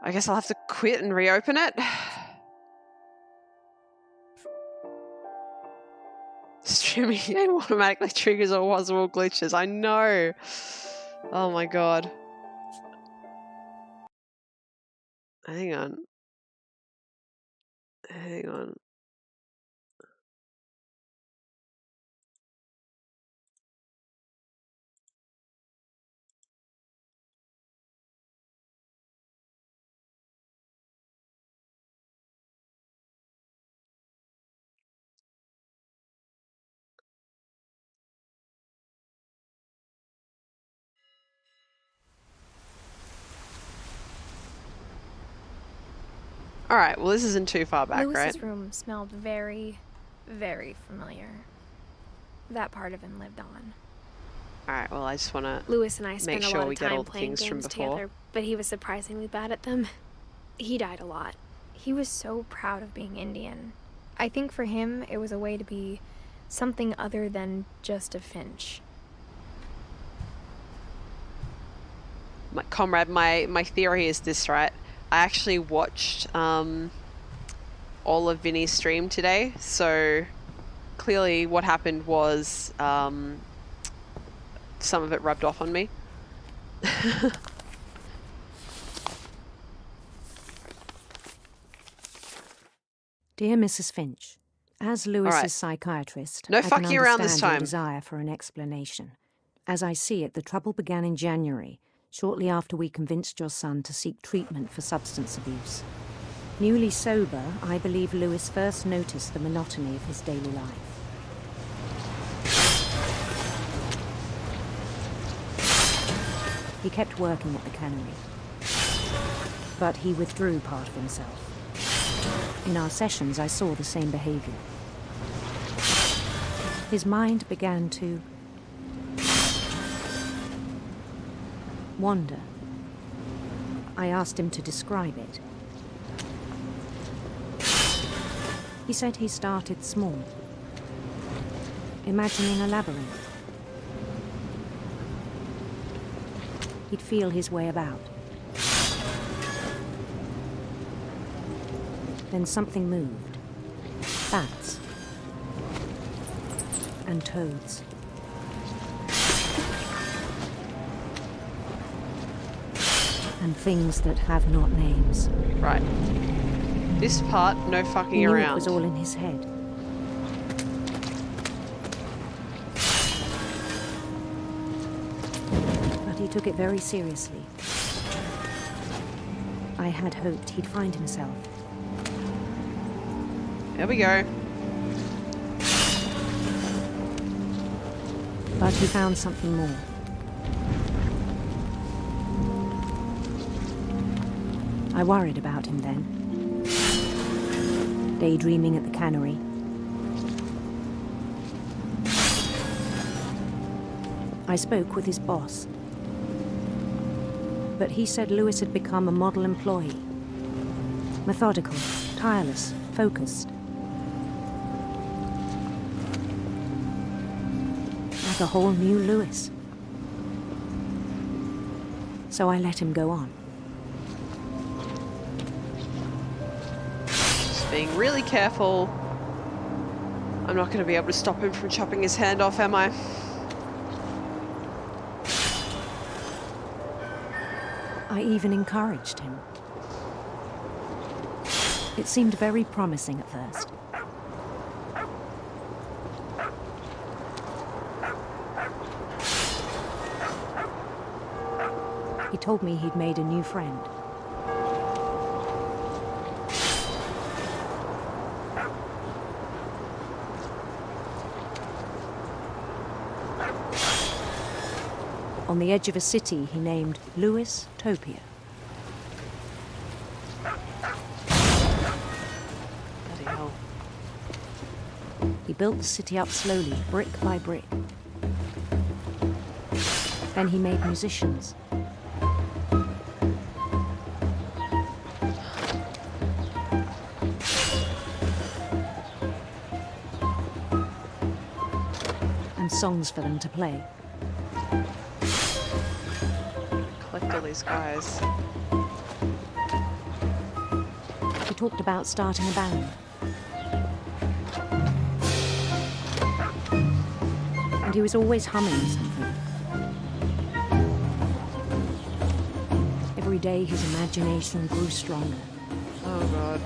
I guess I'll have to quit and reopen it. Streaming game automatically triggers all possible glitches. I know! Oh my god. Hang on. Hang on. Alright, well this isn't too far back, Lewis's right? room smelled very, very familiar. That part of him lived on. Alright, well I just want to Lewis and I make spent a sure lot we of get all time the playing things from games before. together, but he was surprisingly bad at them. He died a lot. He was so proud of being Indian. I think for him, it was a way to be something other than just a Finch. My comrade, my theory is this, right? I actually watched all of Vinny's stream today, so clearly what happened was some of it rubbed off on me. Dear Mrs. Finch, as Lewis's Alright. psychiatrist, No I can fucking around this understand your time. desire for an explanation. As I see it, the trouble began in January, shortly after we convinced your son to seek treatment for substance abuse. Newly sober, I believe Lewis first noticed the monotony of his daily life. He kept working at the cannery, but he withdrew part of himself. In our sessions, I saw the same behavior. His mind began to wander. I asked him to describe it. He said he started small, imagining a labyrinth. He'd feel his way about. Then something moved. Bats. And toads. And things that have not names. Right. This part, no fucking He knew around. it was all in his head. took it very seriously. I had hoped he'd find himself. There we go. But he found something more. I worried about him then. Daydreaming at the cannery. I spoke with his boss. But he said Lewis had become a model employee. Methodical, tireless, focused. Like a whole new Lewis. So I let him go on. Just being really careful. I'm not going to be able to stop him from chopping his hand off, am I? I even encouraged him. It seemed very promising at first. He told me he'd made a new friend. On the edge of a city he named Lewis Topia. Bloody hell. He built the city up slowly, brick by brick. Then he made musicians. And songs for them to play. Collect all these guys. He talked about starting a band. And he was always humming something. Every day his imagination grew stronger. Oh God.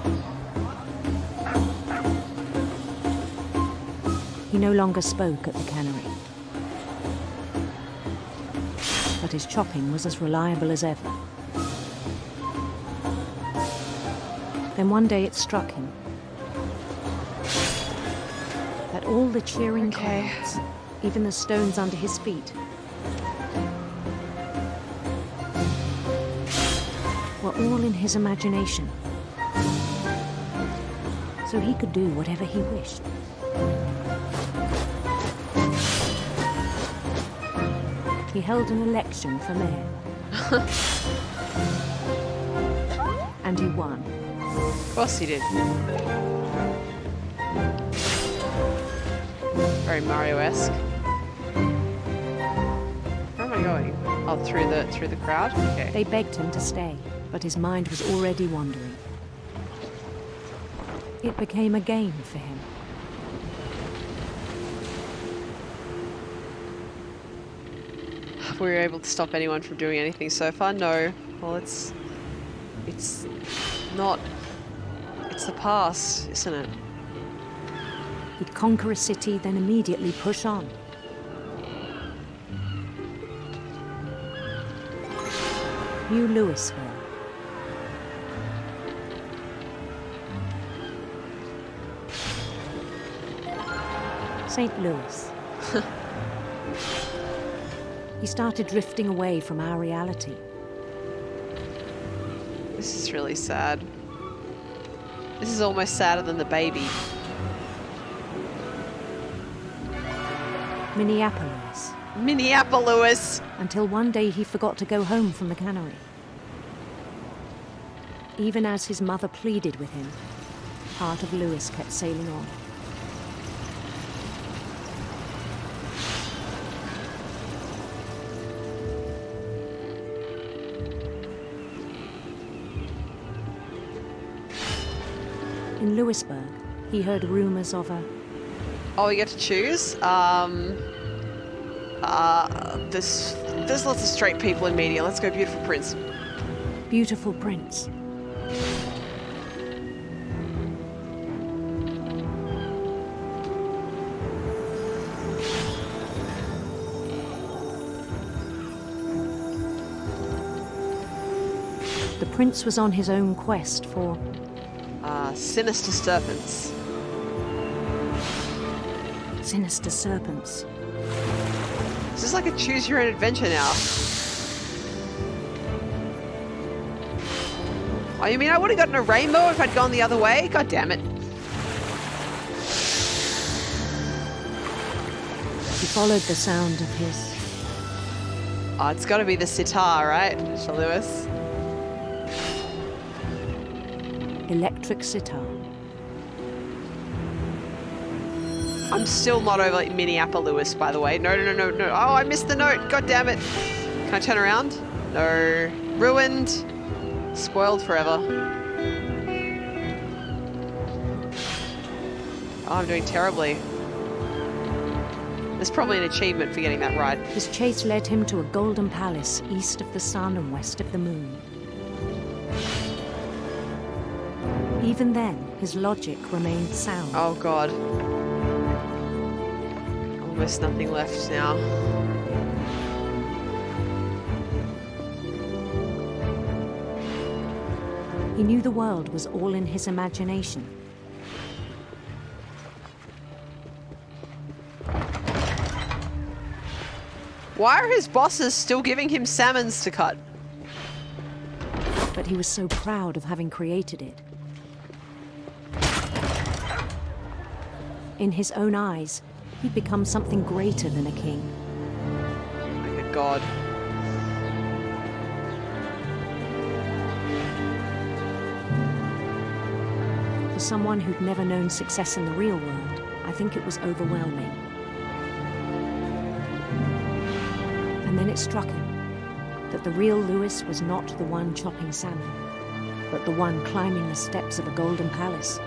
He no longer spoke at the cannery. But his chopping was as reliable as ever. Then one day it struck him that all the cheering crowds, even the stones under his feet, were all in his imagination. So he could do whatever he wished. He held an election for mayor. And he won. Of course he did. Very Mario-esque. Where am I going? Oh, through the crowd? Okay. They begged him to stay, but his mind was already wandering. It became a game for him. Were we able to stop anyone from doing anything so far? No. Well, it's not. It's the past, isn't it? He'd conquer a city, then immediately push on. New Louisville. St. Louis. He started drifting away from our reality. This is really sad. This is almost sadder than the baby. Minneapolis. Minneapolis! Until one day he forgot to go home from the cannery. Even as his mother pleaded with him, part of Lewis kept sailing on. In Lewisburg, he heard rumors of a... Oh, we get to choose? There's lots of straight people in media. Let's go Beautiful Prince. Beautiful Prince. The prince was on his own quest for... sinister serpents. Sinister serpents. This is like a choose your own adventure now. Oh, you mean I would have gotten a rainbow if I'd gone the other way? God damn it. He followed the sound of his... Oh, it's got to be the sitar, right, Lewis? electric sitar. I'm still not over Minneapolis, by the way. No. Oh, I missed the note. God damn it. Can I turn around? No. Ruined. Spoiled forever. Oh, I'm doing terribly. There's probably an achievement for getting that right. His chase led him to a golden palace east of the sun and west of the moon. Even then, his logic remained sound. Oh, God. Almost nothing left now. He knew the world was all in his imagination. Why are his bosses still giving him salmons to cut? But he was so proud of having created it. In his own eyes, he'd become something greater than a king. Like a god. For someone who'd never known success in the real world, I think it was overwhelming. And then it struck him that the real Lewis was not the one chopping salmon, but the one climbing the steps of a golden palace.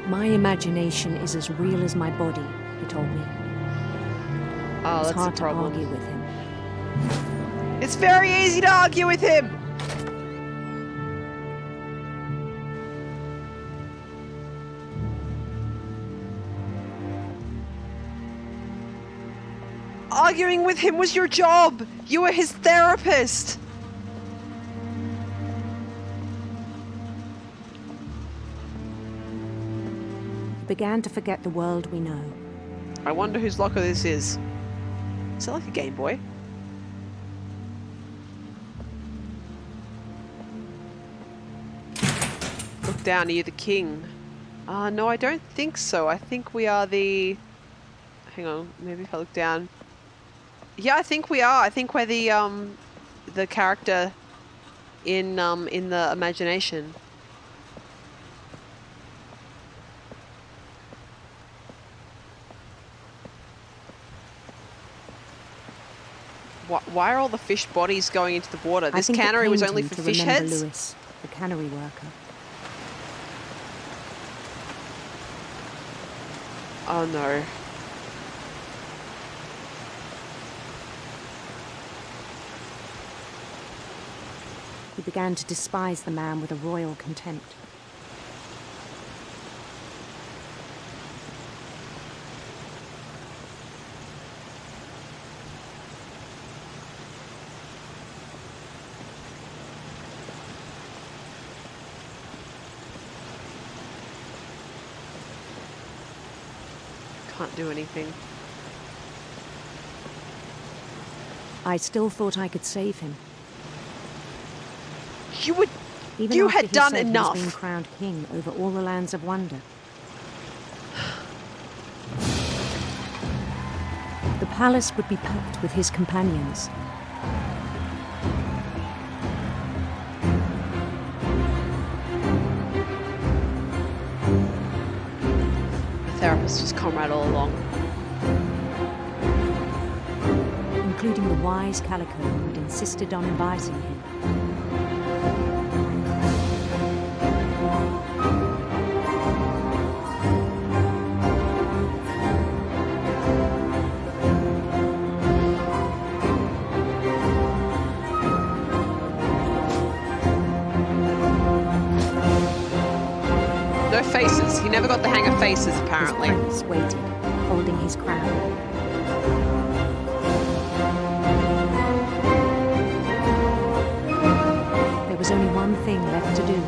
My imagination is as real as my body, he told me. Oh, it's that's hard the to problem. argue with him. It's very easy to argue with him! Arguing with him was your job! You were his therapist! He began to forget the world we know. I wonder whose locker this is. Is that like a Game Boy? Look down, are you the king? No, I don't think so. I think we are the... Hang on, maybe if I look down. Yeah, I think we are. I think we're the character in the imagination. Why are all the fish bodies going into the water? This cannery was only for fish heads? Lewis, the cannery worker. Oh no. He began to despise the man with a royal contempt. Can't do anything. I still thought I could save him. You Even after had he done said enough. He was being crowned king over all the lands of wonder. The palace would be packed with his companions. The therapist was comrade all along. Including the wise Calico who'd insisted on inviting him. No faces. He never got the hang of faces, apparently. His prince waited. holding his crown. There was only one thing left to do.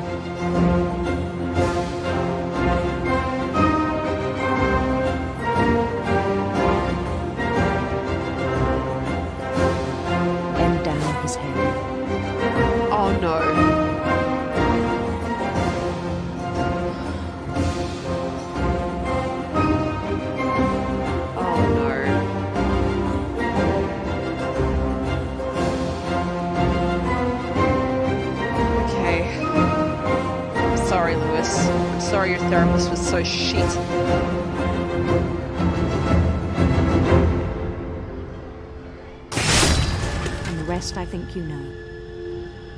Bend down his head. Oh no. I'm sorry your therapist was so shit. And the rest I think you know.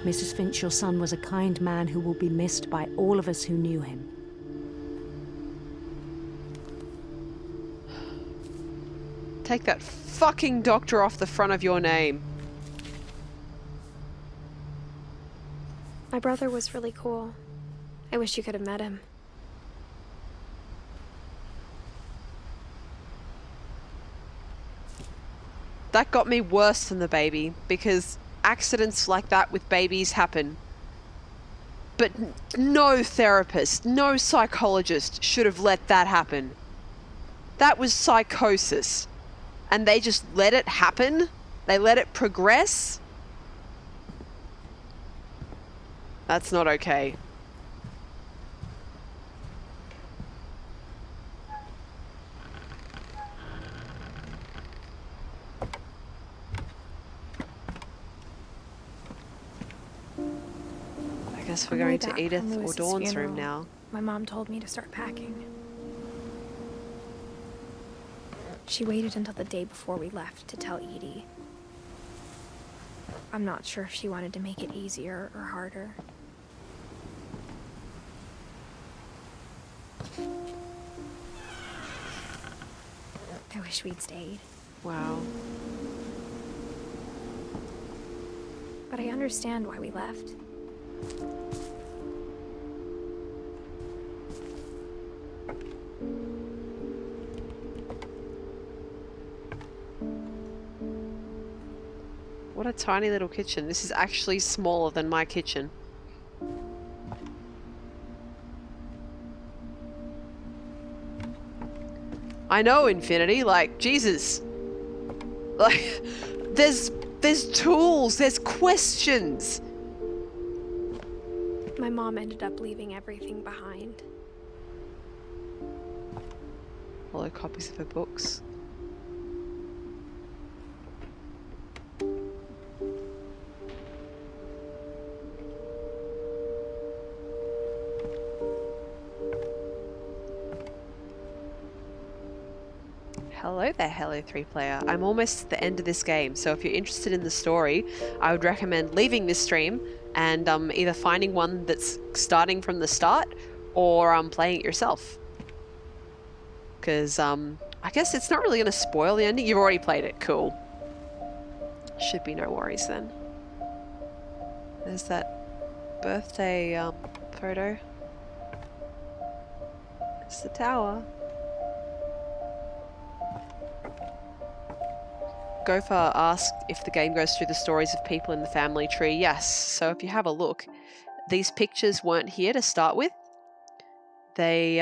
Mrs. Finch, your son was a kind man who will be missed by all of us who knew him. Take that fucking doctor off the front of your name. My brother was really cool. I wish you could have met him. That got me worse than the baby, because accidents like that with babies happen. But no therapist, no psychologist should have let that happen. That was psychosis. And they just let it happen? They let it progress? That's not okay. I guess we're going to Edith or Dawn's room now. My mom told me to start packing. She waited until the day before we left to tell Edie. I'm not sure if she wanted to make it easier or harder. I wish we'd stayed. Wow. But I understand why we left. What a tiny little kitchen. This is actually smaller than my kitchen. I know, Infinity, like, Jesus. Like, there's tools, there's questions. My mom ended up leaving everything behind. All the copies of her books. Hello there, Hello 3 player. I'm almost at the end of this game, so if you're interested in the story, I would recommend leaving this stream and either finding one that's starting from the start or playing it yourself. Because I guess it's not really going to spoil the ending. You've already played it. Cool. Should be no worries then. There's that birthday photo. It's the tower. Gopher asked if the game goes through the stories of people in the family tree. Yes, so if you have a look, these pictures weren't here to start with. They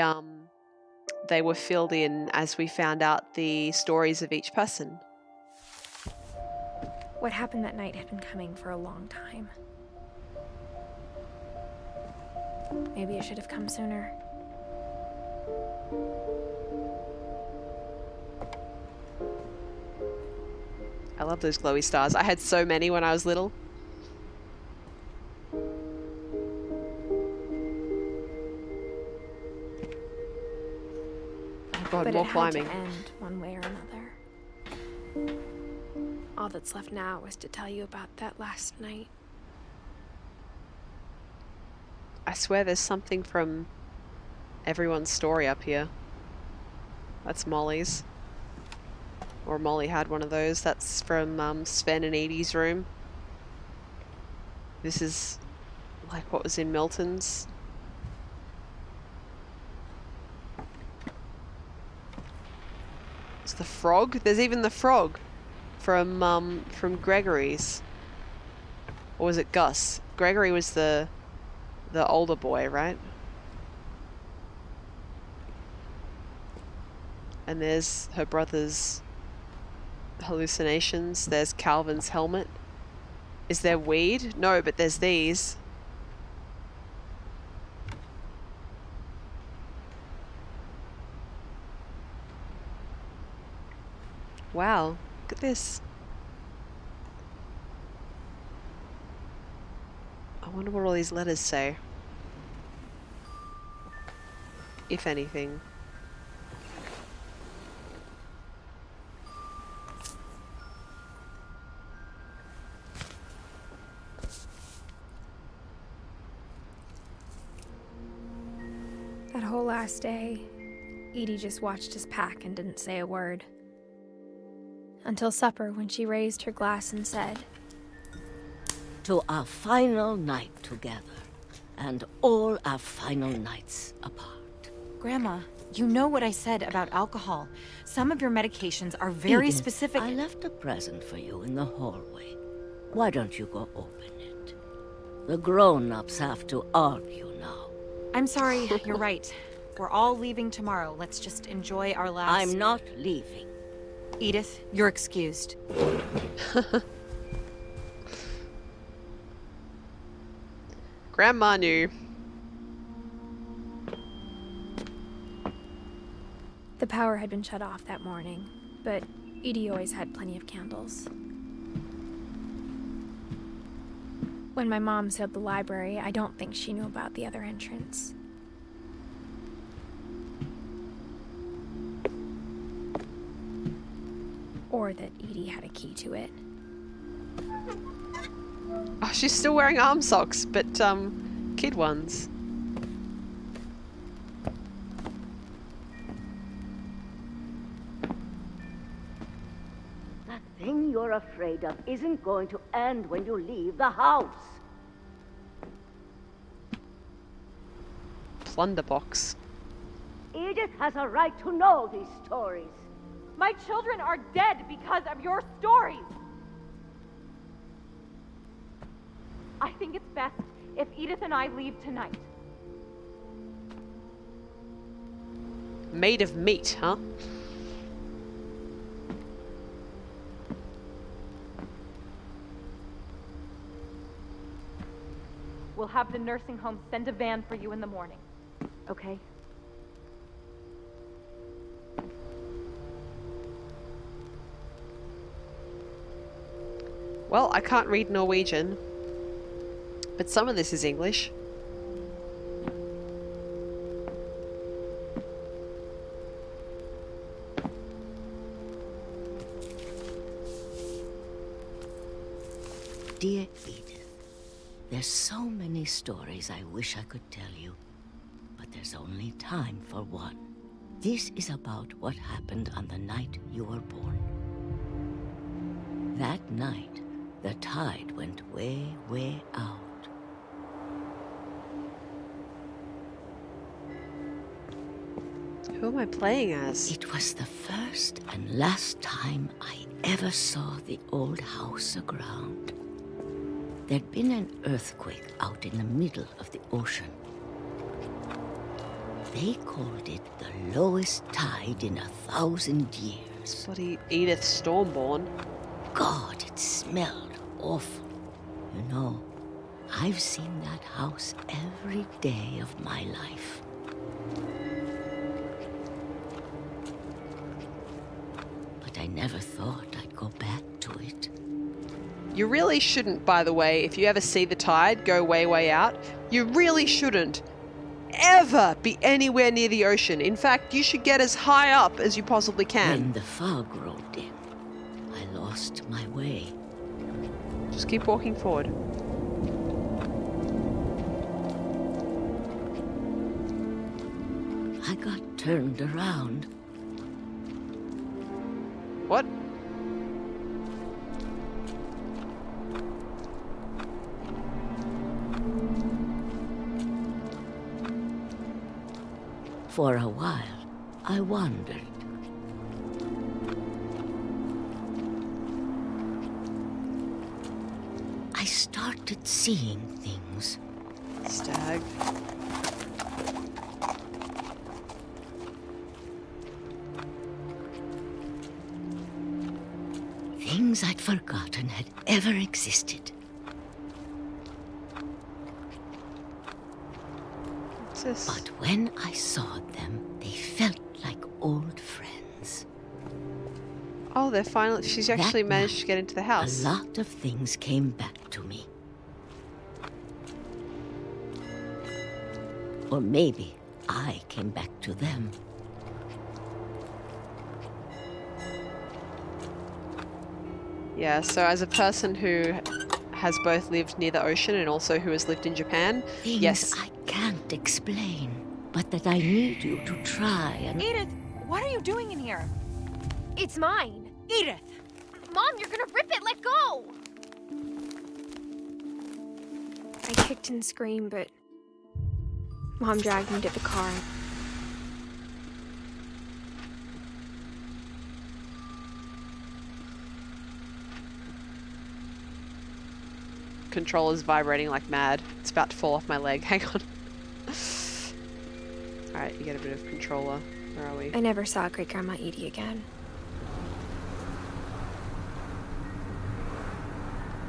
were filled in as we found out the stories of each person. What happened that night had been coming for a long time. Maybe it should have come sooner. I love those glowy stars. I had so many when I was little. Oh god, But more it climbing. had to end one way or another. All that's left now is to tell you about that last night. I swear there's something from everyone's story up here. That's Molly's. Or Molly had one of those. That's from Sven and Edie's room. This is like what was in Milton's. It's the frog. There's even the frog from Gregory's. Or was it Gus? Gregory was the older boy, right? And there's her brother's hallucinations. There's Calvin's helmet. Is there weed? No, but there's these. Wow, look at this. I wonder what all these letters say. If anything. That whole last day, Edie just watched us pack and didn't say a word. Until supper, when she raised her glass and said, "To our final night together, and all our final nights apart." Grandma, you know what I said about alcohol. Some of your medications are very Edith, specific. I left a present for you in the hallway. Why don't you go open it? The grown-ups have to argue now. I'm sorry, you're right. We're all leaving tomorrow. Let's just enjoy our last... I'm not leaving. Edith, you're excused. Grandma knew. the power had been shut off that morning, but Edie always had plenty of candles. When my mom sealed the library, I don't think she knew about the other entrance. Or that Edie had a key to it. Oh, she's still wearing arm socks, but, kid ones. That thing you're afraid of isn't going to end when you leave the house. Plunderbox. Edith has a right to know these stories. My children are dead because of your stories. I think it's best if Edith and I leave tonight. Made of meat, huh? We'll have the nursing home send a van for you in the morning. Okay? Well, I can't read Norwegian, but some of this is English. Dear Edith, there's so many stories I wish I could tell you, but there's only time for one. This is about what happened on the night you were born. That night, the tide went way, way out. Who am I playing as? It was the first and last time I ever saw the old house aground. There'd been an earthquake out in the middle of the ocean. They called it the lowest tide in 1,000 years. Bloody Edith Stormborn. God, it smelled awful. You know, I've seen that house every day of my life. But I never thought I'd go back to it. You really shouldn't, by the way, if you ever see the tide go way, way out, you really shouldn't ever be anywhere near the ocean. In fact, you should get as high up as you possibly can. When the fog rolled in, I lost my way. Just keep walking forward. I got turned around. What? For a while, I wondered. I started seeing things. Stag. Things I'd forgotten had ever existed. What's this? But when I saw them, they felt like old friends. Oh, they're finally... She's actually That managed night, to get into the house. A lot of things came back to me. Or maybe I came back to them. Yeah, so as a person who has both lived near the ocean and also who has lived in Japan, Things yes. I can't explain, but that I need you to try and... Edith, what are you doing in here? It's mine. Edith! Mom, you're gonna rip it! Let go! I kicked and screamed, but Mom dragged me to the car. Controller's vibrating like mad. It's about to fall off my leg. Hang on. Alright, you get a bit of controller. Where are we? I never saw Great Grandma Edie again.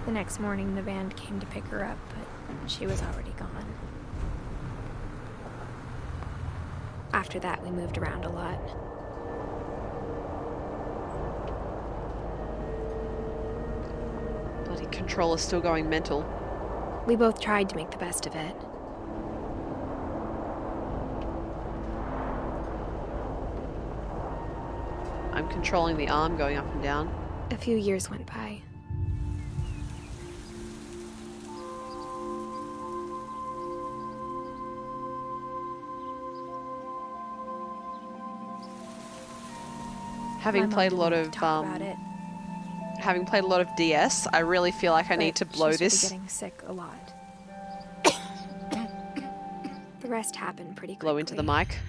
The next morning, the band came to pick her up, but she was already gone. After that, we moved around a lot. Bloody controller's still going mental. We both tried to make the best of it. I'm controlling the arm going up and down. A few years went by. Having played a lot of having played a lot of DS, I really feel like I need to blow she's this. Getting sick a lot. The rest happened pretty quickly. Blow into the mic.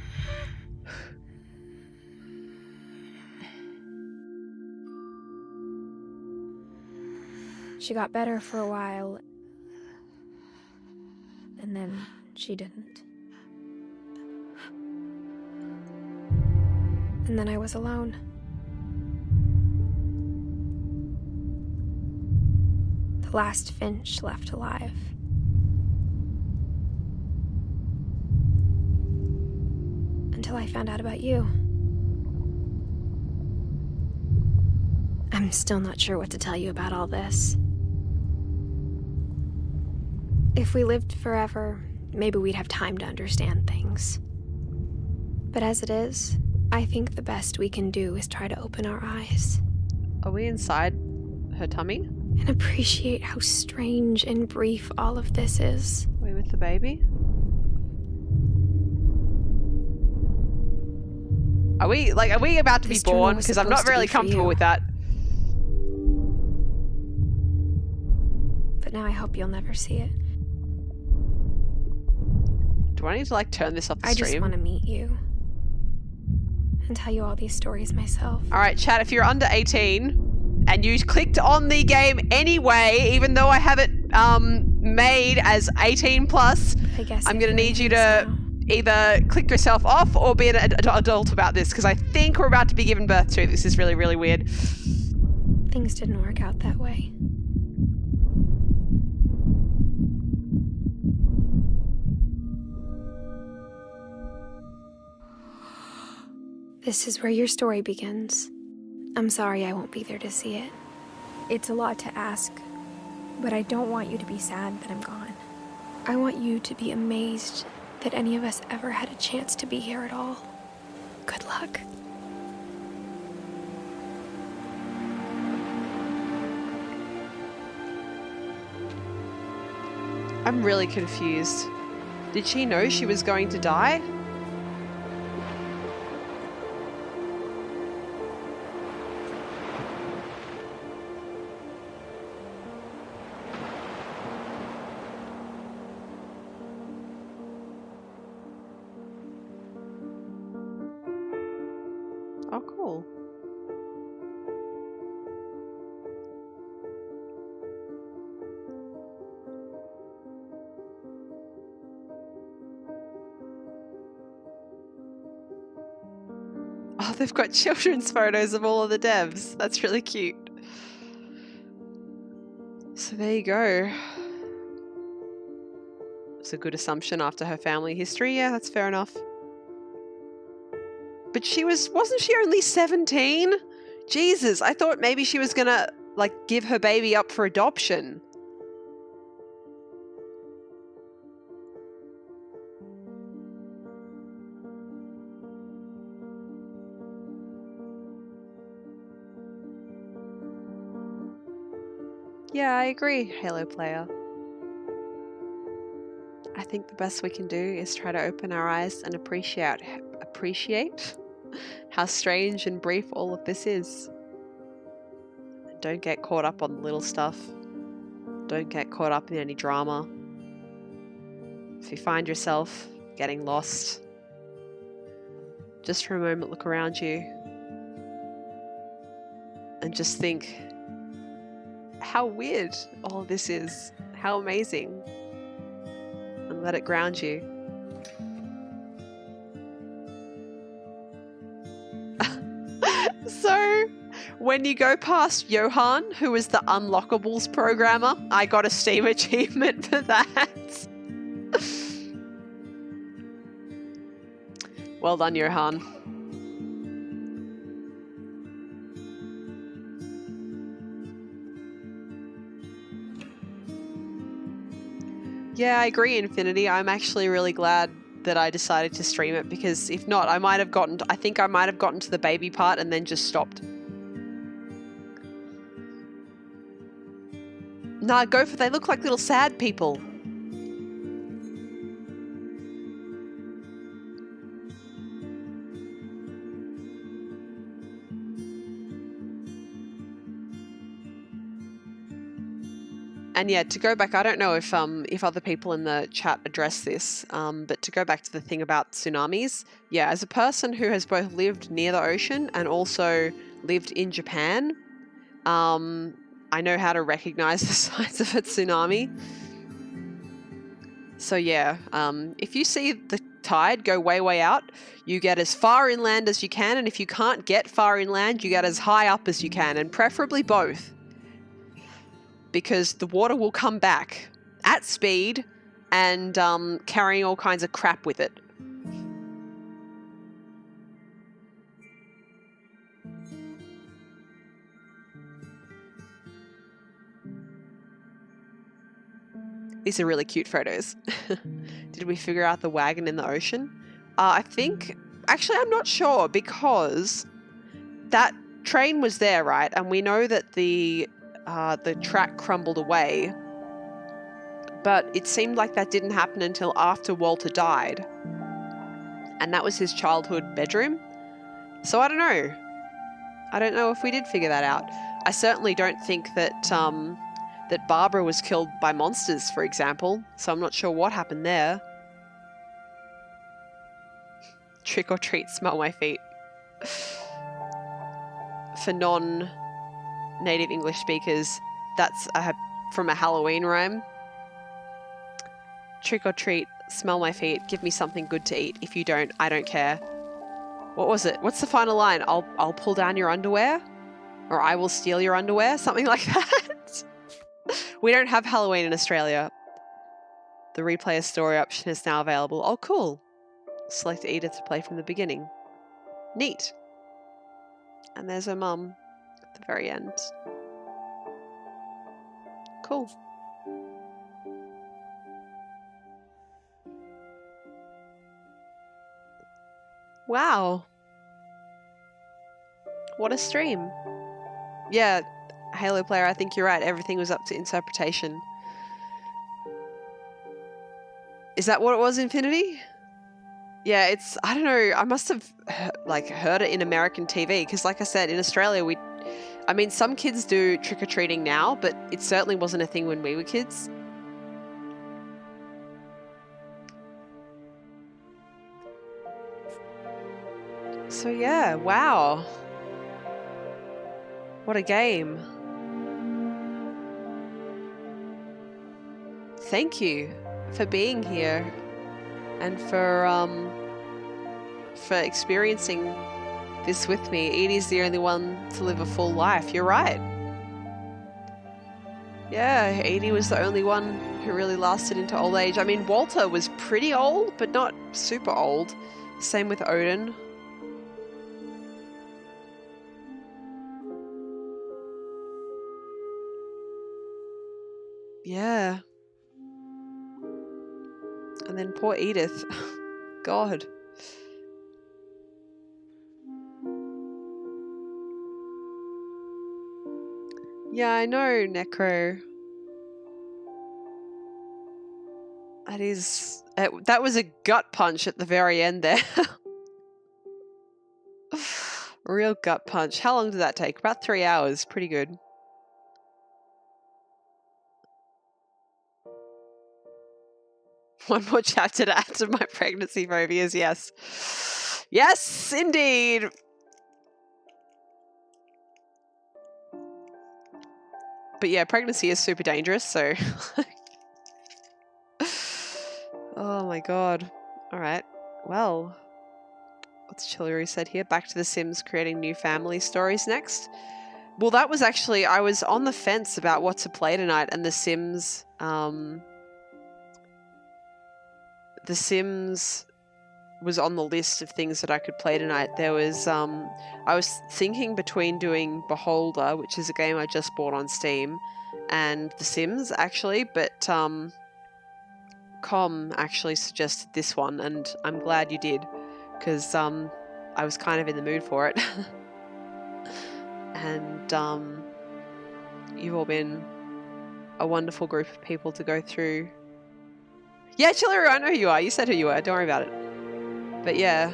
She got better for a while, and then she didn't. And then I was alone. The last Finch left alive. Until I found out about you. I'm still not sure what to tell you about all this. If we lived forever, maybe we'd have time to understand things. But as it is, I think the best we can do is try to open our eyes. Are we inside her tummy? And appreciate how strange and brief all of this is. Are we with the baby? Are we about to be born? Because I'm not really comfortable with that. But now I hope you'll never see it. Do I need to like turn this off the stream? I just want to meet you. And tell you all these stories myself. Alright, chat, if you're under 18 and you clicked on the game anyway, even though I have it made as 18 plus, I'm going to need you to either click yourself off or be an adult about this, because I think we're about to be given birth to. This is really, really weird. Things didn't work out that way. This is where your story begins. I'm sorry I won't be there to see it. It's a lot to ask, but I don't want you to be sad that I'm gone. I want you to be amazed that any of us ever had a chance to be here at all. Good luck. I'm really confused. Did she know she was going to die? Oh, cool. Oh, they've got children's photos of all of the devs. That's really cute. So there you go. It's a good assumption after her family history. Yeah, that's fair enough. But wasn't she only 17? Jesus, I thought maybe she was gonna, like, give her baby up for adoption. Yeah, I agree, Halo player. I think the best we can do is try to open our eyes and appreciate how strange and brief all of this is. Don't get caught up on the little stuff. Don't get caught up in any drama. If you find yourself getting lost, just for a moment look around you and just think how weird all of this is, how amazing, and let it ground you. So, when you go past Johan, who is the Unlockables programmer, I got a Steam achievement for that. Well done, Johan. Yeah, I agree, Infinity. I'm actually really glad that I decided to stream it, because if not, I think I might have gotten to the baby part and then just stopped. Nah, they look like little sad people. And yeah, to go back, I don't know if other people in the chat address this, but to go back to the thing about tsunamis, yeah, as a person who has both lived near the ocean and also lived in Japan, I know how to recognize the signs of a tsunami. So yeah, if you see the tide go way, way out, you get as far inland as you can, and if you can't get far inland, you get as high up as you can, and preferably both. Because the water will come back at speed and carrying all kinds of crap with it. These are really cute photos. Did we figure out the wagon in the ocean? I think... Actually, I'm not sure, because that train was there, right? And we know that the track crumbled away, but it seemed like that didn't happen until after Walter died, and that was his childhood bedroom. So I don't know. I don't know if we did figure that out. I certainly don't think that that Barbara was killed by monsters, for example, so I'm not sure what happened there. Trick or treat, smell my feet. For non-native English speakers, that's from a Halloween rhyme. Trick or treat, smell my feet, give me something good to eat. If you don't, I don't care. What was it? What's the final line? I'll pull down your underwear? Or I will steal your underwear? Something like that? We don't have Halloween in Australia. The replay a story option is now available. Oh, cool. Select Edith to play from the beginning. Neat. And there's her mum at the very end. Cool. Wow. What a stream. Yeah, Halo player, I think you're right. Everything was up to interpretation. Is that what it was, Infinity? Yeah, I don't know, I must have heard it in American TV, because like I said, in Australia, I mean, some kids do trick-or-treating now, but it certainly wasn't a thing when we were kids. So yeah, wow. What a game. Thank you for being here and for experiencing this with me. Edie's the only one to live a full life. You're right. Yeah, Edie was the only one who really lasted into old age. I mean, Walter was pretty old, but not super old. Same with Odin. Yeah. And then poor Edith. God. Yeah, I know, Necro. That is... that was a gut punch at the very end there. Real gut punch. How long did that take? About 3 hours. Pretty good. One more chapter to add to my pregnancy phobias, yes. Yes, indeed! But yeah, pregnancy is super dangerous, so... Oh my god. Alright, well... What's Chillery said here? Back to The Sims, creating new family stories next. Well, that was actually... I was on the fence about what to play tonight, and The Sims... The Sims was on the list of things that I could play tonight. There was, I was thinking between doing Beholder, which is a game I just bought on Steam, and The Sims, actually, but, Com actually suggested this one, and I'm glad you did, because, I was kind of in the mood for it. And, you've all been a wonderful group of people to go through. Yeah, Chillery, I know who you are. You said who you were. Don't worry about it. But yeah.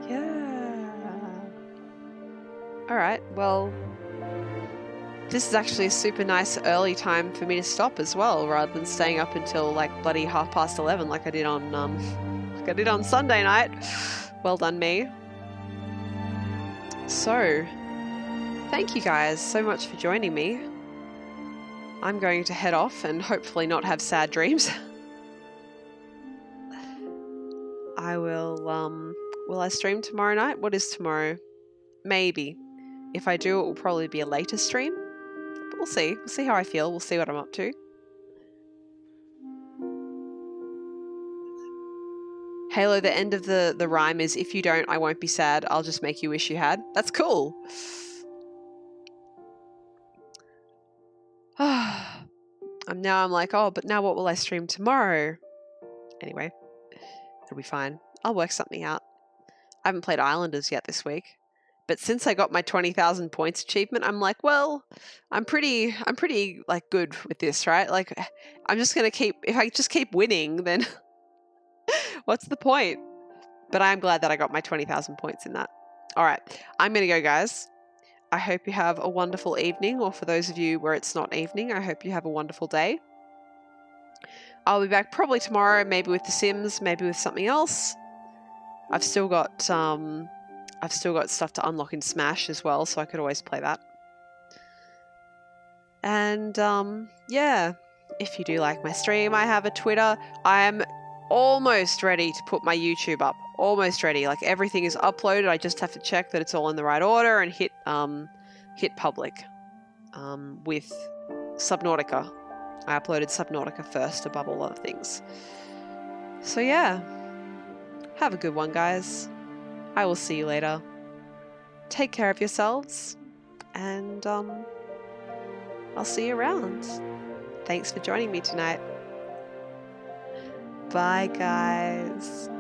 Yeah. Alright, well... This is actually a super nice early time for me to stop as well, rather than staying up until like bloody 11:30 like I did on Sunday night. Well done me. So, thank you guys so much for joining me. I'm going to head off and hopefully not have sad dreams. I will I stream tomorrow night? What is tomorrow? Maybe. If I do, it will probably be a later stream. But we'll see. We'll see how I feel. We'll see what I'm up to. Halo, the end of the rhyme is, if you don't, I won't be sad. I'll just make you wish you had. That's cool. Now I'm like, oh, but now what will I stream tomorrow? Anyway, it'll be fine. I'll work something out. I haven't played Islanders yet this week. But since I got my 20,000 points achievement, I'm like, well, I'm pretty like good with this, right? Like, I'm just going to if I just keep winning, then what's the point? But I'm glad that I got my 20,000 points in that. All right, I'm going to go, guys. I hope you have a wonderful evening, or for those of you where it's not evening, I hope you have a wonderful day. I'll be back probably tomorrow, maybe with The Sims, maybe with something else. I've still got stuff to unlock in Smash as well, so I could always play that. And yeah, if you do like my stream, I have a Twitter. I'm almost ready to put my YouTube up. Almost ready. Like, everything is uploaded. I just have to check that it's all in the right order and hit public with Subnautica. I uploaded Subnautica first above all other things. So yeah, have a good one, guys. I will see you later. Take care of yourselves, and I'll see you around. Thanks for joining me tonight. Bye, guys.